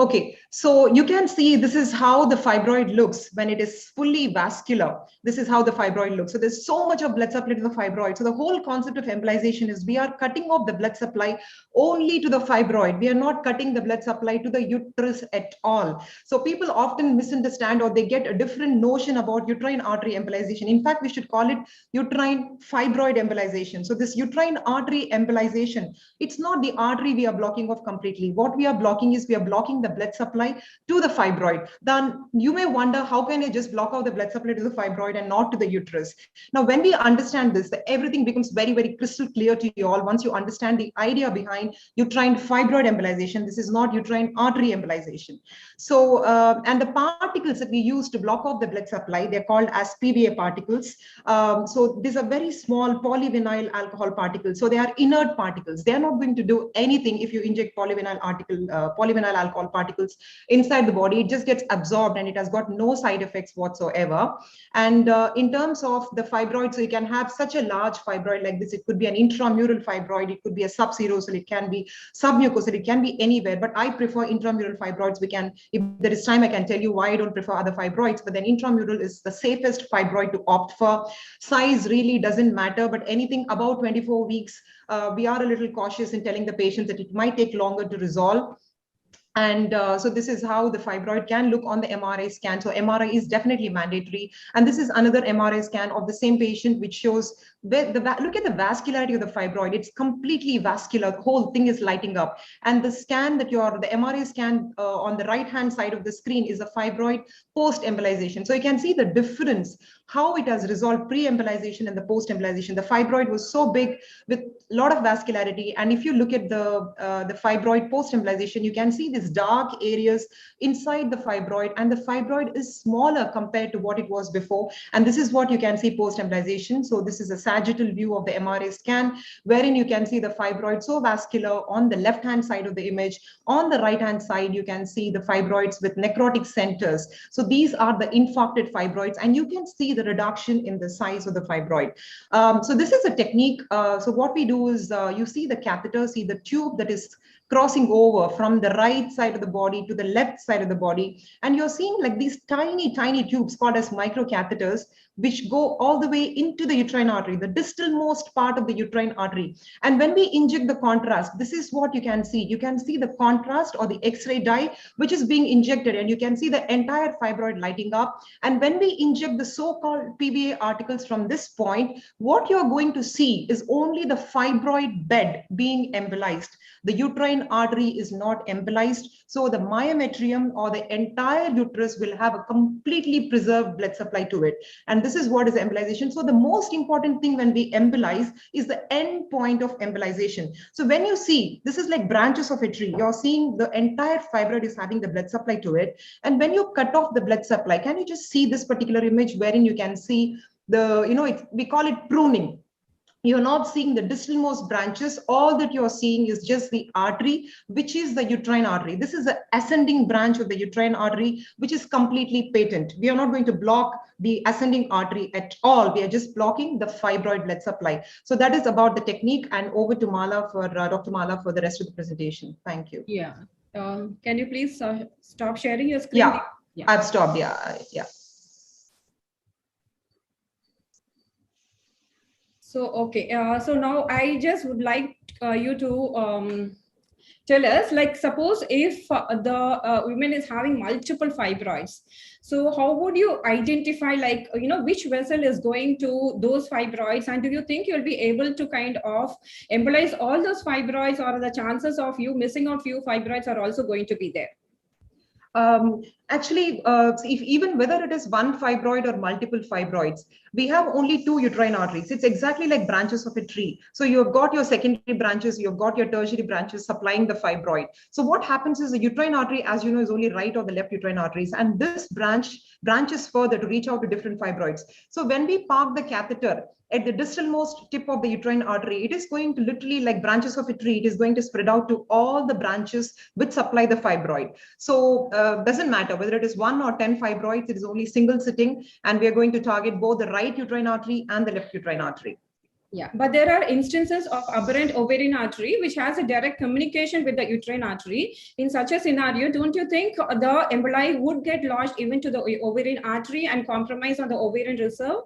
Okay, so you can see this is how the fibroid looks when it is fully vascular. This is how the fibroid looks. So there's so much of blood supply to the fibroid. So the whole concept of embolization is we are cutting off the blood supply only to the fibroid. We are not cutting the blood supply to the uterus at all. So people often misunderstand, or they get a different notion about uterine artery embolization. In fact, we should call it uterine fibroid embolization. So this uterine artery embolization, it's not the artery we are blocking off completely. What we are blocking is we are blocking the blood supply to the fibroid. Then you may wonder, how can I just block out the blood supply to the fibroid and not to the uterus? Now, when we understand this, everything becomes very, very crystal clear to you all once you understand the idea behind uterine fibroid embolization. This is not uterine artery embolization. So, and the particles that we use to block off the blood supply, they're called as PVA particles. So these are very small polyvinyl alcohol particles. So they are inert particles. They are not going to do anything if you inject polyvinyl alcohol particles inside the body. It just gets absorbed and it has got no side effects whatsoever. And in terms of the fibroid, so you can have such a large fibroid like this. It could be an intramural fibroid. It could be a subserosal. It can be submucosal. It can be anywhere. But I prefer intramural fibroids. We can, if there is time, I can tell you why I don't prefer other fibroids. But then intramural is the safest fibroid to opt for. Size really doesn't matter. But anything about 24 weeks, we are a little cautious in telling the patients that it might take longer to resolve. And so this is how the fibroid can look on the MRI scan. So MRI is definitely mandatory. And this is another MRI scan of the same patient, which shows look at the vascularity of the fibroid. It's completely vascular. The whole thing is lighting up. And the scan that the MRI scan on the right-hand side of the screen is a fibroid post-embolization. So you can see the difference, how it has resolved pre-embolization and the post-embolization. The fibroid was so big with a lot of vascularity. And if you look at the fibroid post-embolization, you can see these dark areas inside the fibroid, and the fibroid is smaller compared to what it was before. And this is what you can see post-embolization. So this is a sagittal view of the MRI scan, wherein you can see the fibroid so vascular on the left-hand side of the image. On the right-hand side, you can see the fibroids with necrotic centers. So these are the infarcted fibroids, and you can see the reduction in the size of the fibroid. So this is a technique. So what we do is you see the catheter, see the tube that is crossing over from the right side of the body to the left side of the body. And you're seeing like these tiny, tiny tubes called as microcatheters, which go all the way into the uterine artery, the distalmost part of the uterine artery. And when we inject the contrast, this is what you can see. You can see the contrast or the X-ray dye, which is being injected, and you can see the entire fibroid lighting up. And when we inject the so-called PBA articles from this point, what you're going to see is only the fibroid bed being embolized. The uterine artery is not embolized. So the myometrium or the entire uterus will have a completely preserved blood supply to it. And this is what is embolization. So the most important thing when we embolize is the end point of embolization. So when you see, this is like branches of a tree, you're seeing the entire fibroid is having the blood supply to it. And when you cut off the blood supply, can you just see this particular image wherein you can see the, we call it pruning. You're not seeing the distalmost branches. All that you're seeing is just the artery, which is the uterine artery. This is the ascending branch of the uterine artery, which is completely patent. We are not going to block the ascending artery at all. We are just blocking the fibroid blood supply. So that is about the technique, and over to Mala for Dr. Mala for the rest of the presentation. Thank you. Yeah. Can you please stop sharing your screen? Yeah. I've stopped. Yeah. So, okay. So now I just would like you to tell us, like, suppose if the woman is having multiple fibroids, so how would you identify, like, which vessel is going to those fibroids, and do you think you'll be able to kind of embolize all those fibroids, or the chances of you missing out few fibroids are also going to be there? Actually, if even whether it is one fibroid or multiple fibroids, we have only two uterine arteries. It's exactly like branches of a tree. So you've got your secondary branches, you've got your tertiary branches supplying the fibroid. So what happens is the uterine artery, as you know, is only right or the left uterine arteries, and this branches further to reach out to different fibroids. So when we park the catheter at the distalmost tip of the uterine artery, it is going to literally, like branches of a tree, it is going to spread out to all the branches which supply the fibroid. So doesn't matter whether it is 1 or 10 fibroids, it is only single sitting, and we are going to target both the right uterine artery and the left uterine artery. Yeah, but there are instances of aberrant ovarian artery which has a direct communication with the uterine artery. In such a scenario, don't you think the emboli would get lodged even to the ovarian artery and compromise on the ovarian reserve?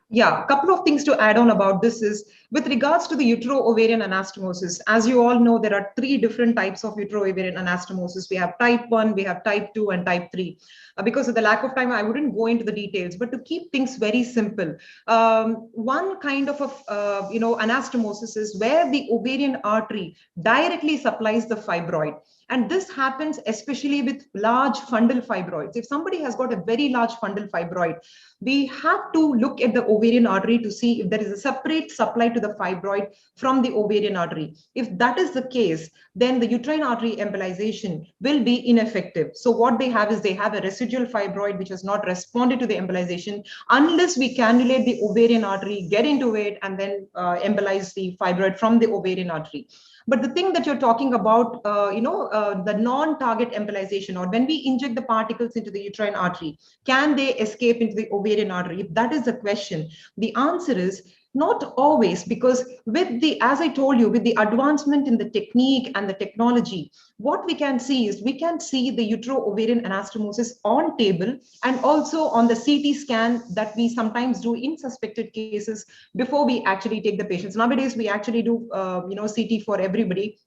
Yeah, a couple of things to add on about this is with regards to the utero-ovarian anastomosis. As you all know, there are 3 different types of utero-ovarian anastomosis. We have type 1, we have type 2, and type 3. Because of the lack of time, I wouldn't go into the details, but to keep things very simple, one kind of anastomosis is where the ovarian artery directly supplies the fibroid. And this happens especially with large fundal fibroids. If somebody has got a very large fundal fibroid, we have to look at the ovarian artery to see if there is a separate supply to the fibroid from the ovarian artery. If that is the case, then the uterine artery embolization will be ineffective. So what they have is they have a residual fibroid which has not responded to the embolization unless we cannulate the ovarian artery, get into it, and then embolize the fibroid from the ovarian artery. But the thing that you're talking about, the non-target embolization, or when we inject the particles into the uterine artery, can they escape into the ovarian artery? If that is the question, the answer is not always, because with the, as I told you, with the advancement in the technique and the technology, what we can see is we can see the utero-ovarian anastomosis on table and also on the CT scan that we sometimes do in suspected cases before we actually take the patients. Nowadays, we actually do, CT for everybody,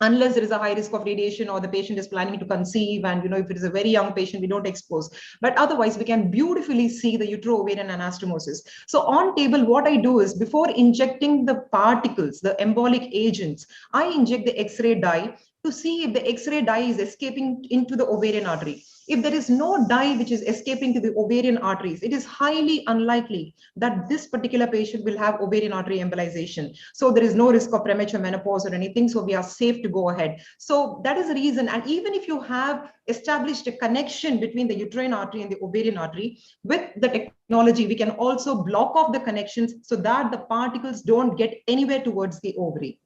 unless there is a high risk of radiation or the patient is planning to conceive, and if it is a very young patient, we don't expose. But otherwise, we can beautifully see the utero-ovarian anastomosis. So on table, what I do is before injecting the particles, the embolic agents, I inject the X-ray dye to see if the X-ray dye is escaping into the ovarian artery. If there is no dye which is escaping to the ovarian arteries, it is highly unlikely that this particular patient will have ovarian artery embolization. So there is no risk of premature menopause or anything. So we are safe to go ahead. So that is the reason. And even if you have established a connection between the uterine artery and the ovarian artery, with the technology, we can also block off the connections so that the particles don't get anywhere towards the ovary.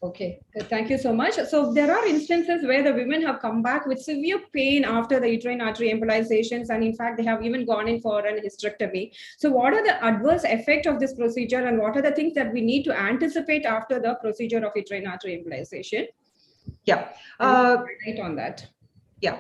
Okay, thank you so much. So there are instances where the women have come back with severe pain after the uterine artery embolizations, and in fact, they have even gone in for an hysterectomy. So what are the adverse effects of this procedure, and what are the things that we need to anticipate after the procedure of uterine artery embolization? Yeah. Right on that. Yeah.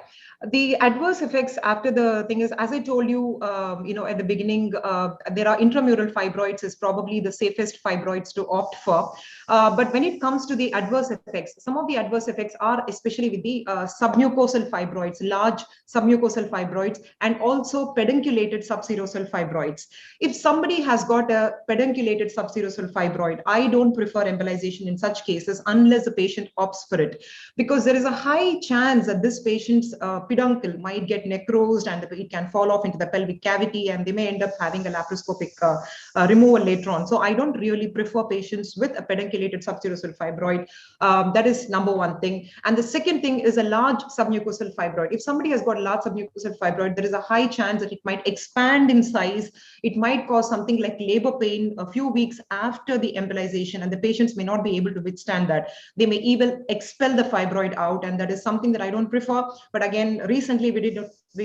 The adverse effects after the thing is, as I told you, at the beginning, there are intramural fibroids is probably the safest fibroids to opt for. But when it comes to the adverse effects, some of the adverse effects are especially with the submucosal fibroids, large submucosal fibroids, and also pedunculated subserosal fibroids. If somebody has got a pedunculated subserosal fibroid, I don't prefer embolization in such cases unless the patient opts for it, because there is a high chance that this patient's peduncle might get necrosed and it can fall off into the pelvic cavity, and they may end up having a laparoscopic removal later on. So I don't really prefer patients with a pedunculated subserosal fibroid. That is number one thing. And the second thing is a large submucosal fibroid. If somebody has got a large submucosal fibroid, there is a high chance that it might expand in size. It might cause something like labor pain a few weeks after the embolization, and the patients may not be able to withstand that. They may even expel the fibroid out, and that is something that I don't prefer. But again, recently we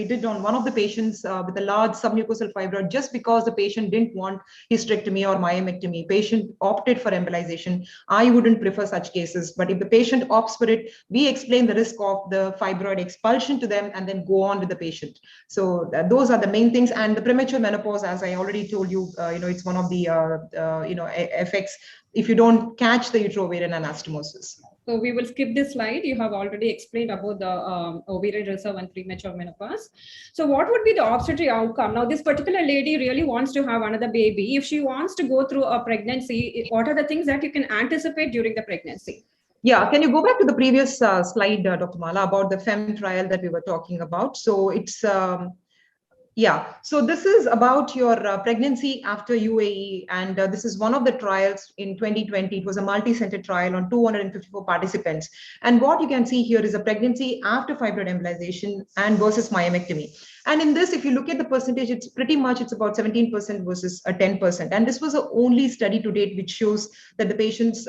did on one of the patients with a large submucosal fibroid, just because the patient didn't want hysterectomy or myomectomy. Patient opted for embolization. I wouldn't prefer such cases, but if the patient opts for it, we explain the risk of the fibroid expulsion to them and then go on with the patient. So those are the main things. And the premature menopause, as I already told you, it's one of the effects if you don't catch the uterovarian anastomosis. So we will skip this slide. You have already explained about the ovarian reserve and premature menopause. So what would be the obstetric outcome? Now, this particular lady really wants to have another baby. If she wants to go through a pregnancy, what are the things that you can anticipate during the pregnancy? Yeah, can you go back to the previous slide, Dr. Mala, about the FEM trial that we were talking about? So it's... yeah, so this is about your pregnancy after UAE, and this is one of the trials in 2020. It was a multi-center trial on 254 participants. And what you can see here is a pregnancy after fibroid embolization and versus myomectomy. And in this, if you look at the percentage, it's pretty much, it's about 17% versus 10%. And this was the only study to date which shows that the patients,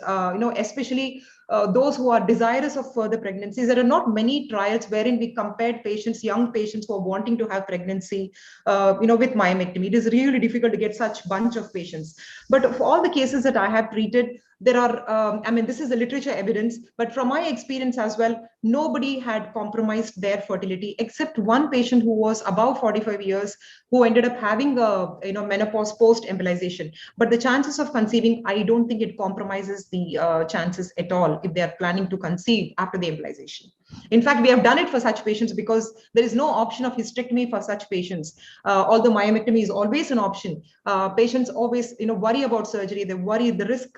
especially those who are desirous of further pregnancies, there are not many trials wherein we compared patients, young patients who are wanting to have pregnancy, with myomectomy. It is really difficult to get such bunch of patients. But of all the cases that I have treated, there are, this is the literature evidence, but from my experience as well, nobody had compromised their fertility except one patient who was above 45 years who ended up having a menopause post embolization. But the chances of conceiving, I don't think it compromises the chances at all if they are planning to conceive after the embolization. In fact, we have done it for such patients because there is no option of hysterectomy for such patients. Although myomectomy is always an option, patients always worry about surgery. They worry the risk.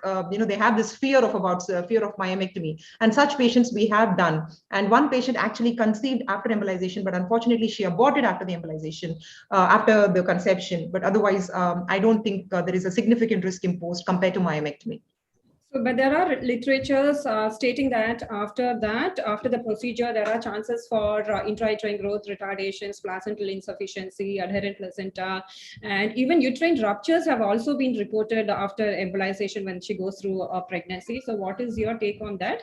They have this fear of myomectomy, and such patients we have done. And one patient actually conceived after embolization, but unfortunately she aborted after the embolization, after the conception. But otherwise, I don't think there is a significant risk imposed compared to myomectomy. So, but there are literatures stating that after the procedure, there are chances for intrauterine growth retardations, placental insufficiency, adherent placenta, and even uterine ruptures have also been reported after embolization when she goes through a pregnancy. So what is your take on that?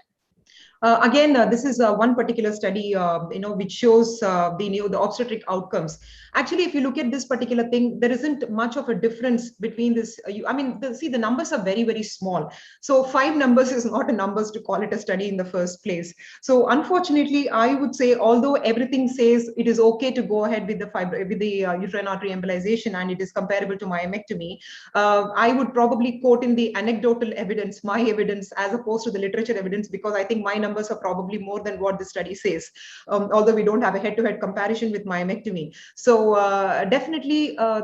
Again, this is one particular study, which shows the obstetric outcomes. Actually, if you look at this particular thing, there isn't much of a difference between this. The numbers are very, very small. So 5 numbers is not a numbers to call it a study in the first place. So unfortunately, I would say, although everything says it is okay to go ahead with the uterine artery embolization and it is comparable to myomectomy, I would probably quote in the anecdotal evidence, my evidence, as opposed to the literature evidence, because I think my numbers are probably more than what the study says, although we don't have a head-to-head comparison with myomectomy. So definitely, I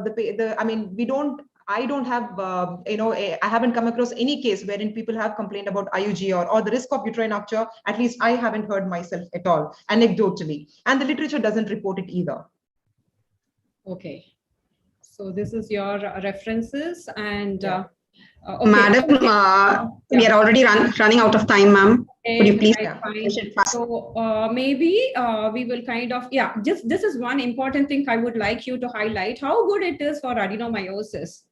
haven't come across any case wherein people have complained about IUG or the risk of uterine rupture. At least I haven't heard myself at all, anecdotally, and the literature doesn't report it either. Okay, so this is your references and. Yeah. Okay. Madam, we are already running out of time, ma'am. Could you please? So maybe we will kind of, just this is one important thing I would like you to highlight, how good it is for adenomyosis.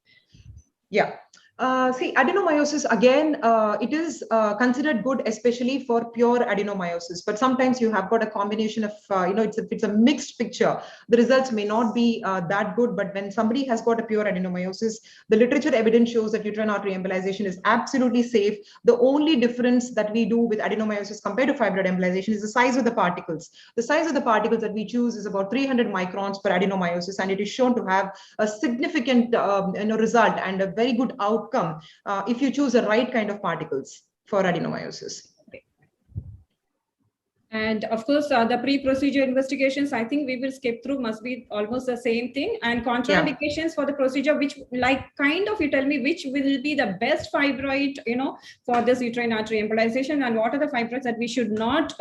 Yeah. See, adenomyosis, again, it is considered good, especially for pure adenomyosis. But sometimes you have got a combination of, it's a mixed picture. The results may not be that good, but when somebody has got a pure adenomyosis, the literature evidence shows that uterine artery embolization is absolutely safe. The only difference that we do with adenomyosis compared to fibroid embolization is the size of the particles. The size of the particles that we choose is about 300 microns per adenomyosis, and it is shown to have a significant result and a very good outcome if you choose the right kind of particles for adenomyosis. And of course, the pre-procedure investigations, I think we will skip through, must be almost the same thing. And contraindications for the procedure, which you tell me which will be the best fibroid, for this uterine artery embolization, and what are the fibroids that we should not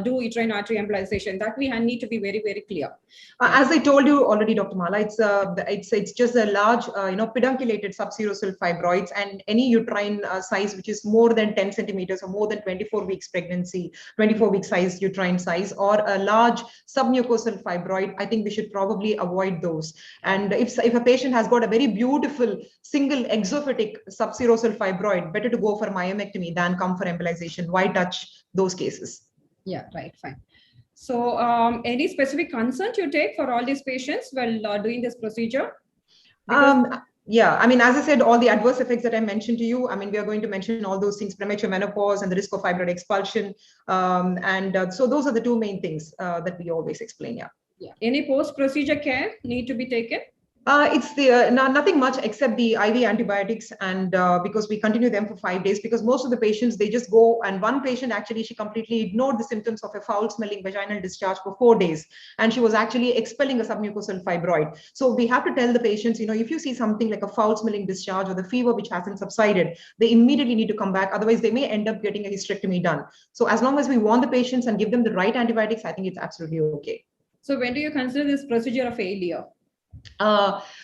do uterine artery embolization. That we need to be very, very clear. As I told you already, Dr. Mala, it's just a large, pedunculated subserosal fibroids, and any uterine size which is more than 10 centimeters or more than 24 weeks pregnancy, 24-week size uterine size, or a large submucosal fibroid, I think we should probably avoid those. And if a patient has got a very beautiful single exophytic subserosal fibroid, better to go for myomectomy than come for embolization. Why touch those cases? Yeah, right, fine. So any specific consent you take for all these patients while doing this procedure? Yeah, I mean, as I said, all the adverse effects that I mentioned to you, I mean, we are going to mention all those things: premature menopause and the risk of fibroid expulsion. So those are the two main things that we always explain. Yeah. Any post-procedure care need to be taken? It's nothing much except the IV antibiotics, and because we continue them for 5 days, because most of the patients, they just go, and one patient actually, she completely ignored the symptoms of a foul smelling vaginal discharge for 4 days, and she was actually expelling a submucosal fibroid. So we have to tell the patients, if you see something like a foul smelling discharge or the fever which hasn't subsided, they immediately need to come back. Otherwise, they may end up getting a hysterectomy done. So as long as we warn the patients and give them the right antibiotics, I think it's absolutely okay. So when do you consider this procedure a failure?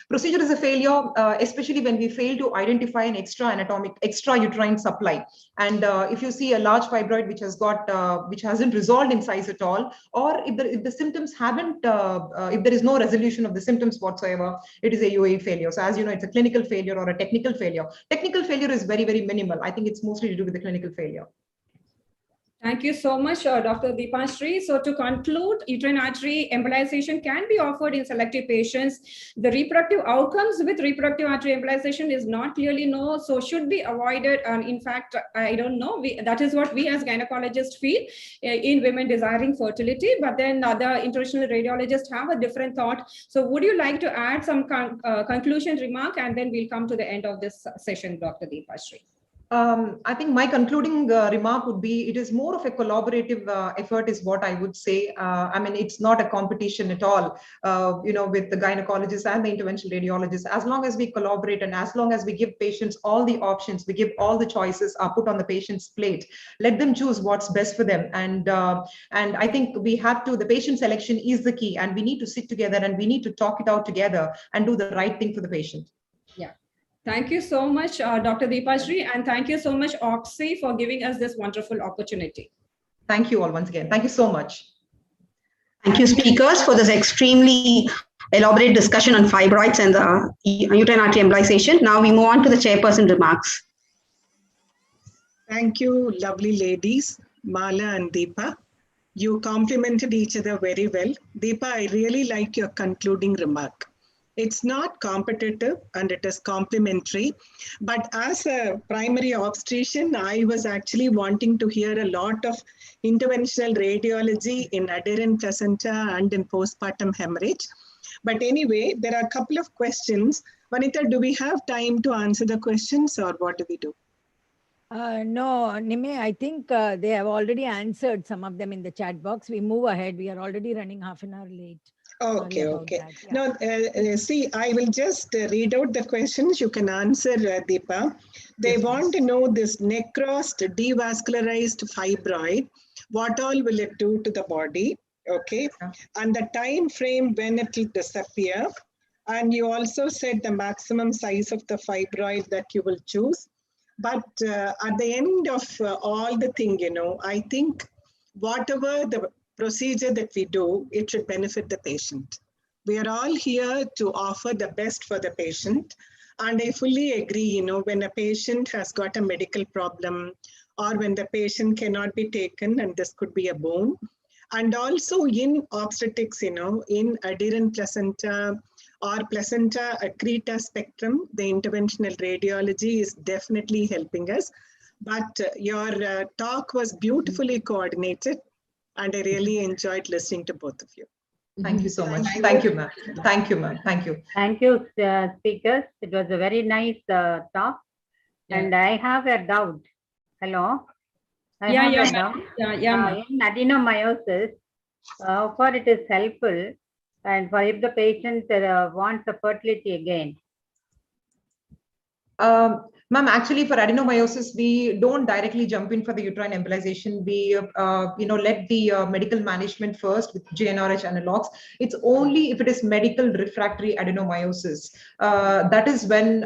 Procedure is a failure, especially when we fail to identify an extra uterine supply. And if you see a large fibroid which hasn't resolved in size at all, or if the symptoms haven't, if there is no resolution of the symptoms whatsoever, it is a UAE failure. So as you know, it's a clinical failure or a technical failure. Technical failure is very, very minimal. I think it's mostly to do with the clinical failure. Thank you so much, Dr. Deepashri. So to conclude, uterine artery embolization can be offered in selected patients. The reproductive outcomes with reproductive artery embolization is not clearly known, so should be avoided. And in fact, I don't know, that is what we as gynecologists feel in women desiring fertility, but then other interventional radiologists have a different thought. So would you like to add some conclusion remark, and then we'll come to the end of this session, Dr. Deepashri? I think my concluding remark would be, it is more of a collaborative effort is what I would say. I mean, it's not a competition at all, with the gynecologists and the interventional radiologists. As long as we collaborate and as long as we give patients all the options, we give all the choices are put on the patient's plate, let them choose what's best for them. And I think the patient selection is the key, and we need to sit together and we need to talk it out together and do the right thing for the patient. Yeah. Thank you so much, Dr. Deepashri, and thank you so much, OGSSI, for giving us this wonderful opportunity. Thank you all once again. Thank you so much. Thank you, speakers, for this extremely elaborate discussion on fibroids and the uterine artery embolization. Now we move on to the chairperson remarks. Thank you, lovely ladies, Mala and Deepa. You complemented each other very well. Deepa, I really like your concluding remark. It's not competitive and it is complementary. But as a primary obstetrician, I was actually wanting to hear a lot of interventional radiology in adherent placenta and in postpartum hemorrhage. But anyway, there are a couple of questions. Vanita, do we have time to answer the questions, or what do we do? No, Nime, I think they have already answered some of them in the chat box. We move ahead. We are already running half an hour late. Okay. Now, see, I will just read out the questions. You can answer, Deepa. They want to know this necrosed, devascularized fibroid. What all will it do to the body? Okay. And the time frame when it will disappear. And you also said the maximum size of the fibroid that you will choose. But at the end of all the thing, I think whatever the procedure that we do, it should benefit the patient. We are all here to offer the best for the patient. And I fully agree, when a patient has got a medical problem or when the patient cannot be taken, and this could be a bone. And also in obstetrics, in adherent placenta or placenta accreta spectrum, the interventional radiology is definitely helping us. But your talk was beautifully coordinated, and I really enjoyed listening to both of you. Thank you so much. Thank you, ma'am. Thank you, ma'am. Thank you. Thank you, speakers. It was a very nice talk. Yeah. And I have a doubt. Hello? I Yeah, have yeah, a doubt. ma'am. In adenomyosis, for it is helpful and for if the patient wants a fertility again. Ma'am, actually for adenomyosis, we don't directly jump in for the uterine embolization. We, let the medical management first with GnRH analogs. It's only if it is medical refractory adenomyosis, that is when,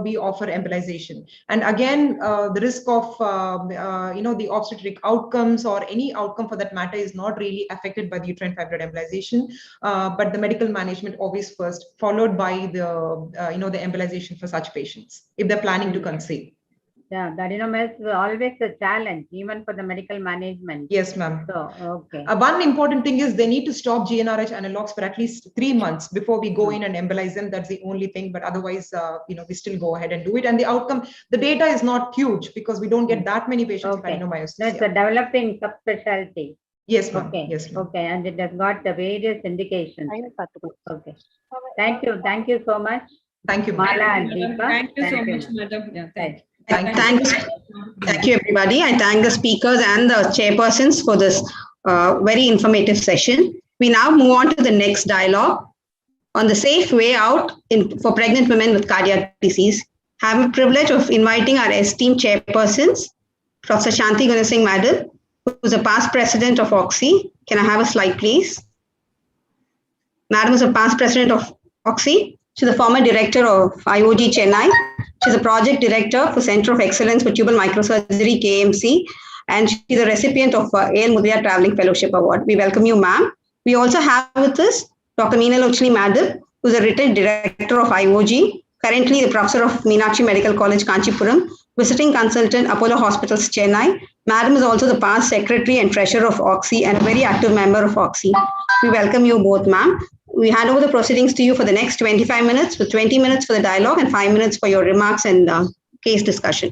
we offer embolization. And again, the risk of, the obstetric outcomes or any outcome for that matter is not really affected by the uterine fibroid embolization. But the medical management always first, followed by the, the embolization for such patients, if they're planning to conceive. Yeah, the adenomyosis is always a challenge, even for the medical management. Yes, ma'am. So, okay. One important thing is they need to stop GnRH analogs for at least 3 months before we go in and embolize them. That's the only thing. But otherwise, we still go ahead and do it. And the outcome, the data is not huge because we don't get that many patients with adenomyosis. That's a developing subspecialty. Yes, ma'am. Okay. Yes, ma'am. Okay, and it has got the various indications. Okay. Thank you. Thank you so much. Thank you, Mala and Deepa. Thank you so much, madam. Yeah, thank you. Thank you, everybody. I thank the speakers and the chairpersons for this very informative session. We now move on to the next dialogue on the safe way out for pregnant women with cardiac disease. I have the privilege of inviting our esteemed chairpersons, Professor Shanti Gunasingh Madam, who is a past president of OGSSI. Can I have a slide, please? Madam is a past president of OGSSI. She's a former director of IOG Chennai. She's a project director for Center of Excellence for Tubal Microsurgery, KMC, and she's a recipient of A.L. Mudaliar Traveling Fellowship Award. We welcome you, ma'am. We also have with us Dr. Meenalochini Madam, who's a retired director of IOG, currently the professor of Meenakshi Medical College, Kanchipuram, visiting consultant, Apollo Hospitals, Chennai. Madam is also the past secretary and treasurer of OGSSI and a very active member of OGSSI. We welcome you both, ma'am. We hand over the proceedings to you for the next 25 minutes, with 20 minutes for the dialogue and 5 minutes for your remarks and case discussion.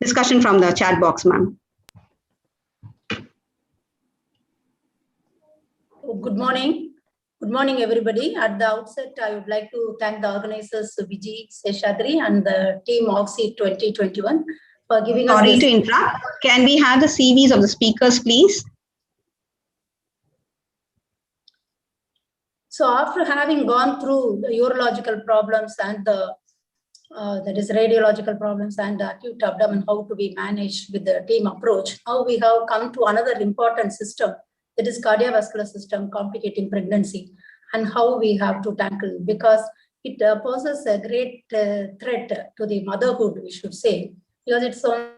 Discussion from the chat box, ma'am. Good morning. Good morning, everybody. At the outset, I would like to thank the organizers, Vijay Seshadri and the team OGSSI 2021 for giving us. Sorry to interrupt. Can we have the CVs of the speakers, please? So after having gone through the urological problems and the that is radiological problems and the acute abdomen, how to be managed with the team approach, now we have come to another important system, that is cardiovascular system complicating pregnancy, and how we have to tackle, because it poses a great threat to the motherhood, we should say, because it's a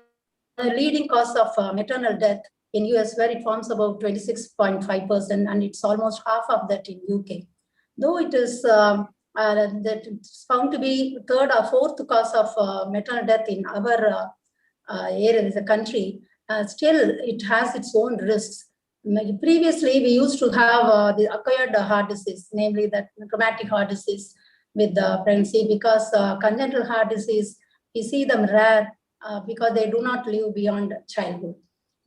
leading cause of maternal death in US, where it forms about 26.5%, and it's almost half of that in UK. Though it is that it's found to be third or fourth cause of maternal death in our area, the country, still it has its own risks. Previously, we used to have the acquired heart disease, namely that traumatic heart disease with the pregnancy, because congenital heart disease, we see them rare because they do not live beyond childhood.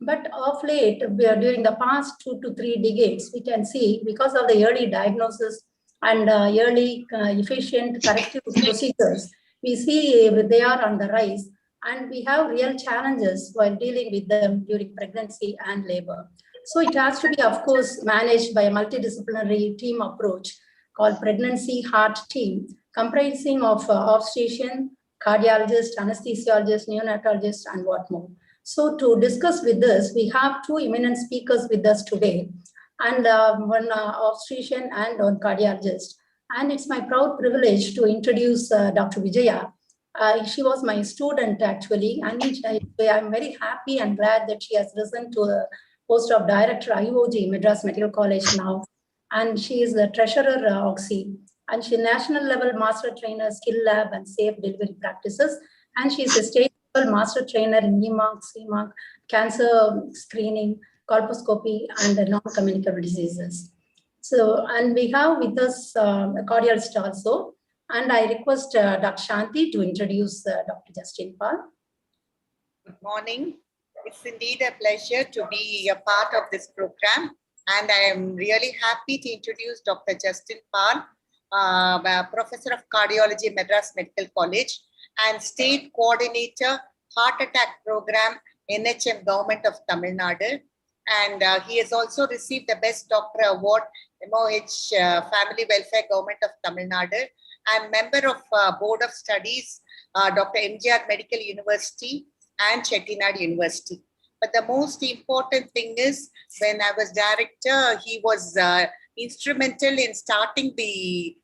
But of late, during the past 2 to 3 decades, we can see, because of the early diagnosis and early efficient corrective procedures, we see they are on the rise, and we have real challenges while dealing with them during pregnancy and labor. So it has to be, of course, managed by a multidisciplinary team approach called Pregnancy Heart Team, comprising of obstetrician, cardiologist, anesthesiologist, neonatologist, and what more. So to discuss with this, we have 2 eminent speakers with us today, and one obstetrician and one cardiologist. And it's my proud privilege to introduce Dr. Vijaya. She was my student, actually, and I'm very happy and glad that she has risen to the post of director IOG, Madras Medical College now. And she is the treasurer OGSSI. and she's national level master trainer, skill lab and safe delivery practices. And she's a state level master trainer in EMONC, CMONC, cancer screening, colposcopy, and non-communicable diseases. So, and we have with us a cardiologist also. And I request Dr. Shanti to introduce Dr. Justin Paul. Good morning. It's indeed a pleasure to be a part of this program. And I am really happy to introduce Dr. Justin Paul, Professor of Cardiology, Madras Medical College, and State Coordinator, Heart Attack Program, NHM Government of Tamil Nadu. And he has also received the Best Doctor Award, MOH Family Welfare Government of Tamil Nadu. I'm member of Board of Studies, Dr. MGR Medical University and Chettinad University. But the most important thing is, when I was director, he was instrumental in starting the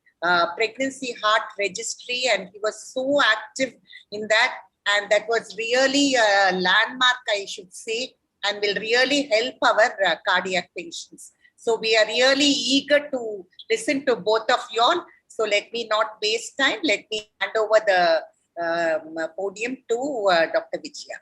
pregnancy heart registry, and he was so active in that. And that was really a landmark, I should say, and will really help our cardiac patients. So we are really eager to listen to both of y'all. So let me not waste time. Let me hand over the podium to Dr. Vijaya.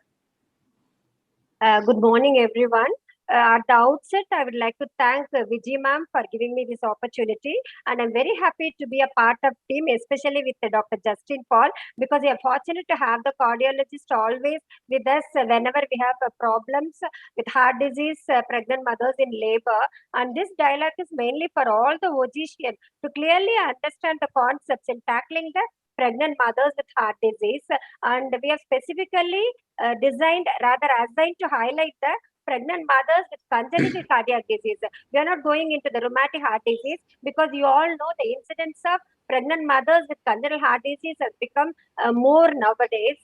Good morning, everyone. At the outset, I would like to thank Vijay ma'am for giving me this opportunity. And I'm very happy to be a part of team, especially with Dr. Justin Paul, because we are fortunate to have the cardiologist always with us whenever we have problems with heart disease, pregnant mothers in labor. And this dialogue is mainly for all the OGSSI to clearly understand the concepts in tackling the pregnant mothers with heart disease. And we have specifically assigned to highlight the pregnant mothers with congenital cardiac disease. We are not going into the rheumatic heart disease because you all know the incidence of pregnant mothers with congenital heart disease has become more nowadays.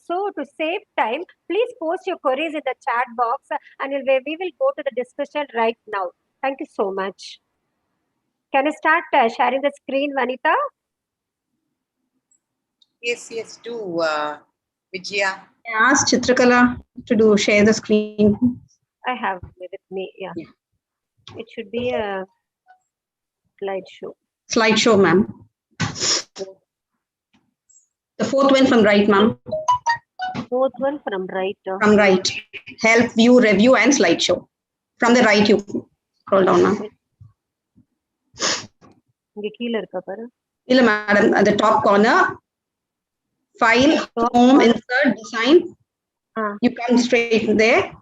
So to save time, please post your queries in the chat box and we will go to the discussion right now. Thank you so much. Can I start sharing the screen, Vanita? Yes, do, Vijaya. I asked Chitrakala to share the screen. I have with me, yeah. It should be a slideshow. Slideshow, ma'am. The fourth one from right, ma'am. Fourth one from right. From right. Help, view, review, and slideshow. From the right, you scroll down now. Madam, at the top corner. File, home, insert, design. You come straight there.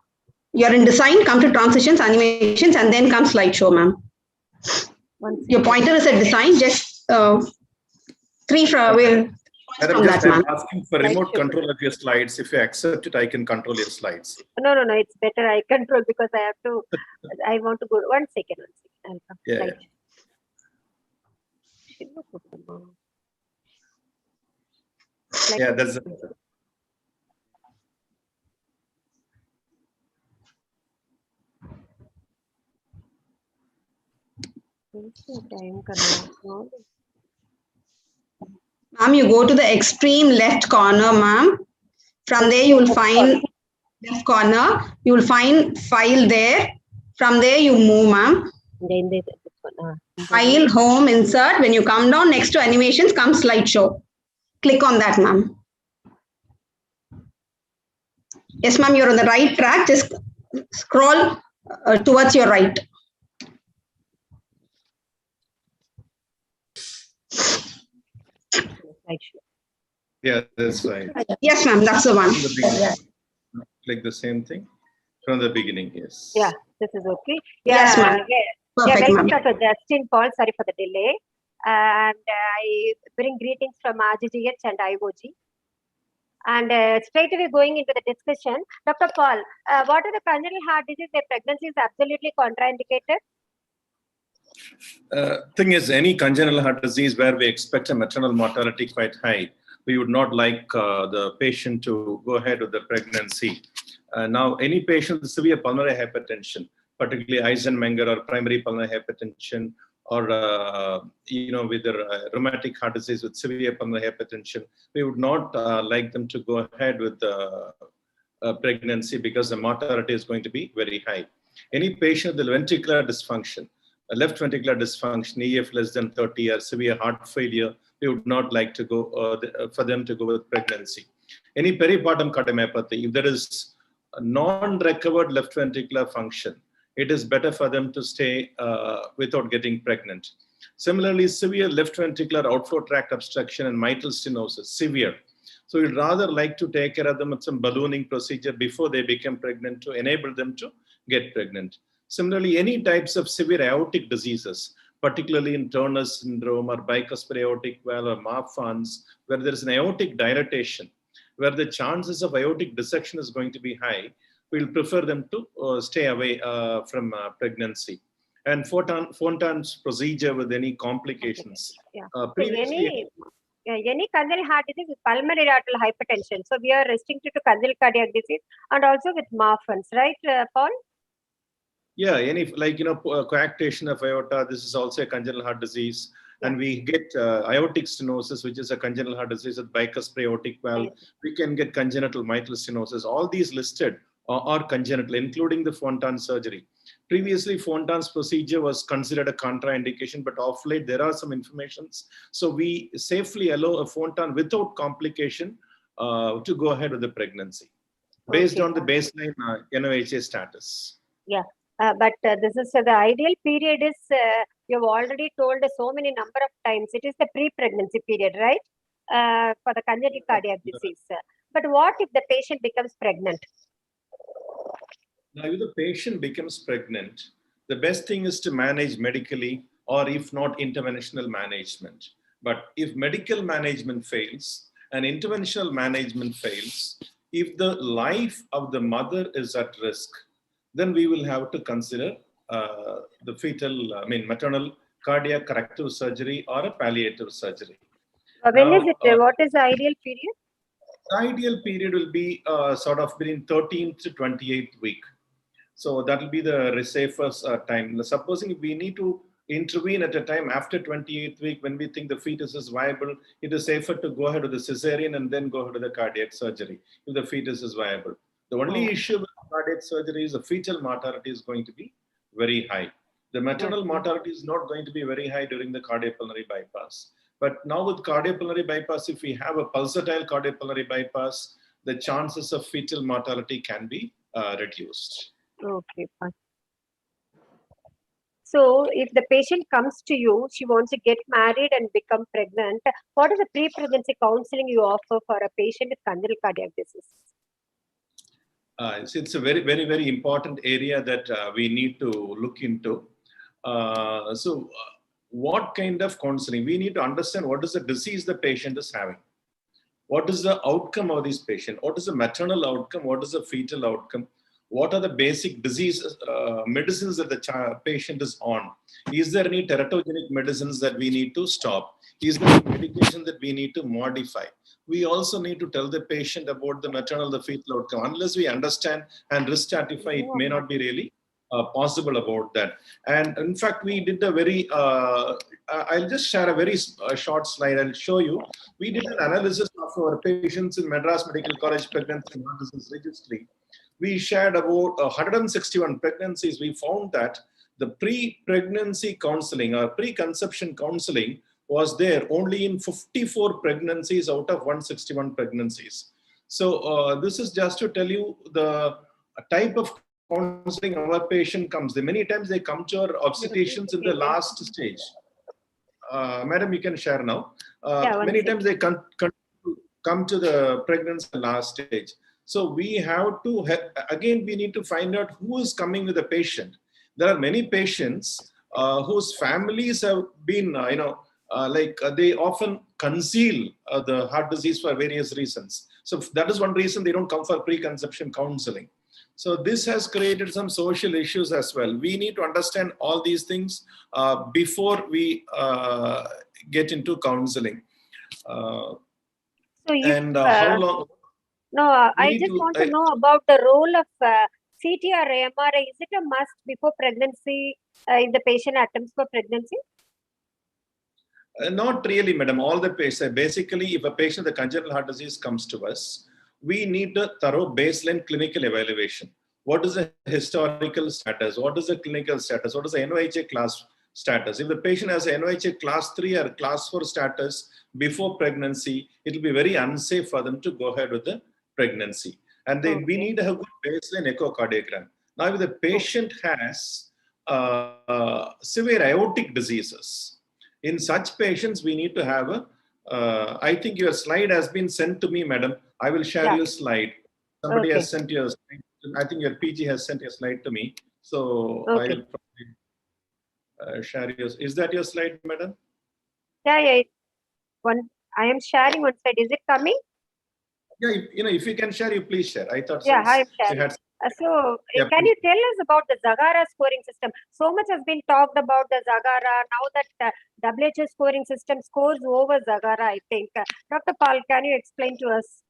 You're in design, come to transitions, animations, and then come slideshow, ma'am. Your pointer is at design, just three from that, ma'am. I'm asking for remote control of your slides. If you accept it, I can control your slides. No, it's better I control because I have to, I want to go, one second. I'll come. Yeah. Yeah, that's Ma'am, you go to the extreme left corner, ma'am. From there, you will find left corner. You will find file there. From there, you move, ma'am. File, home, insert. When you come down next to animations, come slideshow. Click on that, ma'am. Yes, ma'am, you're on the right track. Just scroll towards your right. Yeah, that's right. Yes, ma'am, that's the one. Click the same thing from the beginning, yes. Yeah, this is okay. Yes, ma'am. Perfect, welcome Dr. Justin Paul. Sorry for the delay. And I bring greetings from RGGH and IOG. And straight away going into the discussion, Dr. Paul, what are the congenital heart disease where pregnancy is absolutely contraindicated? Thing is, any congenital heart disease where we expect a maternal mortality quite high, we would not like the patient to go ahead with the pregnancy. Now, any patient with severe pulmonary hypertension, particularly Eisenmenger or primary pulmonary hypertension, or with the rheumatic heart disease with severe pulmonary hypertension, we would not like them to go ahead with the pregnancy because the mortality is going to be very high. Any patient with ventricular dysfunction, left ventricular dysfunction, EF less than 30, or severe heart failure, we would not like to go for them to go with pregnancy. Any peripartum cardiomyopathy, if there is a non-recovered left ventricular function, it is better for them to stay without getting pregnant. Similarly, severe left ventricular outflow tract obstruction and mitral stenosis, severe. So we'd rather like to take care of them with some ballooning procedure before they become pregnant to enable them to get pregnant. Similarly, any types of severe aortic diseases, particularly in Turner syndrome or bicuspid aortic valve or Marfan's, where there is an aortic dilatation, where the chances of aortic dissection is going to be high, we'll prefer them to stay away from pregnancy. And Fontane's procedure with any complications. Yeah. Previously, Any congenital heart disease with pulmonary arterial hypertension. So we are restricted to congenital cardiac disease and also with Marfan's, right, Paul? yeah, any coactation of aorta, this is also a congenital heart disease. And we get aortic stenosis, which is a congenital heart disease with bicuspid aortic valve. We can get congenital mitral stenosis. All these listed are congenital, including the Fontane surgery. Previously, Fontane's procedure was considered a contraindication, but of late there are some informations. So we safely allow a Fontane without complication to go ahead with the pregnancy, based on the baseline NOHA status. Yeah. But this is the ideal period is you've already told so many number of times it is the pre-pregnancy period, right? For the congenital cardiac disease. But what if the patient becomes pregnant? Now, if the patient becomes pregnant, the best thing is to manage medically, or if not, interventional management. But if medical management fails and interventional management fails, if the life of the mother is at risk, then we will have to consider the maternal cardiac corrective surgery or a palliative surgery. When is it? What is the ideal period? The ideal period will be sort of between 13th to 28th week. So that will be the safest time. Supposing we need to intervene at a time after 28th week when we think the fetus is viable, it is safer to go ahead with the cesarean and then go ahead with the cardiac surgery if the fetus is viable. The only issue with cardiac surgery is the fetal mortality is going to be very high. The maternal mortality is not going to be very high during the cardiopulmonary bypass. But now with cardiopulmonary bypass, if we have a pulsatile cardiopulmonary bypass, the chances of fetal mortality can be reduced. Okay, fine. So if the patient comes to you, she wants to get married and become pregnant, what is the pre-pregnancy counseling you offer for a patient with congenital cardiac disease? It's a very, very, very important area that we need to look into. What kind of counseling? We need to understand what is the disease the patient is having. What is the outcome of this patient? What is the maternal outcome? What is the fetal outcome? What are the basic disease medicines that the patient is on? Is there any teratogenic medicines that we need to stop? Is there any medication that we need to modify? We also need to tell the patient about the maternal, the fetal outcome. Unless we understand and risk stratify, it may not be really possible about that. And in fact, we did a very, I'll just share a very short slide. I'll show you. We did an analysis of our patients in Madras Medical College Pregnancy and Heart Disease Registry. We shared about 161 pregnancies. We found that the pre-pregnancy counseling or pre-conception counseling was there only in 54 pregnancies out of 161 pregnancies. So this is just to tell you the type of counseling our patient comes. Many times they come to our obstetricians in the last stage. Madam, you can share now. Many times they come to the pregnancy last stage. So we have to, again, we need to find out who is coming with the patient. There are many patients whose families have been, they often conceal the heart disease for various reasons. So that is one reason they don't come for preconception counseling. So this has created some social issues as well. We need to understand all these things before we get into counseling. So if, how long? No, I just want to know about the role of CT or MRI. Is it a must before pregnancy if the patient attempts for pregnancy? Not really, madam. All the patients, basically, if a patient with congenital heart disease comes to us, we need a thorough baseline clinical evaluation. What is the historical status? What is the clinical status? What is the NOHA class status. If the patient has NOHA class 3 or class 4 status before pregnancy, it will be very unsafe for them to go ahead with the pregnancy. And then we need a good baseline echocardiogram. Now, if the patient has severe aortic diseases, in such patients, we need to have a, I think your slide has been sent to me, madam. I will share your slide. Somebody has sent your slide. I think your PG has sent your slide to me. So I will probably share yours. Is that your slide, madam? Yeah. I am sharing one slide. Is it coming? Yeah, if you can share, you please share. I thought I am sharing. Can you tell us about the Zagara scoring system? So much has been talked about the Zagara. Now that WHO scoring system scores over Zagara, I think. Dr. Paul, can you explain to us?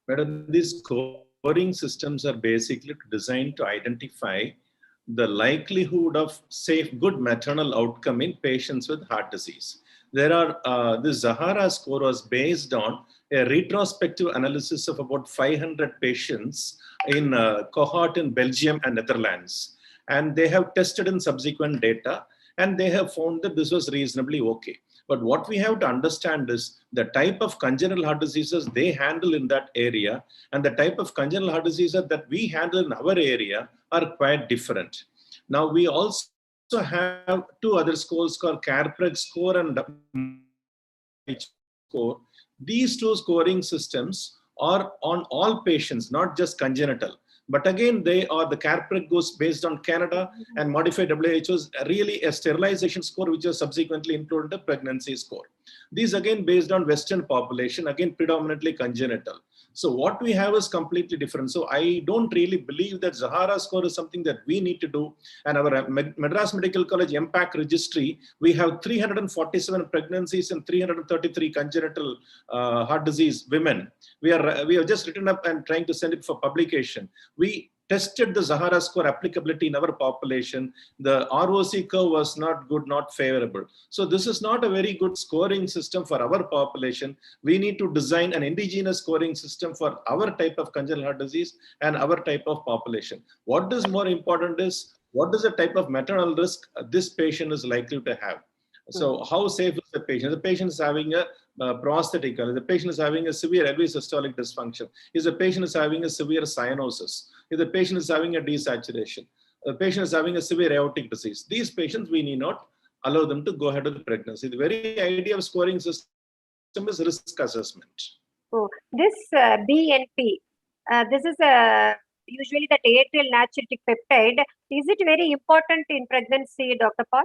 Madam, these scoring systems are basically designed to identify the likelihood of safe, good maternal outcome in patients with heart disease. There are, the Zahara score was based on a retrospective analysis of about 500 patients in a cohort in Belgium and Netherlands. And they have tested in subsequent data, and they have found that this was reasonably okay. But what we have to understand is the type of congenital heart diseases they handle in that area and the type of congenital heart diseases that we handle in our area are quite different. Now, we also have two other scores called CARPREG score and score. These two scoring systems are on all patients, not just congenital. But again, they are, the CARPREG goes based on Canada, and modified WHO is really a sterilization score, which is subsequently included the pregnancy score. These again based on Western population, again predominantly congenital. So what we have is completely different. So I don't really believe that Zahara score is something that we need to do. And our Madras Medical College MPAC registry, we have 347 pregnancies and 333 congenital heart disease women. We have just written up and trying to send it for publication. We tested the Zahara score applicability in our population. The ROC curve was not good, not favorable. So this is not a very good scoring system for our population. We need to design an indigenous scoring system for our type of congenital heart disease and our type of population. What is more important is, what is the type of maternal risk this patient is likely to have? So how safe is the patient? The patient is having a prosthetic, the patient is having a severe LV systolic dysfunction, if the patient is having a severe cyanosis, if the patient is having a desaturation, the patient is having a severe aortic disease. These patients, we need not allow them to go ahead with the pregnancy. The very idea of scoring system is risk assessment. Oh, this BNP, this is usually the atrial natriuretic peptide. Is it very important in pregnancy, Dr. Paul?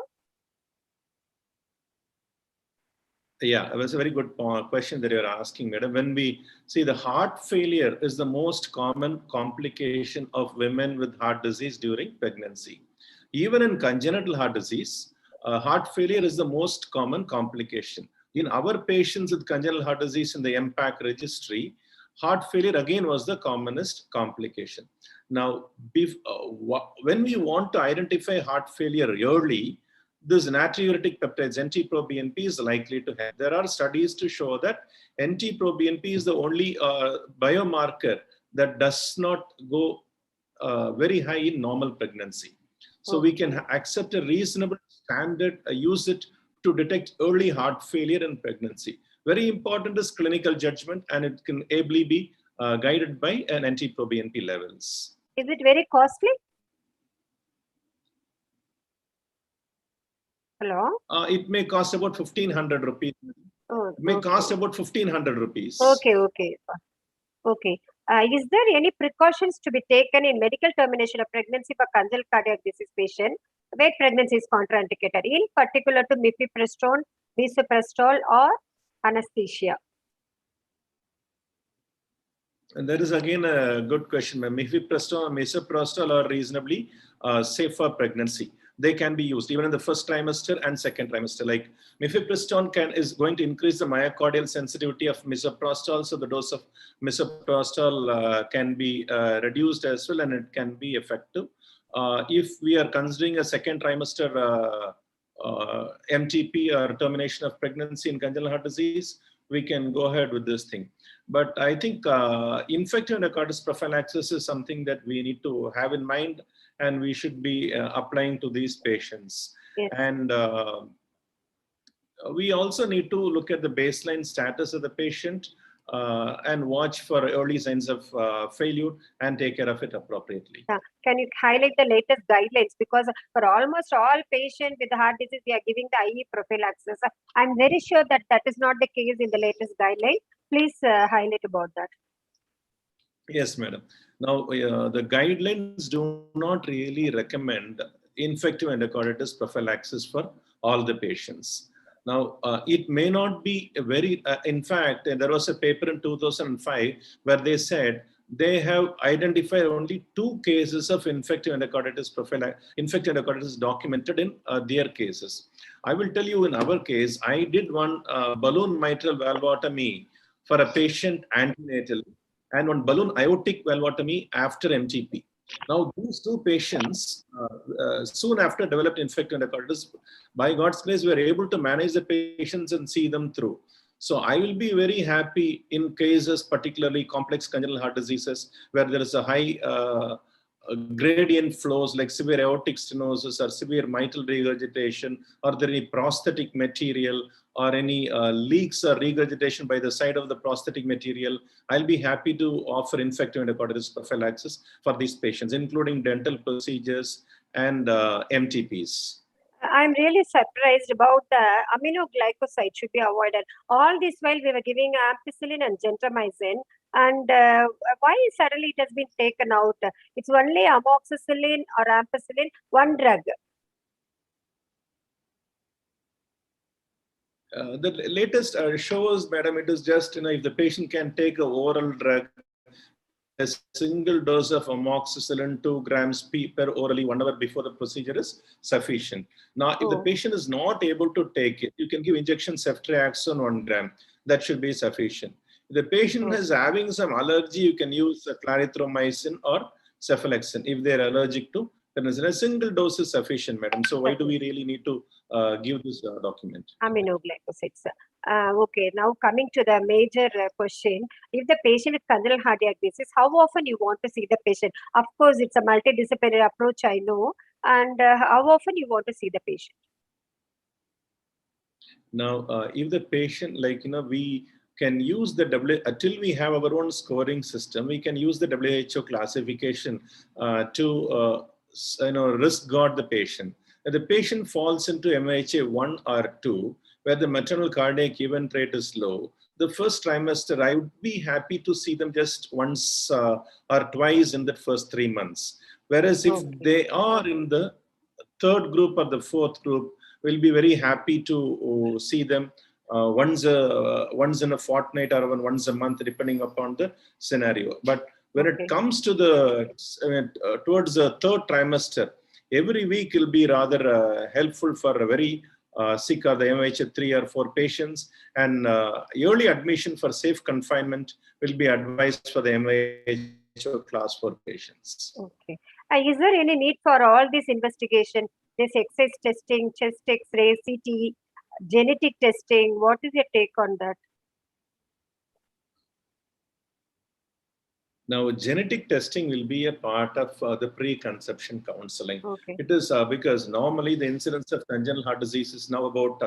Yeah, it was a very good question that you're asking, madam. When we see, the heart failure is the most common complication of women with heart disease during pregnancy. Even in congenital heart disease, heart failure is the most common complication. In our patients with congenital heart disease in the MPAC registry, heart failure again was the commonest complication. Now, when we want to identify heart failure early, this natriuretic peptides, NT-proBNP, is likely to have. There are studies to show that NT-proBNP is the only biomarker that does not go very high in normal pregnancy. So we can accept a reasonable standard, use it to detect early heart failure in pregnancy. Very important is clinical judgment, and it can ably be guided by an NT-proBNP levels. Is it very costly? Hello? It may cost about 1,500 rupees. Oh, it may cost about 1,500 rupees. Okay. Is there any precautions to be taken in medical termination of pregnancy for congenital cardiac disease patient where pregnancy is contraindicated, in particular to mifepristone, misoprostol, or anesthesia? And that is again a good question. Mifepristone and misoprostol are reasonably safe for pregnancy. They can be used even in the first trimester and second trimester. Like mifepristone is going to increase the myocardial sensitivity of misoprostol, so the dose of misoprostol can be reduced as well, and it can be effective. If we are considering a second trimester MTP or termination of pregnancy in congenital heart disease, we can go ahead with this thing. But I think infective endocarditis prophylaxis is something that we need to have in mind, and we should be applying to these patients. Yes. And we also need to look at the baseline status of the patient and watch for early signs of failure and take care of it appropriately. Can you highlight the latest guidelines? Because for almost all patients with heart disease, we are giving the IE prophylaxis. I'm very sure that that is not the case in the latest guideline. Please highlight about that. Yes, madam. Now, the guidelines do not really recommend infective endocarditis prophylaxis for all the patients. Now, it may not be very, in fact, there was a paper in 2005 where they said they have identified only 2 cases of infective endocarditis documented in their cases. I will tell you in our case, I did one balloon mitral valvotomy for a patient antenatal and one balloon aortic valvotomy after MTP. Now, these 2 patients soon after developed infective endocarditis. By God's grace, we were able to manage the patients and see them through. So I will be very happy in cases, particularly complex congenital heart diseases, where there is a high gradient flows like severe aortic stenosis or severe mitral regurgitation, or there any prosthetic material or any leaks or regurgitation by the side of the prosthetic material. I'll be happy to offer infective endocarditis prophylaxis for these patients, including dental procedures and MTPs. I'm really surprised about the aminoglycoside should be avoided. All this while we were giving ampicillin and gentamicin, and why suddenly it has been taken out? It's only amoxicillin or ampicillin, one drug. The latest shows, madam, it is just, if the patient can take an oral drug, a single dose of amoxicillin 2 grams per orally 1 hour before the procedure is sufficient. Now, if the patient is not able to take it, you can give injection ceftriaxone 1 gram. That should be sufficient. If the patient is having some allergy, you can use clarithromycin or cephalexin if they are allergic to penicillin. A single dose is sufficient, madam. So why do we really need to give this document? Aminoglycosides. Okay, now coming to the major question. If the patient with congenital cardiac disease, how often you want to see the patient? Of course, it's a multidisciplinary approach, I know. And how often you want to see the patient? Now, if the patient, we can use the until we have our own scoring system, we can use the WHO classification to risk guard the patient. If the patient falls into MHA 1 or 2, where the maternal cardiac event rate is low, the first trimester, I would be happy to see them just once or twice in the first 3 months. Whereas if they are in the 3rd group or the 4th group, we'll be very happy to see them once in a fortnight or once a month, depending upon the scenario. But when it comes to towards the 3rd trimester, every week will be rather helpful for a very sick or the MHA 3 or 4 patients, and early admission for safe confinement will be advised for the MHA class 4 patients. Okay. Is there any need for all this investigation, this exercise testing, chest X-ray, CT, genetic testing? What is your take on that? Now, genetic testing will be a part of the pre-conception counseling. Okay. It is because normally the incidence of congenital heart disease is now about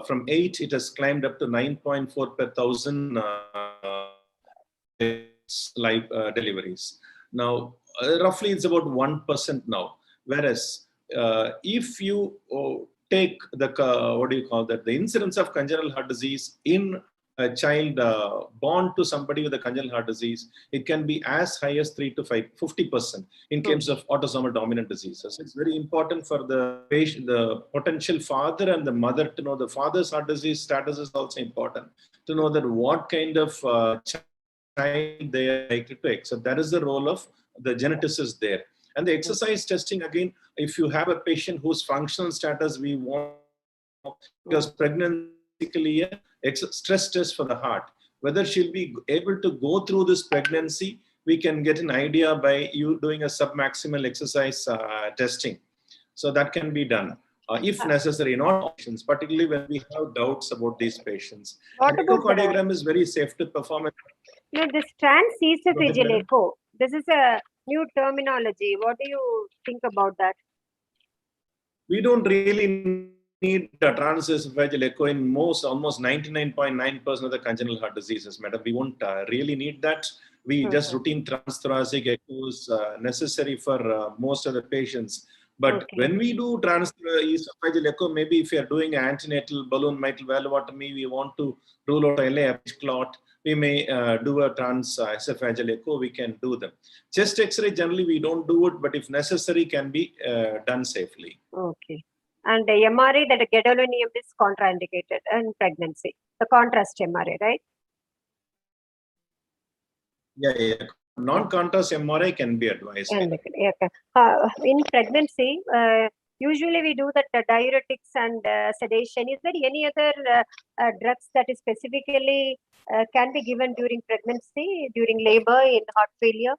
from 8, it has climbed up to 9.4 per 1,000 live deliveries. Now, roughly it's about 1% now. Whereas if you take the incidence of congenital heart disease in a child born to somebody with a congenital heart disease, it can be as high as 50% in terms of autosomal dominant diseases. It's very important for the patient, the potential father and the mother to know the father's heart disease status is also important, to know that what kind of child they are likely to accept. That is the role of the geneticist there. And the exercise testing, again, if you have a patient whose functional status we want, because pregnancy a stress test for the heart, whether she'll be able to go through this pregnancy, we can get an idea by you doing a submaximal exercise testing. So that can be done if necessary in all patients, particularly when we have doubts about these patients. What An about echocardiogram is very safe to perform. No, this transesophageal echo. This is a new terminology. What do you think about that? We don't really need a transesophageal echo in almost 99.9% of the congenital heart diseases, madam. We won't really need that. We just routine transthoracic echo is necessary for most of the patients. But when we do transesophageal echo, maybe if you are doing antenatal balloon mitral valvotomy, we want to rule out LA clot, we may do a transesophageal echo, we can do them. Chest X-ray, generally we don't do it, but if necessary, can be done safely. Okay. And the MRI, that gadolinium is contraindicated in pregnancy, the contrast MRI, right? Yeah. Non-contrast MRI can be advised. In pregnancy, usually we do that diuretics and sedation. Is there any other drugs that is specifically can be given during pregnancy, during labor, in heart failure?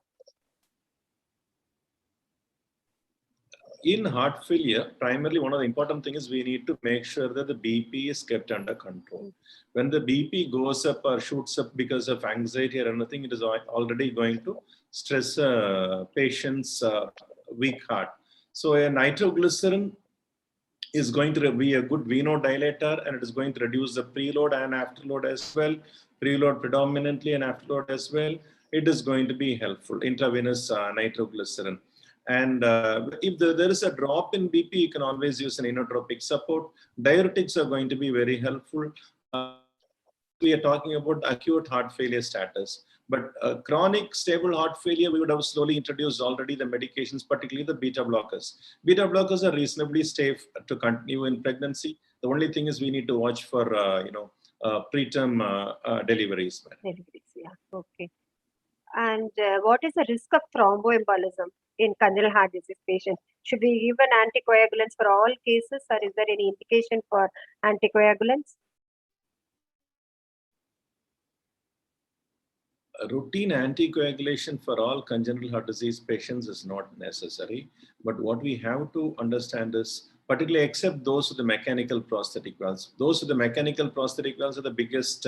In heart failure, primarily one of the important things is we need to make sure that the BP is kept under control. When the BP goes up or shoots up because of anxiety or anything, it is already going to stress a patient's weak heart. So a nitroglycerin is going to be a good venodilator, and it is going to reduce the preload and afterload as well. Preload predominantly and afterload as well. It is going to be helpful, intravenous nitroglycerin. And if there is a drop in BP, you can always use an inotropic support. Diuretics are going to be very helpful. We are talking about acute heart failure status. But chronic stable heart failure, we would have slowly introduced already the medications, particularly the beta blockers. Beta blockers are reasonably safe to continue in pregnancy. The only thing is we need to watch for, preterm deliveries. Yeah, okay. And what is the risk of thromboembolism in congenital heart disease patients? Should we give an anticoagulants for all cases, or is there any indication for anticoagulants? Routine anticoagulation for all congenital heart disease patients is not necessary. But what we have to understand is, particularly except those with the mechanical prosthetic valves. Those with the mechanical prosthetic valves are the biggest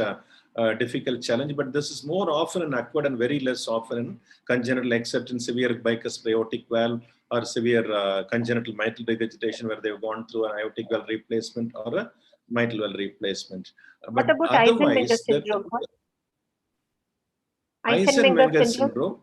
difficult challenge, but this is more often in acquired and very less often in congenital, except in severe bicuspid aortic valve or severe congenital mitral regurgitation where they've gone through an aortic valve replacement or a mitral valve replacement. What about Eisenmenger syndrome? Eisenmenger syndrome.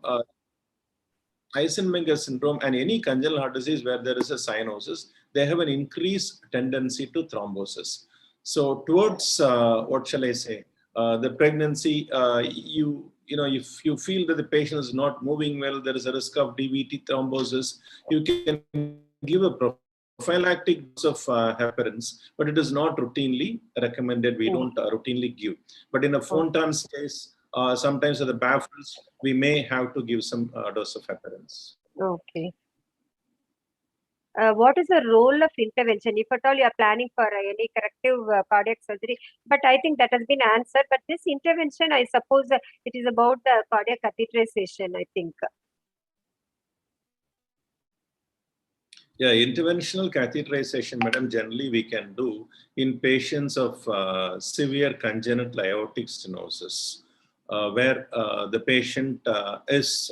Eisenmenger syndrome and any congenital heart disease where there is a cyanosis, they have an increased tendency to thrombosis. So towards, what shall I say, the pregnancy, if you feel that the patient is not moving well, there is a risk of DVT thrombosis, you can give a prophylactic dose of heparins, but it is not routinely recommended. We don't routinely give. But in a Fontan's case, sometimes with the baffles, we may have to give some dose of heparins. Okay. What is the role of intervention? If at all you are planning for any corrective cardiac surgery, but I think that has been answered. But this intervention, I suppose it is about the cardiac catheterization, I think. Yeah, interventional catheterization, madam, generally we can do in patients of severe congenital aortic stenosis, where the patient is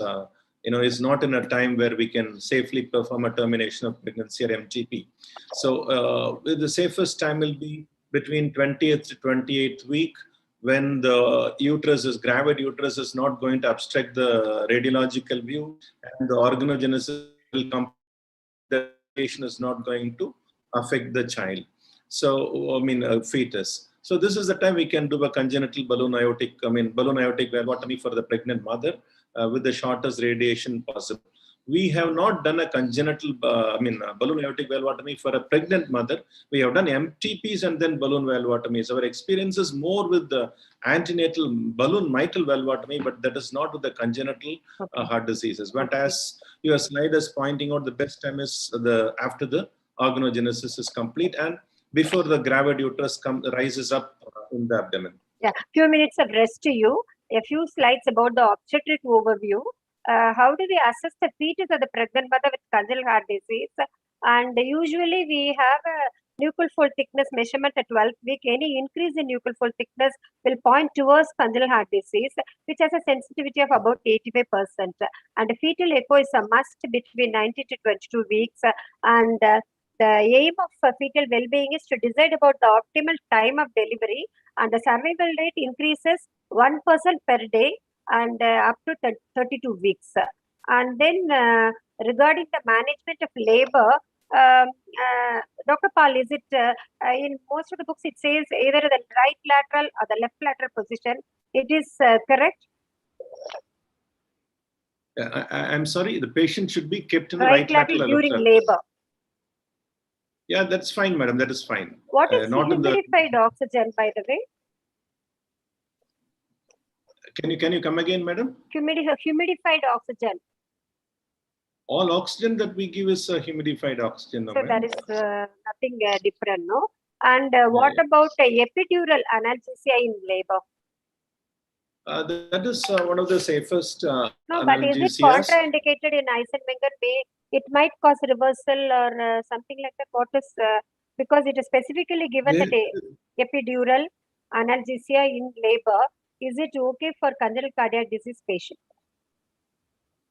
not in a time where we can safely perform a termination of pregnancy or MTP. So the safest time will be between 20th to 28th week, when the gravid uterus is not going to obstruct the radiological view, and the organogenesis will come. The patient is not going to affect the child. So, fetus. So this is the time we can do a congenital balloon aortic valvotomy for the pregnant mother with the shortest radiation possible. We have not done a congenital balloon aortic valvotomy for a pregnant mother. We have done MTPs and then balloon valvotomies. Our experience is more with the antenatal balloon mitral valvotomy, but that is not with the congenital heart diseases. But as your slide is pointing out, the best time is after the organogenesis is complete and before the gravid uterus rises up in the abdomen. Yeah, few minutes of rest to you. A few slides about the obstetric overview. How do we assess the fetus of the pregnant mother with congenital heart disease? And usually we have a nuchal fold thickness measurement at 12th week. Any increase in nuchal fold thickness will point towards congenital heart disease, which has a sensitivity of about 85%. And fetal echo is a must between 90 to 22 weeks. And the aim of fetal well-being is to decide about the optimal time of delivery, and the survival rate increases 1% per day and up to 32 weeks. And then regarding the management of labor, Dr. Paul, is it in most of the books it says either the right lateral or the left lateral position? It is correct? I'm sorry, the patient should be kept in the Right lateral during labor. Yeah, that's fine, madam. That is fine. What is not in the. humidified oxygen, by the way? Can you come again, madam? Humidified oxygen. All oxygen that we give is humidified oxygen. No, So there is nothing different, no? And what about epidural analgesia in labor? That is one of the safest No, but is it contraindicated in Eisenmenger way? It might cause reversal or something like that. What is, because it is specifically given that epidural analgesia in labor, is it okay for congenital cardiac disease patient?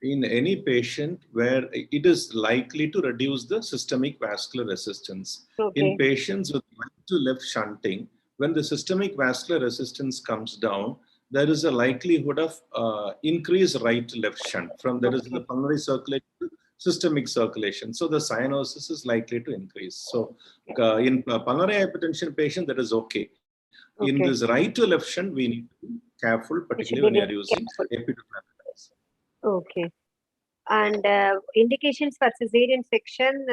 In any patient where it is likely to reduce the systemic vascular resistance. Okay. In patients with right to left shunting, when the systemic vascular resistance comes down, there is a likelihood of increased right to left shunt from there is the pulmonary circulation to systemic circulation. So the cyanosis is likely to increase. So in pulmonary hypertension patient, that is okay. In this right to left shunt, we need to be careful, particularly when you are using epidural. Okay. And indications for cesarean section,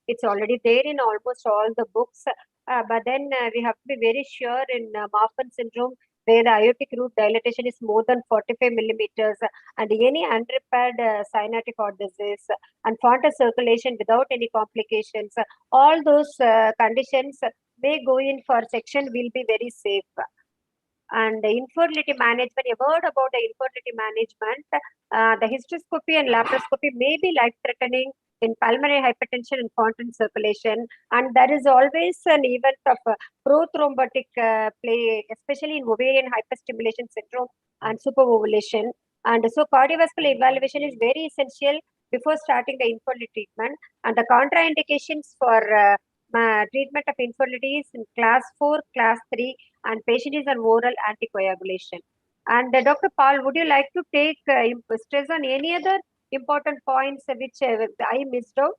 it's already there in almost all the books. But then we have to be very sure in Marfan syndrome, where the aortic root dilatation is more than 45 millimeters, and any unrepaired cyanotic heart disease and fontal circulation without any complications. All those conditions may go in for section will be very safe. And the infertility management, a word about the infertility management, the hysteroscopy and laparoscopy may be life-threatening in pulmonary hypertension and fontan circulation. And there is always an event of prothrombotic play, especially in ovarian hyperstimulation syndrome and superovulation. And so cardiovascular evaluation is very essential before starting the infertility treatment. And the contraindications for treatment of infertility is in class 4, class 3, and patient is on oral anticoagulation. And Dr. Paul, would you like to take stress on any other important points which I missed out?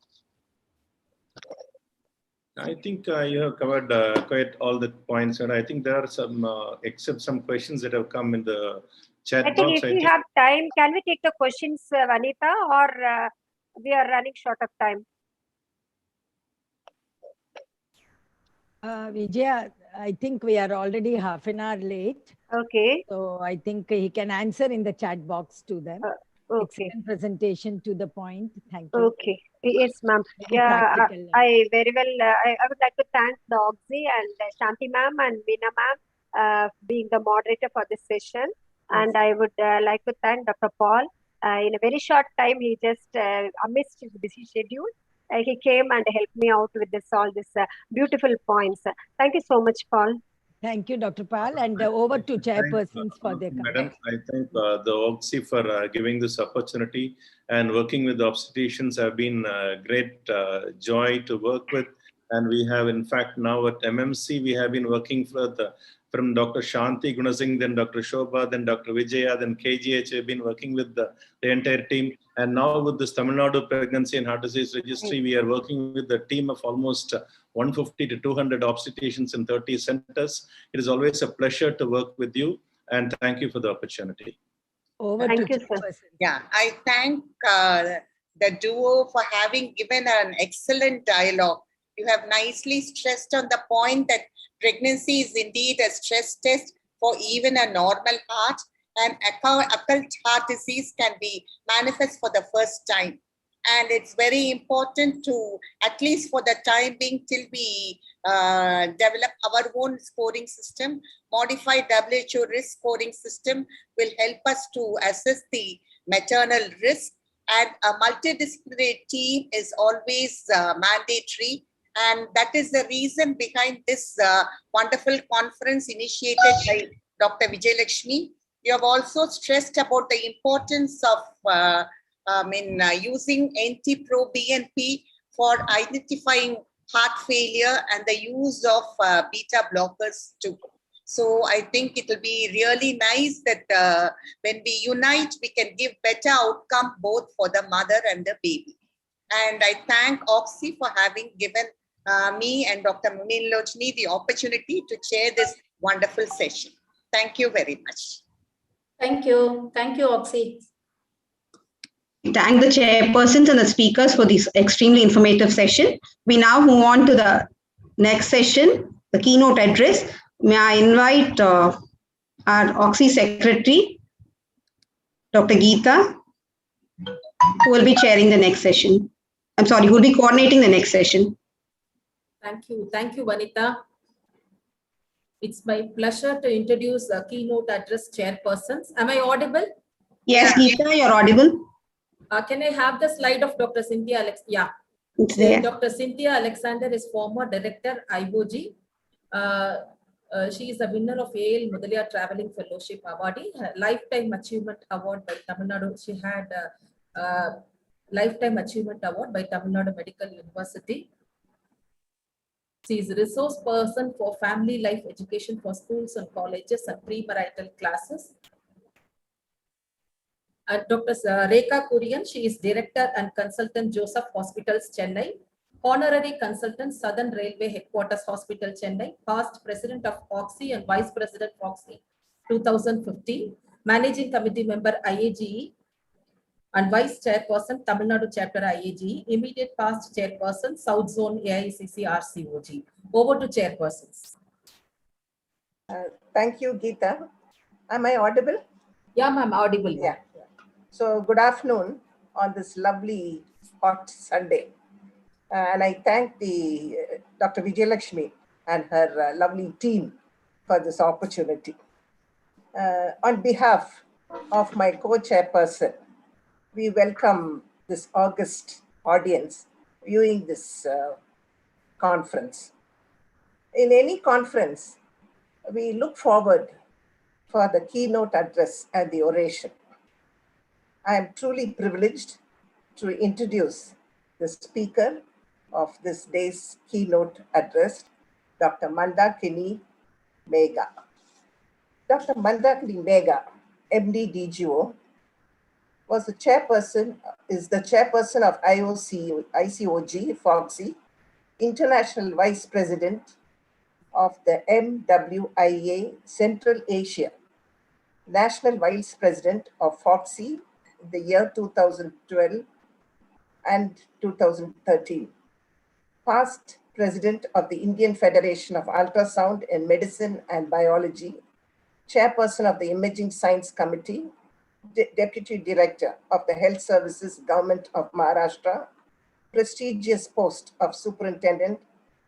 I think you have covered quite all the points, and I think there are some, except some questions that have come in the chat box. I think if we have time, can we take the questions, Vanita, or we are running short of time? Vijaya, I think we are already half an hour late. Okay. So I think he can answer in the chat box to them. Okay. Excellent presentation to the point. Thank you. Okay. Yes, ma'am. Yeah, I very well. I would like to thank the OGSSI and Shanti ma'am and Veena ma'am being the moderator for this session. And I would like to thank Dr. Paul. In a very short time, he just amidst his busy schedule, he came and helped me out with this all these beautiful points. Thank you so much, Paul. Thank you, Dr. Paul, and over to chairpersons for their comments. Madam, I thank the OGSSI for giving this opportunity, and working with the obstetricians have been a great joy to work with. And we have, in fact, now at MMC, we have been working from Dr. Shanti Gunasingh, then Dr. Shobha, then Dr. Vijaya, then KGH. We've been working with the entire team. And now with this Tamil Nadu Pregnancy and Heart Disease Registry, we are working with a team of almost 150 to 200 obstetricians in 30 centers. It is always a pleasure to work with you, and thank you for the opportunity. Thank you, sir. Yeah, I thank the duo for having given an excellent dialogue. You have nicely stressed on the point that pregnancy is indeed a stress test for even a normal heart, and occult heart disease can be manifest for the first time. And it's very important to, at least for the time being, till we develop our own scoring system, modified WHO risk scoring system will help us to assess the maternal risk. And a multidisciplinary team is always mandatory. And that is the reason behind this wonderful conference initiated by Dr. Vijayalakshmi. You have also stressed about the importance of using NT-proBNP for identifying heart failure, and the use of beta blockers too. So I think it will be really nice that when we unite, we can give better outcome both for the mother and the baby. And I thank OGSSI for having given me and Dr. Nilochini the opportunity to chair this wonderful session. Thank you very much. Thank you. Thank you, OGSSI. Thank the chairpersons and the speakers for this extremely informative session. We now move on to the next session, the keynote address. May I invite our OGSSI secretary, Dr. Geeta, who will be chairing the next session. I'm sorry, who will be coordinating the next session. Thank you. Thank you, Vanita. It's my pleasure to introduce the keynote address chairpersons. Am I audible? Yes, Geeta, you're audible. Can I have the slide of Dr. Cynthia Alex? Yeah. It's there. Dr. Cynthia Alexander is former director, IOG. She is the winner of AL Mudalia Traveling Fellowship Awardee, Lifetime Achievement Award by Tamil Nadu. She had a Lifetime Achievement Award by Tamil Nadu Medical University. She is a resource person for family life education for schools and colleges and premarital classes. Dr. Rekha Kurian, she is director and consultant, Joseph Hospitals, Chennai. Honorary consultant, Southern Railway Headquarters Hospital, Chennai. Past president of OGSSI and vice president of OGSSI, 2015. Managing committee member, IAGE. And vice chairperson, Tamil Nadu chapter, IAGE. Immediate past chairperson, South Zone AICC RCOG. Over to chairpersons. Thank you, Geeta. Am I audible? Yeah, ma'am, audible. Yeah. So good afternoon on this lovely hot Sunday. And I thank the Dr. Vijayalakshmi and her lovely team for this opportunity. On behalf of my co-chairperson, we welcome this august audience viewing this conference. In any conference, we look forward for the keynote address and the oration. I am truly privileged to introduce the speaker of this day's keynote address, Dr. Mandakini Megha. Dr. Mandakini Megha, MD DGO, is the chairperson of ICOG, FOGSI, International Vice President of the MWIA Central Asia, National Vice President of FOGSI in the year 2012 and 2013. Past President of the Indian Federation of Ultrasound in Medicine and Biology, Chairperson of the Imaging Science Committee, Deputy Director of the Health Services Government of Maharashtra, prestigious post of Superintendent,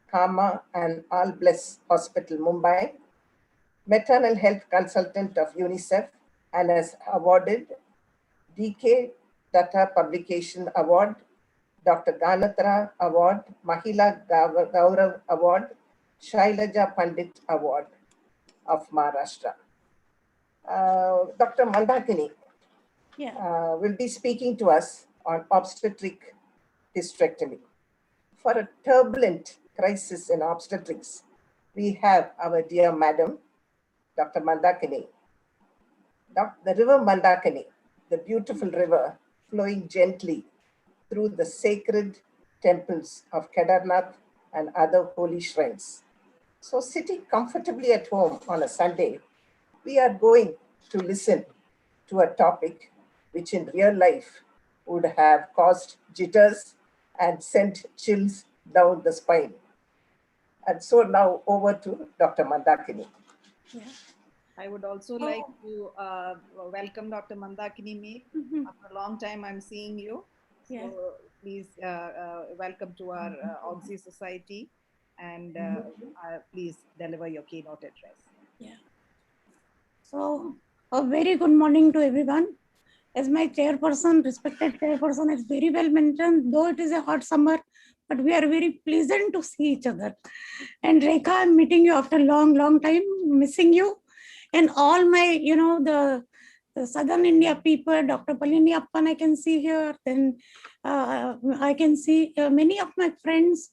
Kama and All Bless Hospital, Mumbai, Maternal Health Consultant of UNICEF, and has awarded DK Datta Publication Award, Dr. Ganatra Award, Mahila Gaurav Award, Shailaja Pandit Award of Maharashtra. Dr. Mandakini will be speaking to us on obstetric hysterectomy. For a turbulent crisis in obstetrics, we have our dear madam, Dr. Mandakini. The river Mandakini, the beautiful river flowing gently through the sacred temples of Kedarnath and other holy shrines. So sitting comfortably at home on a Sunday, we are going to listen to a topic which in real life would have caused jitters and sent chills down the spine. And so now over to Dr. Mandakini. I would also like to welcome Dr. Mandakini Megha. After a long time, I'm seeing you. So please welcome to our OGSSI Society, and please deliver your keynote address. Yeah. So a very good morning to everyone. As my chairperson, respected chairperson, has very well mentioned, though it is a hot summer, but we are very pleasant to see each other. And Rekha, I'm meeting you after a long time, missing you. And all my, the Southern India people, Dr. Palini Appan, I can see here. Then I can see many of my friends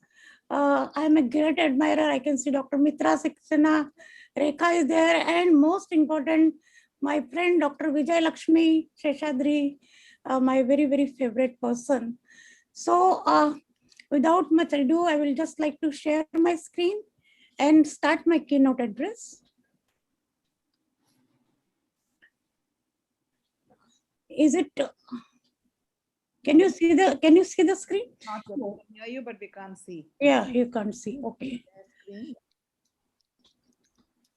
I'm a great admirer. I can see Dr. Mitra Saxena, Rekha is there, and most important, my friend Dr. Vijay Lakshmi Sheshadri, my very, very favorite person. So without much ado, I will just like to share my screen and start my keynote address. Is it? Can you see the screen? Not yet. We can hear you, but we can't see. Yeah, you can't see. Okay.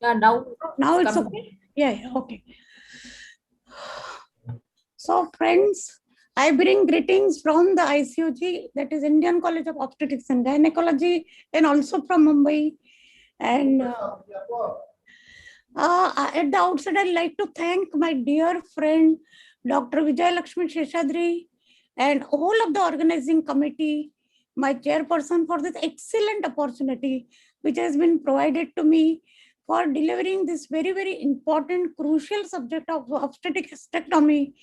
Yeah, now It's okay. Yeah, okay. So friends, I bring greetings from the ICOG, that is Indian College of Obstetrics and Gynecology, and also from Mumbai. And at the outset, I'd like to thank my dear friend, Dr. Vijay Lakshmi Sheshadri, and all of the organizing committee, my chairperson, for this excellent opportunity which has been provided to me for delivering this very, very important, crucial subject of obstetric hysterectomy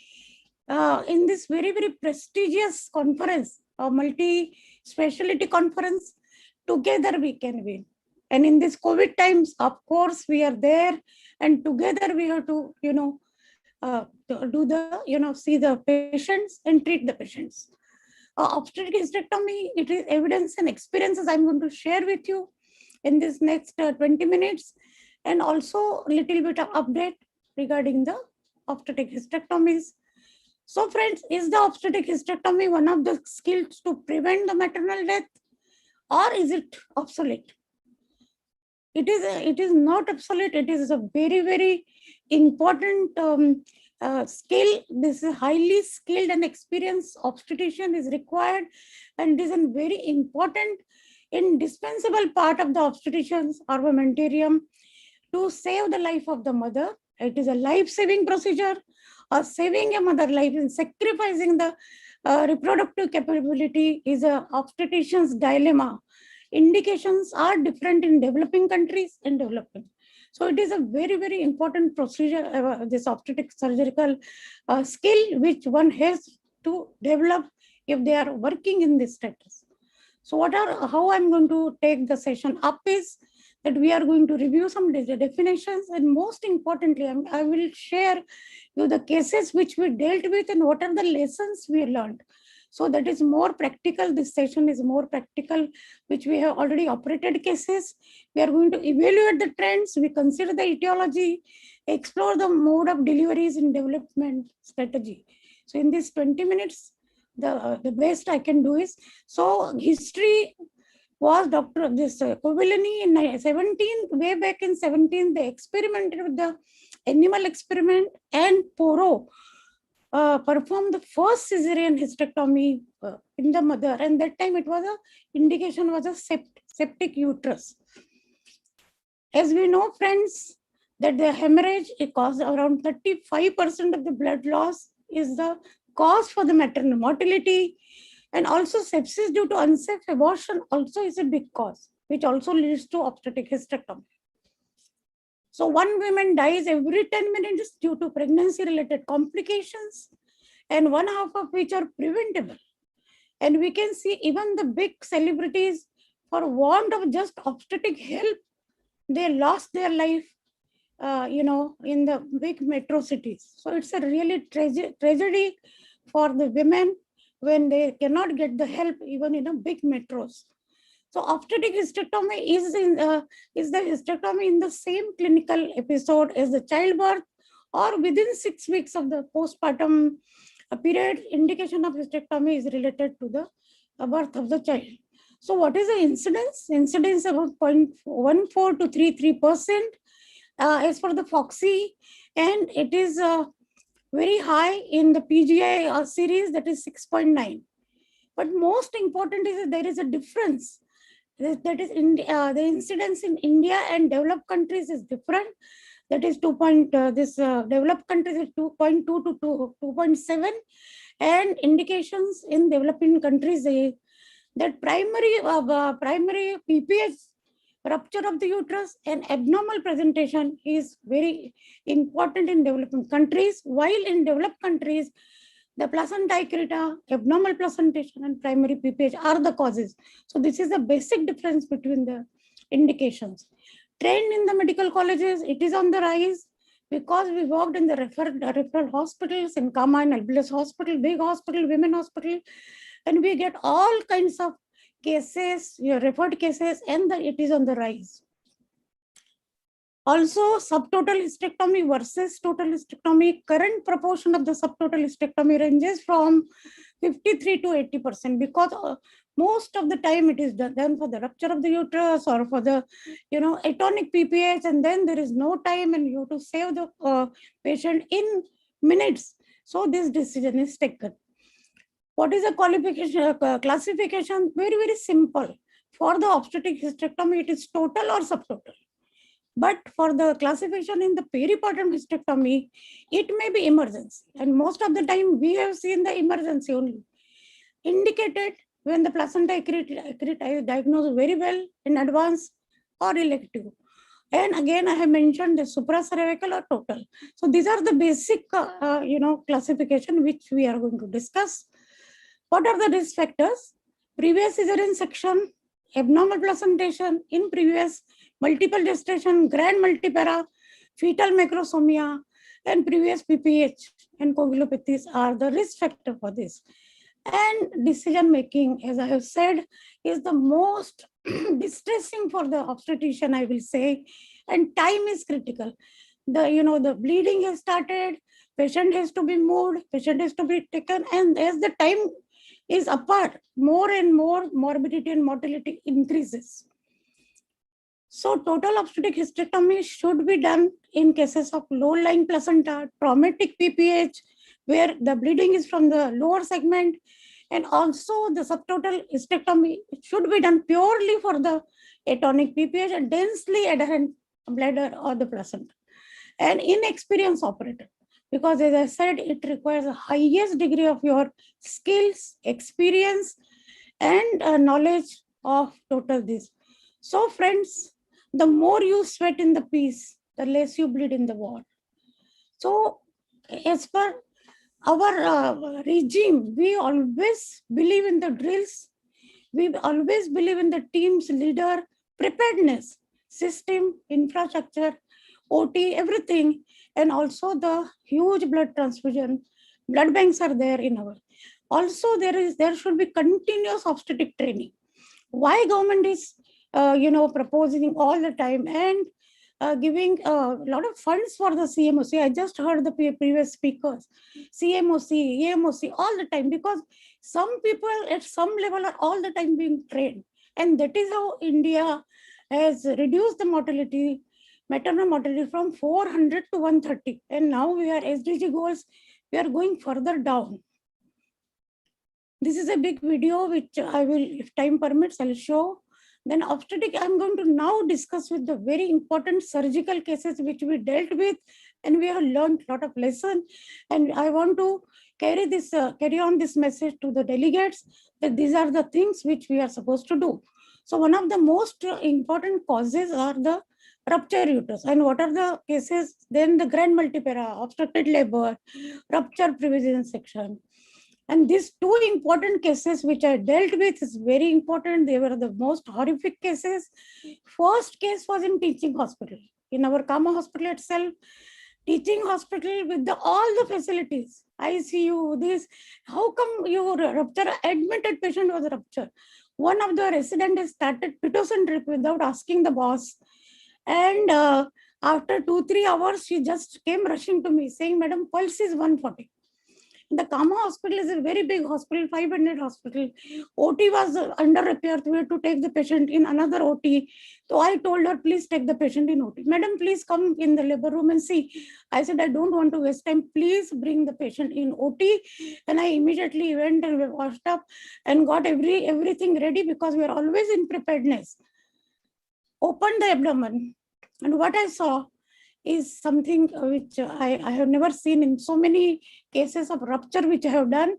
in this very, very prestigious conference, a multi-specialty conference. Together we can win. And in this COVID times, of course, we are there, and together we have to, see the patients and treat the patients. Obstetric hysterectomy, it is evidence and experiences I'm going to share with you in this next 20 minutes, and also a little bit of update regarding the obstetric hysterectomies. So friends, is the obstetric hysterectomy one of the skills to prevent the maternal death, or is it obsolete? It is not obsolete. It is a very, very important skill. This is highly skilled and experienced obstetrician is required, and it is a very important, indispensable part of the obstetrician's armamentarium to save the life of the mother. It is a life-saving procedure, or saving a mother life and sacrificing the reproductive capability is a obstetrician's dilemma. Indications are different in developing countries and developing. So it is a very, very important procedure, this obstetric surgical skill which one has to develop if they are working in this status. So how I'm going to take the session up is that we are going to review some definitions, and most importantly, I will share you the cases which we dealt with and what are the lessons we learned. So that is more practical. This session is more practical, which we have already operated cases. We are going to evaluate the trends. We consider the etiology, explore the mode of deliveries in development strategy. So in this 20 minutes, the best I can do is, so history was this Covilani in 17, way back in 17, they experimented with the animal experiment, and Poro performed the first cesarean hysterectomy in the mother, and that time it was indication was a septic uterus. As we know, friends, that the hemorrhage, it causes around 35% of the blood loss is the cause for the maternal mortality, and also sepsis due to unsafe abortion also is a big cause, which also leads to obstetric hysterectomy. So one woman dies every 10 minutes due to pregnancy-related complications, and 1/2 of which are preventable. And we can see even the big celebrities, for want of just obstetric help, they lost their life, in the big metro cities. So it's a really tragedy for the women when they cannot get the help even in a big metros. So obstetric hysterectomy is the hysterectomy in the same clinical episode as the childbirth, or within 6 weeks of the postpartum period. Indication of hysterectomy is related to the birth of the child. So what is the incidence? Incidence about 0.14 to 33% as for the FOXY, and it is very high in the PGI series, that is 6.9. But most important is that there is a difference. That is the incidence in India and developed countries is different. That is developed countries is 2.2 to 2.7, and indications in developing countries that primary PPH, rupture of the uterus, and abnormal presentation is very important in developing countries, while in developed countries The placenta accreta, abnormal placentation, and primary PPH are the causes. So this is the basic difference between the indications. Trained in the medical colleges, it is on the rise because we worked in the referral hospitals, in Kama and Albilas Hospital, big hospital, women hospital, and we get all kinds of cases, your referred cases, and it is on the rise. Also, subtotal hysterectomy versus total hysterectomy, current proportion of the subtotal hysterectomy ranges from 53 to 80% because most of the time it is done for the rupture of the uterus or for the, atonic PPH, and then there is no time and you have to save the patient in minutes. So this decision is taken. What is the qualification, classification? Very, very simple. For the obstetric hysterectomy, it is total or subtotal. But for the classification in the peripartum hysterectomy, it may be emergency. And most of the time we have seen the emergency only. Indicated when the placenta accreta is diagnosed very well in advance or elective. And again, I have mentioned the supracervical or total. So these are the basic, classification which we are going to discuss. What are the risk factors? Previous cesarean section, abnormal placentation, in previous multiple gestation, grand multipara, fetal macrosomia, and previous PPH and coagulopathies are the risk factor for this. And decision making, as I have said, is the most distressing for the obstetrician, I will say, and time is critical. The bleeding has started, patient has to be moved, patient has to be taken, and as the time is apart, more and more morbidity and mortality increases. So total obstetric hysterectomy should be done in cases of low-lying placenta, traumatic PPH, where the bleeding is from the lower segment, and also the subtotal hysterectomy should be done purely for the atonic PPH and densely adherent bladder or the placenta. And inexperienced operator, because as I said, it requires the highest degree of your skills, experience, and knowledge of total this. So friends, the more you sweat in the piece, the less you bleed in the war. So as per our regime, we always believe in the drills. We always believe in the team's leader, preparedness, system, infrastructure, OT, everything, and also the huge blood transfusion. Blood banks are there in our. Also, there should be continuous obstetric training. Why government is proposing all the time and giving a lot of funds for the CMOC. I just heard the previous speakers, CMOC, EMOC, all the time, because some people at some level are all the time being trained. And that is how India has reduced the mortality, maternal mortality from 400 to 130. And now we are SDG goals, we are going further down. This is a big video which I will, if time permits, I'll show. Then obstetric, I'm going to now discuss with the very important surgical cases which we dealt with, and we have learned a lot of lessons. And I want to carry on this message to the delegates that these are the things which we are supposed to do. So one of the most important causes are the rupture uterus. And what are the cases? Then the grand multipara, obstructed labor, rupture previous section. And these two important cases which I dealt with is very important. They were the most horrific cases. First case was in teaching hospital. In our Kama hospital itself, teaching hospital with all the facilities, ICU, this, how come you rupture, admitted patient was rupture. One of the resident has started Pitocin drip without asking the boss. And after 2-3 hours, she just came rushing to me saying, Madam, pulse is 140. The Kama hospital is a very big hospital, 500 hospital. OT was under repair. We had to take the patient in another OT. So I told her, please take the patient in OT. Madam, please come in the labor room and see. I said, I don't want to waste time. Please bring the patient in OT. And I immediately went and washed up and got everything ready because we are always in preparedness. Opened the abdomen. And what I saw is something which I have never seen in so many cases of rupture which I have done.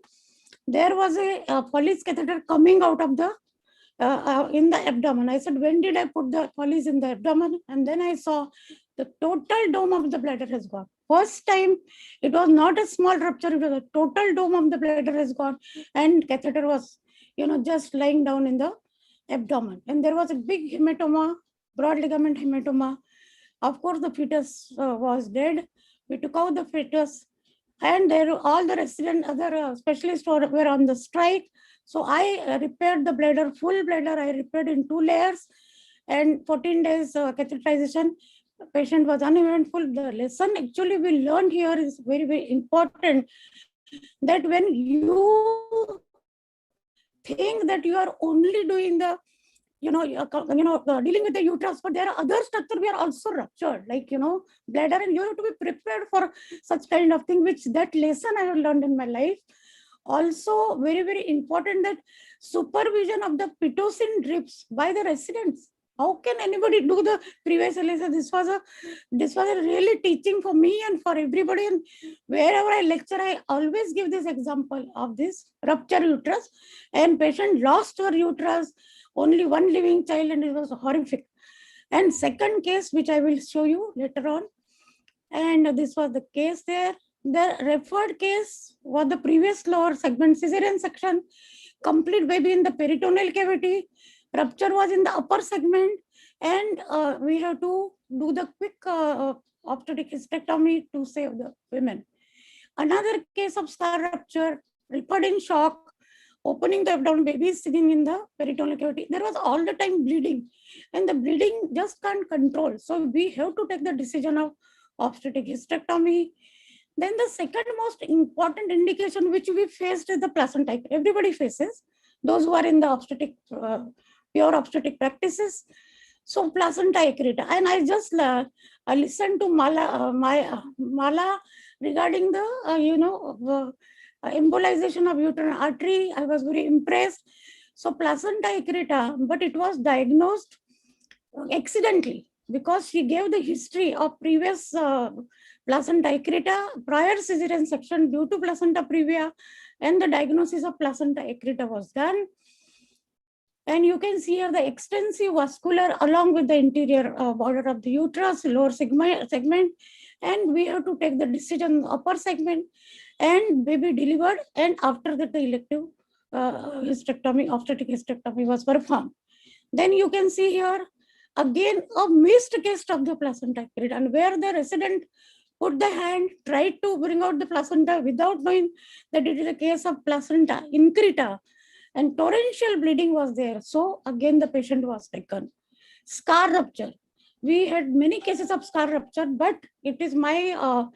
There was a Foley's catheter coming out of the in the abdomen. I said, when did I put the Foley's in the abdomen? And then I saw The total dome of the bladder has gone. First time, it was not a small rupture, it was a total dome of the bladder has gone, and catheter was, just lying down in the abdomen. And there was a big hematoma, broad ligament hematoma. Of course, the fetus was dead. We took out the fetus, and all the resident other specialists were on the strike. So I repaired the bladder, full bladder. I repaired in 2 layers, and 14 days catheterization. The patient was uneventful. The lesson actually we learned here is very, very important, that when you think that you are only doing the dealing with the uterus, but there are other structures we are also ruptured, like bladder, and you have to be prepared for such kind of thing, which that lesson I have learned in my life. Also very, very important, that supervision of the pitocin drips by the residents. How can anybody do the previous analysis? This was a really teaching for me and for everybody. And wherever I lecture, I always give this example of this rupture uterus, and patient lost her uterus, only 1 living child, and it was horrific. And second case, which I will show you later on, and this was the case there. The referred case was the previous lower segment cesarean section, complete baby in the peritoneal cavity, rupture was in the upper segment, and we have to do the quick obstetric hysterectomy to save the women. Another case of scar rupture, referred in shock, opening the abdomen, baby is sitting in the peritoneal cavity. There was all the time bleeding, and the bleeding just can't control. So we have to take the decision of obstetric hysterectomy. Then the second most important indication which we faced is the placenta. Everybody faces, those who are in the obstetric, pure obstetric practices. So placenta accreta, and I just I listened to Mala regarding the embolization of uterine artery. I was very impressed. So placenta accreta, but it was diagnosed accidentally because she gave the history of previous placenta accreta, prior cesarean section due to placenta previa, and the diagnosis of placenta accreta was done. And you can see here the extensive vascular along with the interior border of the uterus, lower segment, and we have to take the decision upper segment, and baby delivered, and after that the elective hysterectomy, obstetric hysterectomy was performed. Then you can see here again a missed case of the placenta accreta, and where the resident put the hand, tried to bring out the placenta without knowing that it is a case of placenta accreta, and torrential bleeding was there. So again, the patient was taken. Scar rupture. We had many cases of scar rupture, but it is my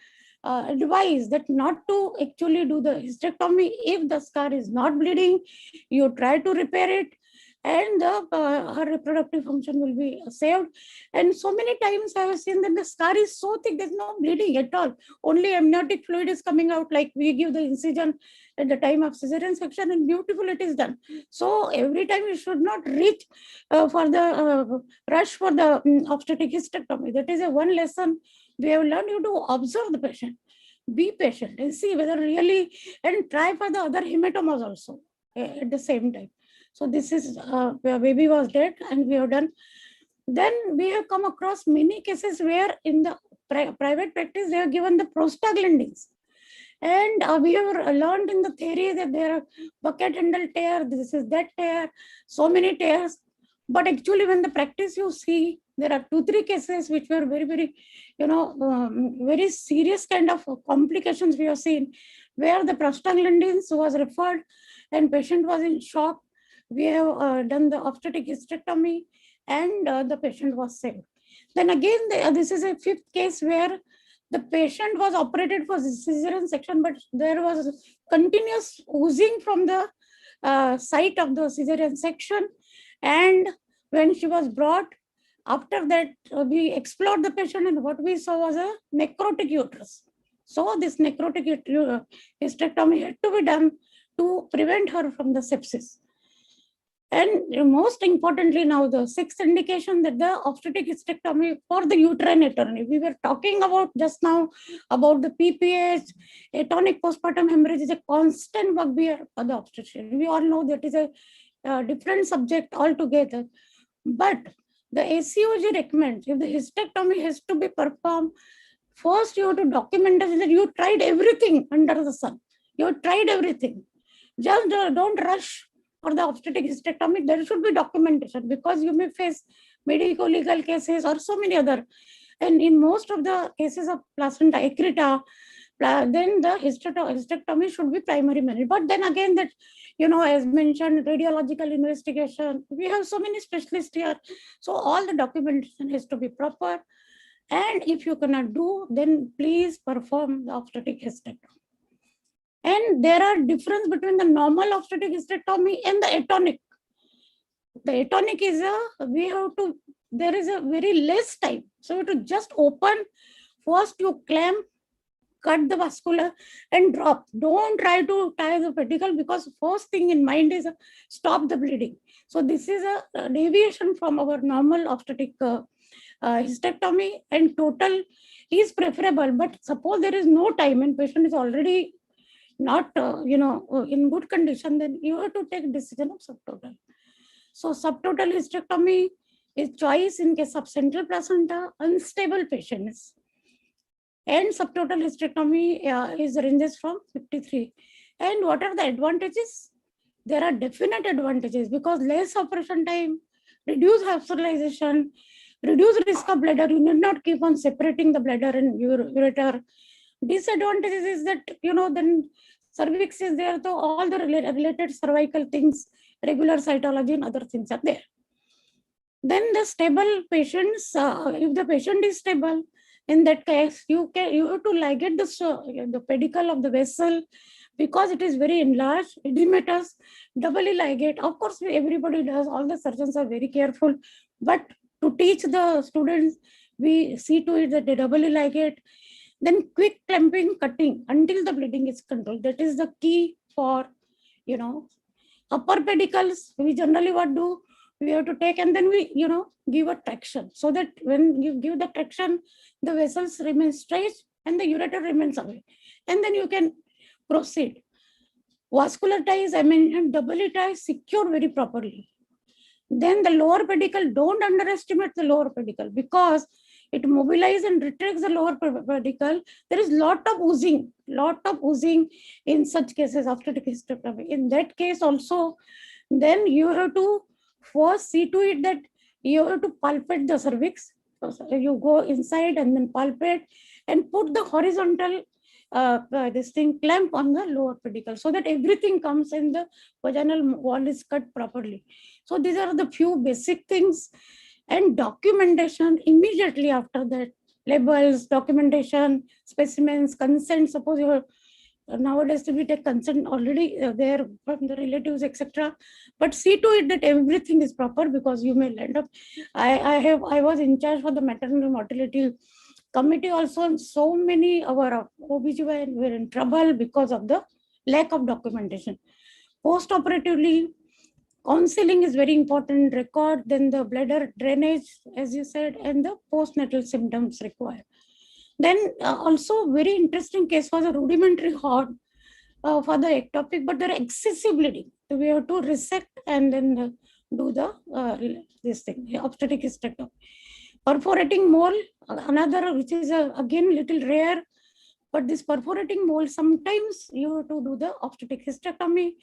advice that not to actually do the hysterectomy. If the scar is not bleeding, you try to repair it, and her reproductive function will be saved. And so many times I have seen that the scar is so thick, there's no bleeding at all. Only amniotic fluid is coming out, like we give the incision at the time of cesarean section, and beautiful it is done. So every time you should not reach for the rush for the obstetric hysterectomy. That is a one lesson we have learned. You to observe the patient, be patient, and see whether really, and try for the other hematomas also at the same time. So this is where baby was dead, and we have done. Then we have come across many cases where in the private practice they have given the prostaglandins, and we have learned in the theory that there are bucket handle tear, this is that tear, so many tears. But actually, when the practice you see, there are 2-3 cases which were very, very, very serious kind of complications we have seen, where the prostaglandins was referred and patient was in shock. We have done the obstetric hysterectomy, and the patient was saved. Then again, this is a 5th case where the patient was operated for cesarean section, but there was continuous oozing from the site of the cesarean section. And when she was brought, after that, we explored the patient, and what we saw was a necrotic uterus. So this necrotic hysterectomy had to be done to prevent her from the sepsis. And most importantly, now the 6th indication, that the obstetric hysterectomy for the uterine atony. We were talking about just now about the PPH, atonic postpartum hemorrhage is a constant bugbear for the obstetrician. We all know that is a different subject altogether. But The ACOG recommends if the hysterectomy has to be performed, first you have to document that you tried everything under the sun. You have tried everything. Just don't rush for the obstetric hysterectomy. There should be documentation because you may face medico-legal cases or so many other. And in most of the cases of placenta accreta, then the hysterectomy should be primary managed. But then again, that, you know, as mentioned, radiological investigation, we have so many specialists here. So all the documentation has to be proper. And if you cannot do, then please perform the obstetric hysterectomy. And there are difference between the normal obstetric hysterectomy and the atonic. The atonic is there is a very less time. So to just open, first you clamp, cut the vascular and drop. Don't try to tie the pedicle because first thing in mind is stop the bleeding. So this is a deviation from our normal obstetric hysterectomy, and total is preferable. But suppose there is no time and patient is already not in good condition, then you have to take decision of subtotal. So subtotal hysterectomy is choice in case of central placenta, unstable patients. And subtotal hysterectomy is ranges from 53. And what are the advantages? There are definite advantages because less operation time, reduce hospitalization, reduce risk of bladder. You need not keep on separating the bladder and ureter. Disadvantages is that, then cervix is there, so all the related cervical things, regular cytology and other things are there. Then the stable patients, if the patient is stable, in that case, you have to ligate the pedicle of the vessel because it is very enlarged, edematous, doubly ligate. Of course, everybody does, all the surgeons are very careful, but to teach the students, we see to it that they doubly ligate. Then quick clamping, cutting until the bleeding is controlled. That is the key for, upper pedicles. We generally what do? We have to take and then we, give a traction so that when you give the traction, the vessels remain straight and the ureter remains away. And then you can proceed. Vascular ties, I mentioned, doubly ties, secure very properly. Then the lower pedicle, don't underestimate the lower pedicle because it mobilizes and retracts the lower pedicle. There is lot of oozing in such cases after the hysterectomy. In that case also, then you have to first see to it that you have to palpate the cervix. So you go inside and then palpate and put the horizontal clamp on the lower pedicle so that everything comes in the vaginal wall is cut properly. So these are the few basic things. And documentation immediately after that, labels, documentation, specimens, consent. Suppose you are nowadays we take consent already there from the relatives, etc. But see to it that everything is proper because you may land up. I was in charge for the maternal mortality committee also, and so many our OBGYN were in trouble because of the lack of documentation. Post-operatively, counseling is very important, record, then the bladder drainage, as you said, and the postnatal symptoms required. Then also very interesting case was a rudimentary heart for the ectopic, but there are excessive bleeding. So we have to resect and then do the obstetric hysterectomy. Perforating mole, another which is again little rare, but this perforating mole, sometimes you have to do the obstetric hysterectomy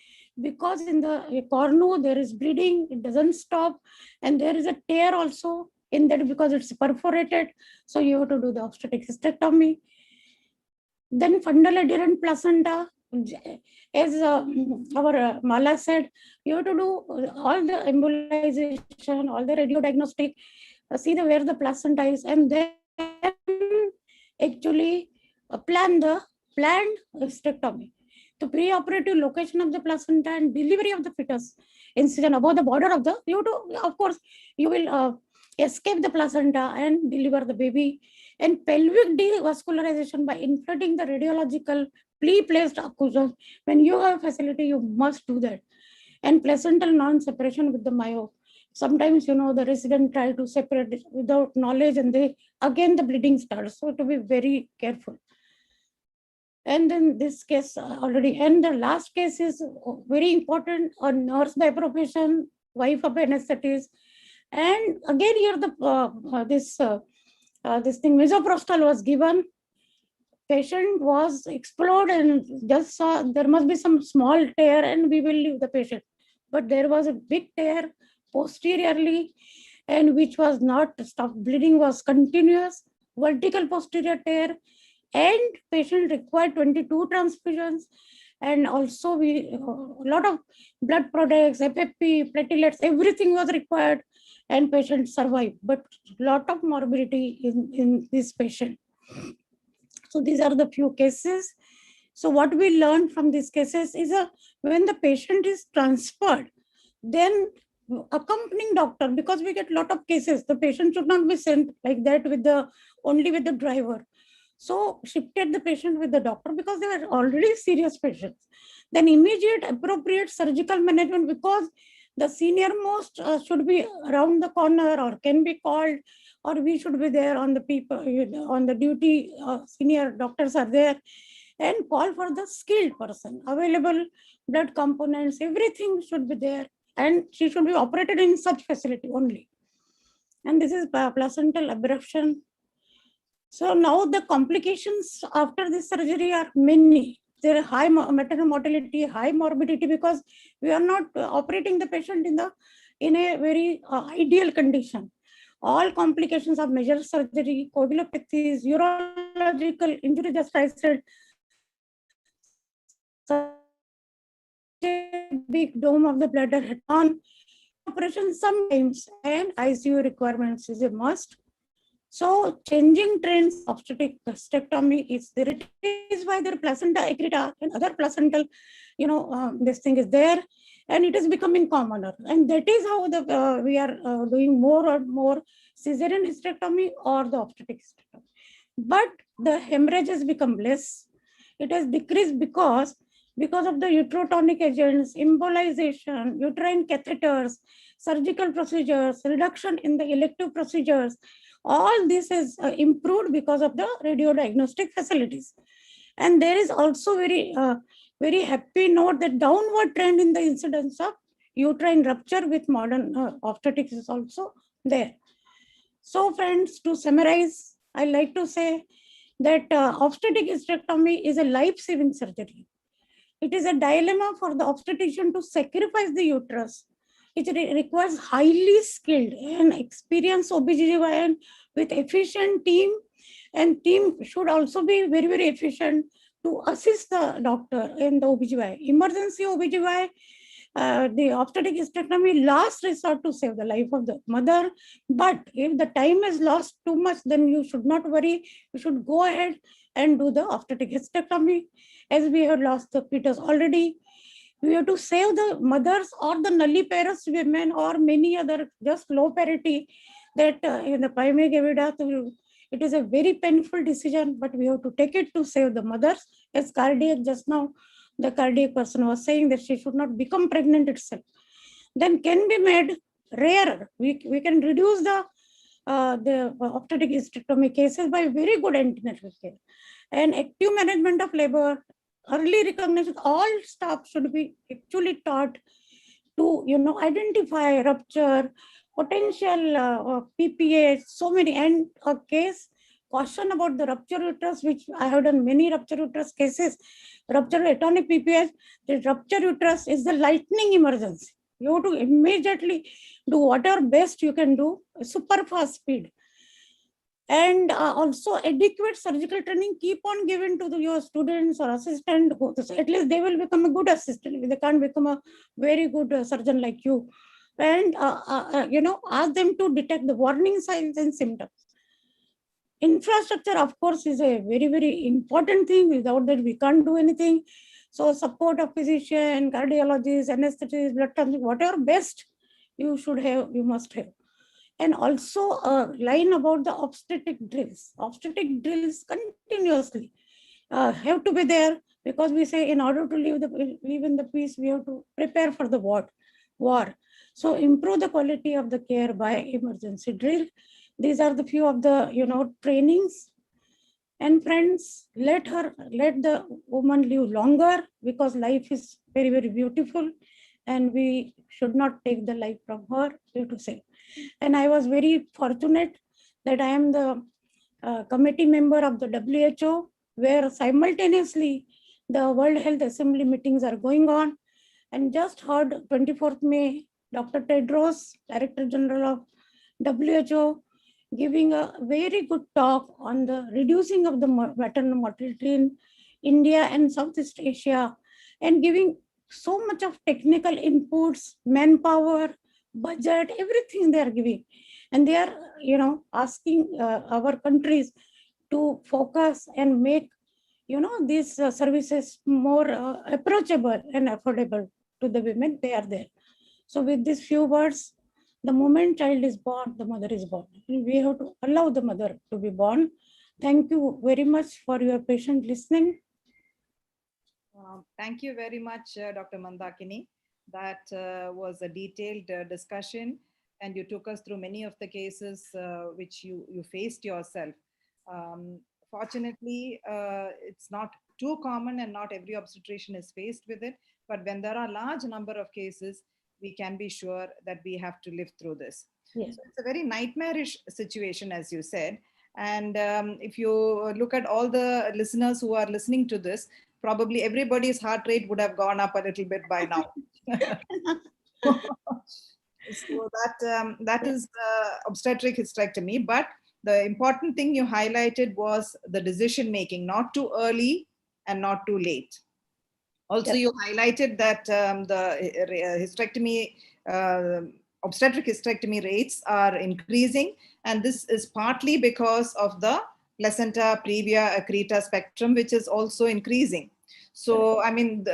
because in the cornu there is bleeding, it doesn't stop, and there is a tear also in that because it's perforated. So you have to do the obstetric hysterectomy. Then fundal adherent placenta, as our Mala said, you have to do all the embolization, all the radiodiagnostic, see where the placenta is, and then actually plan the planned hysterectomy. The pre-operative location of the placenta and delivery of the fetus, incision above the border of the, you have to, of course, you will escape the placenta and deliver the baby. And pelvic devascularization by inflating the radiological pre-placed occlusion. When you have facility, you must do that. And placental non-separation with the myo. Sometimes, the resident try to separate without knowledge and the bleeding starts. So to be very careful. And then this case already, and the last case is very important, a nurse by profession, wife of anesthetist, And again here this thing misoprostol was given. Patient was explored and just saw there must be some small tear and we will leave the patient. But there was a big tear posteriorly and which was not stopped. Bleeding was continuous, vertical posterior tear, and patient required 22 transfusions. And also a lot of blood products, FFP, platelets, everything was required and patient survived. But lot of morbidity in this patient. So these are the few cases. So what we learned from these cases is when the patient is transferred, then accompanying doctor, because we get a lot of cases, the patient should not be sent like that with only with the driver. So shifted the patient with the doctor because they were already serious patients. Then immediate appropriate surgical management, because the senior most should be around the corner or can be called, or we should be there on the people on the duty. Senior doctors are there, and call for the skilled person. Available blood components, everything should be there, and she should be operated in such facility only. And this is placental abruption. So now the complications after this surgery are many. There are high maternal mortality, high morbidity, because we are not operating the patient in a very ideal condition. All complications of major surgery, coagulopathies, urological injury, just I said, big dome of the bladder head on, operation sometimes, and ICU requirements is a must. So changing trends, obstetric hysterectomy is there. It is why their placenta accreta and other placental, this thing is there, and it is becoming commoner. And that is how we are doing more and more cesarean hysterectomy or the obstetric hysterectomy. But the hemorrhages become less. It has decreased because of the uterotonic agents, embolization, uterine catheters, surgical procedures, reduction in the elective procedures. All this is improved because of the radiodiagnostic facilities. And there is also very happy note that downward trend in the incidence of uterine rupture with modern obstetrics is also there. So friends, to summarize, I like to say that obstetric hysterectomy is a life-saving surgery. It is a dilemma for the obstetrician to sacrifice the uterus. It requires highly skilled and experienced OBGYN with efficient team, and team should also be very, very efficient to assist the doctor in the OBGYN. Emergency OBGYN, the obstetric hysterectomy, last resort to save the life of the mother. But if the time is lost too much, then you should not worry. You should go ahead and do the obstetric hysterectomy, as we have lost the fetus already. We have to save the mothers or the nulliparous women or many other just low parity that in the primary gravida, it is a very painful decision, but we have to take it to save the mothers. As cardiac, just now, the cardiac person was saying that she should not become pregnant itself. Then can be made rarer. We can reduce the obstetric hysterectomy cases by very good antenatal care. And active management of labor, early recognition, all staff should be actually taught to identify rupture, potential PPA, so many, and a case caution about the rupture uterus, which I have done many rupture uterus cases. Rupture atonic PPA, the rupture uterus is the lightning emergency. You have to immediately do whatever best you can do, super fast speed. And also adequate surgical training keep on giving to your students or assistant. At least they will become a good assistant. They can't become a very good surgeon like you. And ask them to detect the warning signs and symptoms. Infrastructure, of course, is a very, very important thing. Without that, we can't do anything. So support of physician, cardiologists, anesthetists, blood transfusion, whatever best you should have, you must have. And also a line about the obstetric drills. Obstetric drills continuously have to be there, because we say in order to live in the peace, we have to prepare for the war. So improve the quality of the care by emergency drill. These are the few of the trainings. And friends, let the woman live longer, because life is very, very beautiful, and we should not take the life from her, we have to say. And I was very fortunate that I am the committee member of the WHO, where simultaneously the World Health Assembly meetings are going on. And just heard 24th May, Dr. Tedros, Director General of WHO, giving a very good talk on the reducing of the maternal mortality in India and Southeast Asia, and giving so much of technical inputs, manpower, budget, everything they are giving. And they are, asking our countries to focus and make, these services more approachable and affordable to the women. They are there. So with these few words, the moment child is born, the mother is born. We have to allow the mother to be born. Thank you very much for your patient listening. Thank you very much, Dr. Mandakini. That was a detailed discussion, and you took us through many of the cases which you faced yourself. Fortunately, it's not too common and not every obstetrician is faced with it. But when there are a large number of cases, we can be sure that we have to live through this. Yes. So it's a very nightmarish situation, as you said. And if you look at all the listeners who are listening to this, probably everybody's heart rate would have gone up a little bit by now. So that is obstetric hysterectomy. But the important thing you highlighted was the decision making, not too early and not too late. Also, you highlighted that the hysterectomy, obstetric hysterectomy rates are increasing, and this is partly because of the placenta previa accreta spectrum, which is also increasing. So, I mean,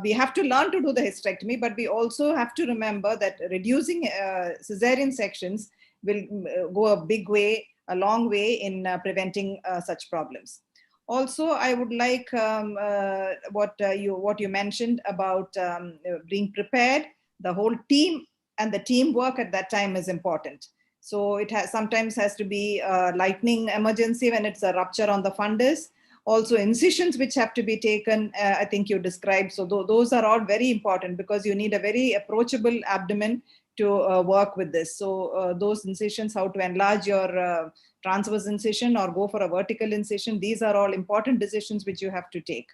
we have to learn to do the hysterectomy, but we also have to remember that reducing cesarean sections will go a long way in preventing such problems. Also, I would like what you mentioned about being prepared. The whole team and the teamwork at that time is important. So it sometimes has to be a lightning emergency when it's a rupture on the fundus. Also incisions which have to be taken, I think you described. So those are all very important because you need a very approachable abdomen to work with this. So those incisions, how to enlarge your transverse incision or go for a vertical incision, these are all important decisions which you have to take.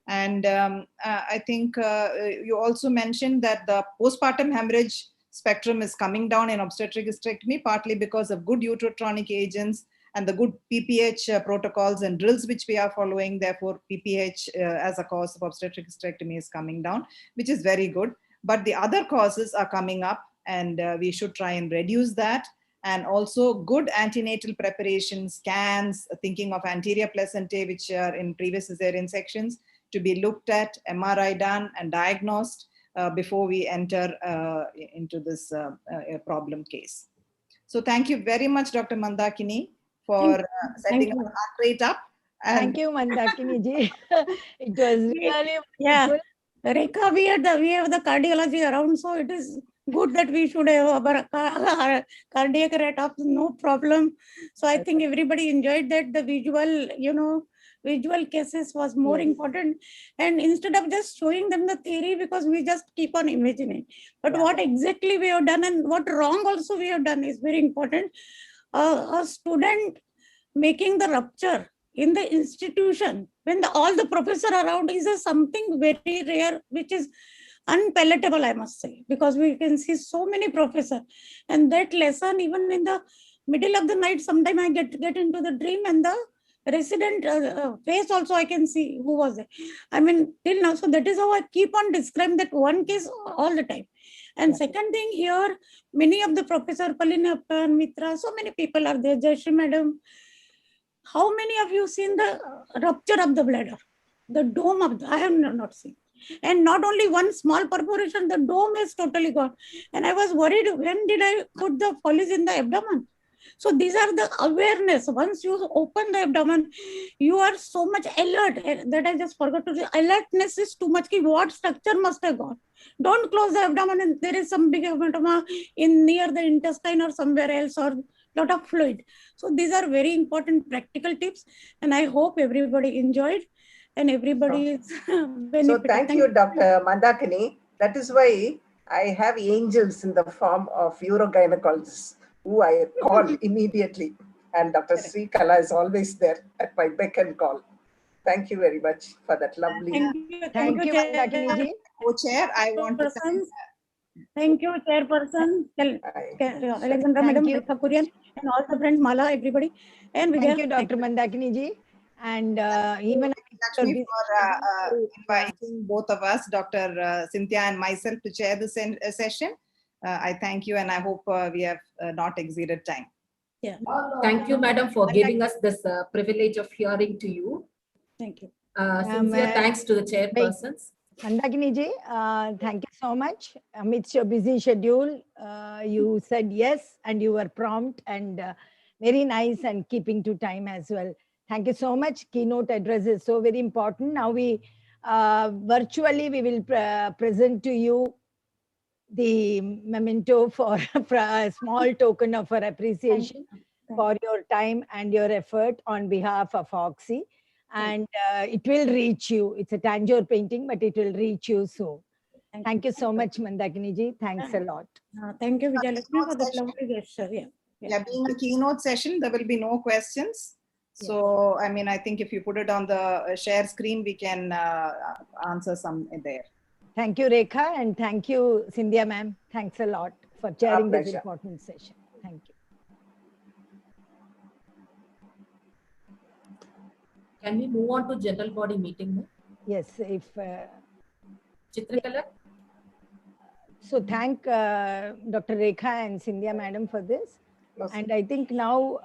And I think you also mentioned that the postpartum hemorrhage spectrum is coming down in obstetric hysterectomy, partly because of good uterotronic agents and the good PPH protocols and drills which we are following. Therefore, PPH as a cause of obstetric hysterectomy is coming down, which is very good. But the other causes are coming up, and we should try and reduce that. And also good antenatal preparation, scans, thinking of anterior placentae, which are in previous cesarean sections, to be looked at, MRI done and diagnosed before we enter into this problem case. So thank you very much, Dr. Mandakini, for setting our heart rate up. And thank you, Mandakini ji. It was really wonderful. Rekha, we have the cardiology around, so it is good that we should have our cardiac rate up, no problem. So I think everybody enjoyed that. The visual, visual cases was more important. And instead of just showing them the theory, because we just keep on imagining. But what exactly we have done and what wrong also we have done is very important. A student making the rupture in the institution when all the professor around is something very rare, which is unpalatable, I must say, because we can see so many professors, and that lesson even in the middle of the night, sometime I get into the dream, and the resident face also I can see who was there. I mean, till now. So that is how I keep on describing that one case all the time. And second thing here, many of the professor, Palina, Mitra, so many people are there, Jayashree madam. How many of you seen the rupture of the bladder? The dome of the, I have not seen. And not only one small perforation, the dome is totally gone. And I was worried, when did I put the Follies in the abdomen? So these are the awareness. Once you open the abdomen, you are so much alert. That I just forgot to say. Alertness is too much. What structure must have gone? Don't close the abdomen and there is some big hematoma in near the intestine or somewhere else, or lot of fluid. So these are very important practical tips, and I hope everybody enjoyed and everybody is benefited. So thank you, Dr. Mandakini. That is why I have angels in the form of urogynecologists who I call immediately. And Dr. Sri Kala is always there at my beck and call. Thank you very much for that lovely. Thank you, Co-chair, I want to thank you, Chairperson, Alexandra Madam, Rekha Kurian, and all the friends, Mala, everybody. And thank you, Dr. Mandakini ji. And even Lakshmi for inviting both of us, Dr. Cynthia and myself, to chair this session. I thank you, and I hope we have not exceeded time. Yeah. Thank you, Madam, for giving us this privilege of hearing to you. Thank you. Sincere thanks to the chairpersons. Mandakini ji, thank you so much. Amidst your busy schedule, you said yes, and you were prompt and very nice and keeping to time as well. Thank you so much. Keynote address is so very important. Now we virtually we will present to you the memento for a small token of our appreciation for your time and your effort on behalf of OGSSI. And it will reach you. It's a Tanjore painting, but it will reach you soon. Thank you so much, Mandakini ji. Thanks a lot. Thank you, Vijayalakshmi, for the lovely gesture. Yeah, being a keynote session, there will be no questions. So, I mean, I think if you put it on the share screen, we can answer some there. Thank you, Rekha, and thank you, Cynthia ma'am. Thanks a lot for chairing this important session. Thank you. Can we move on to general body meeting now? Yes, if Chitrakala. So thank Dr. Rekha and Cynthia madam for this. And I think now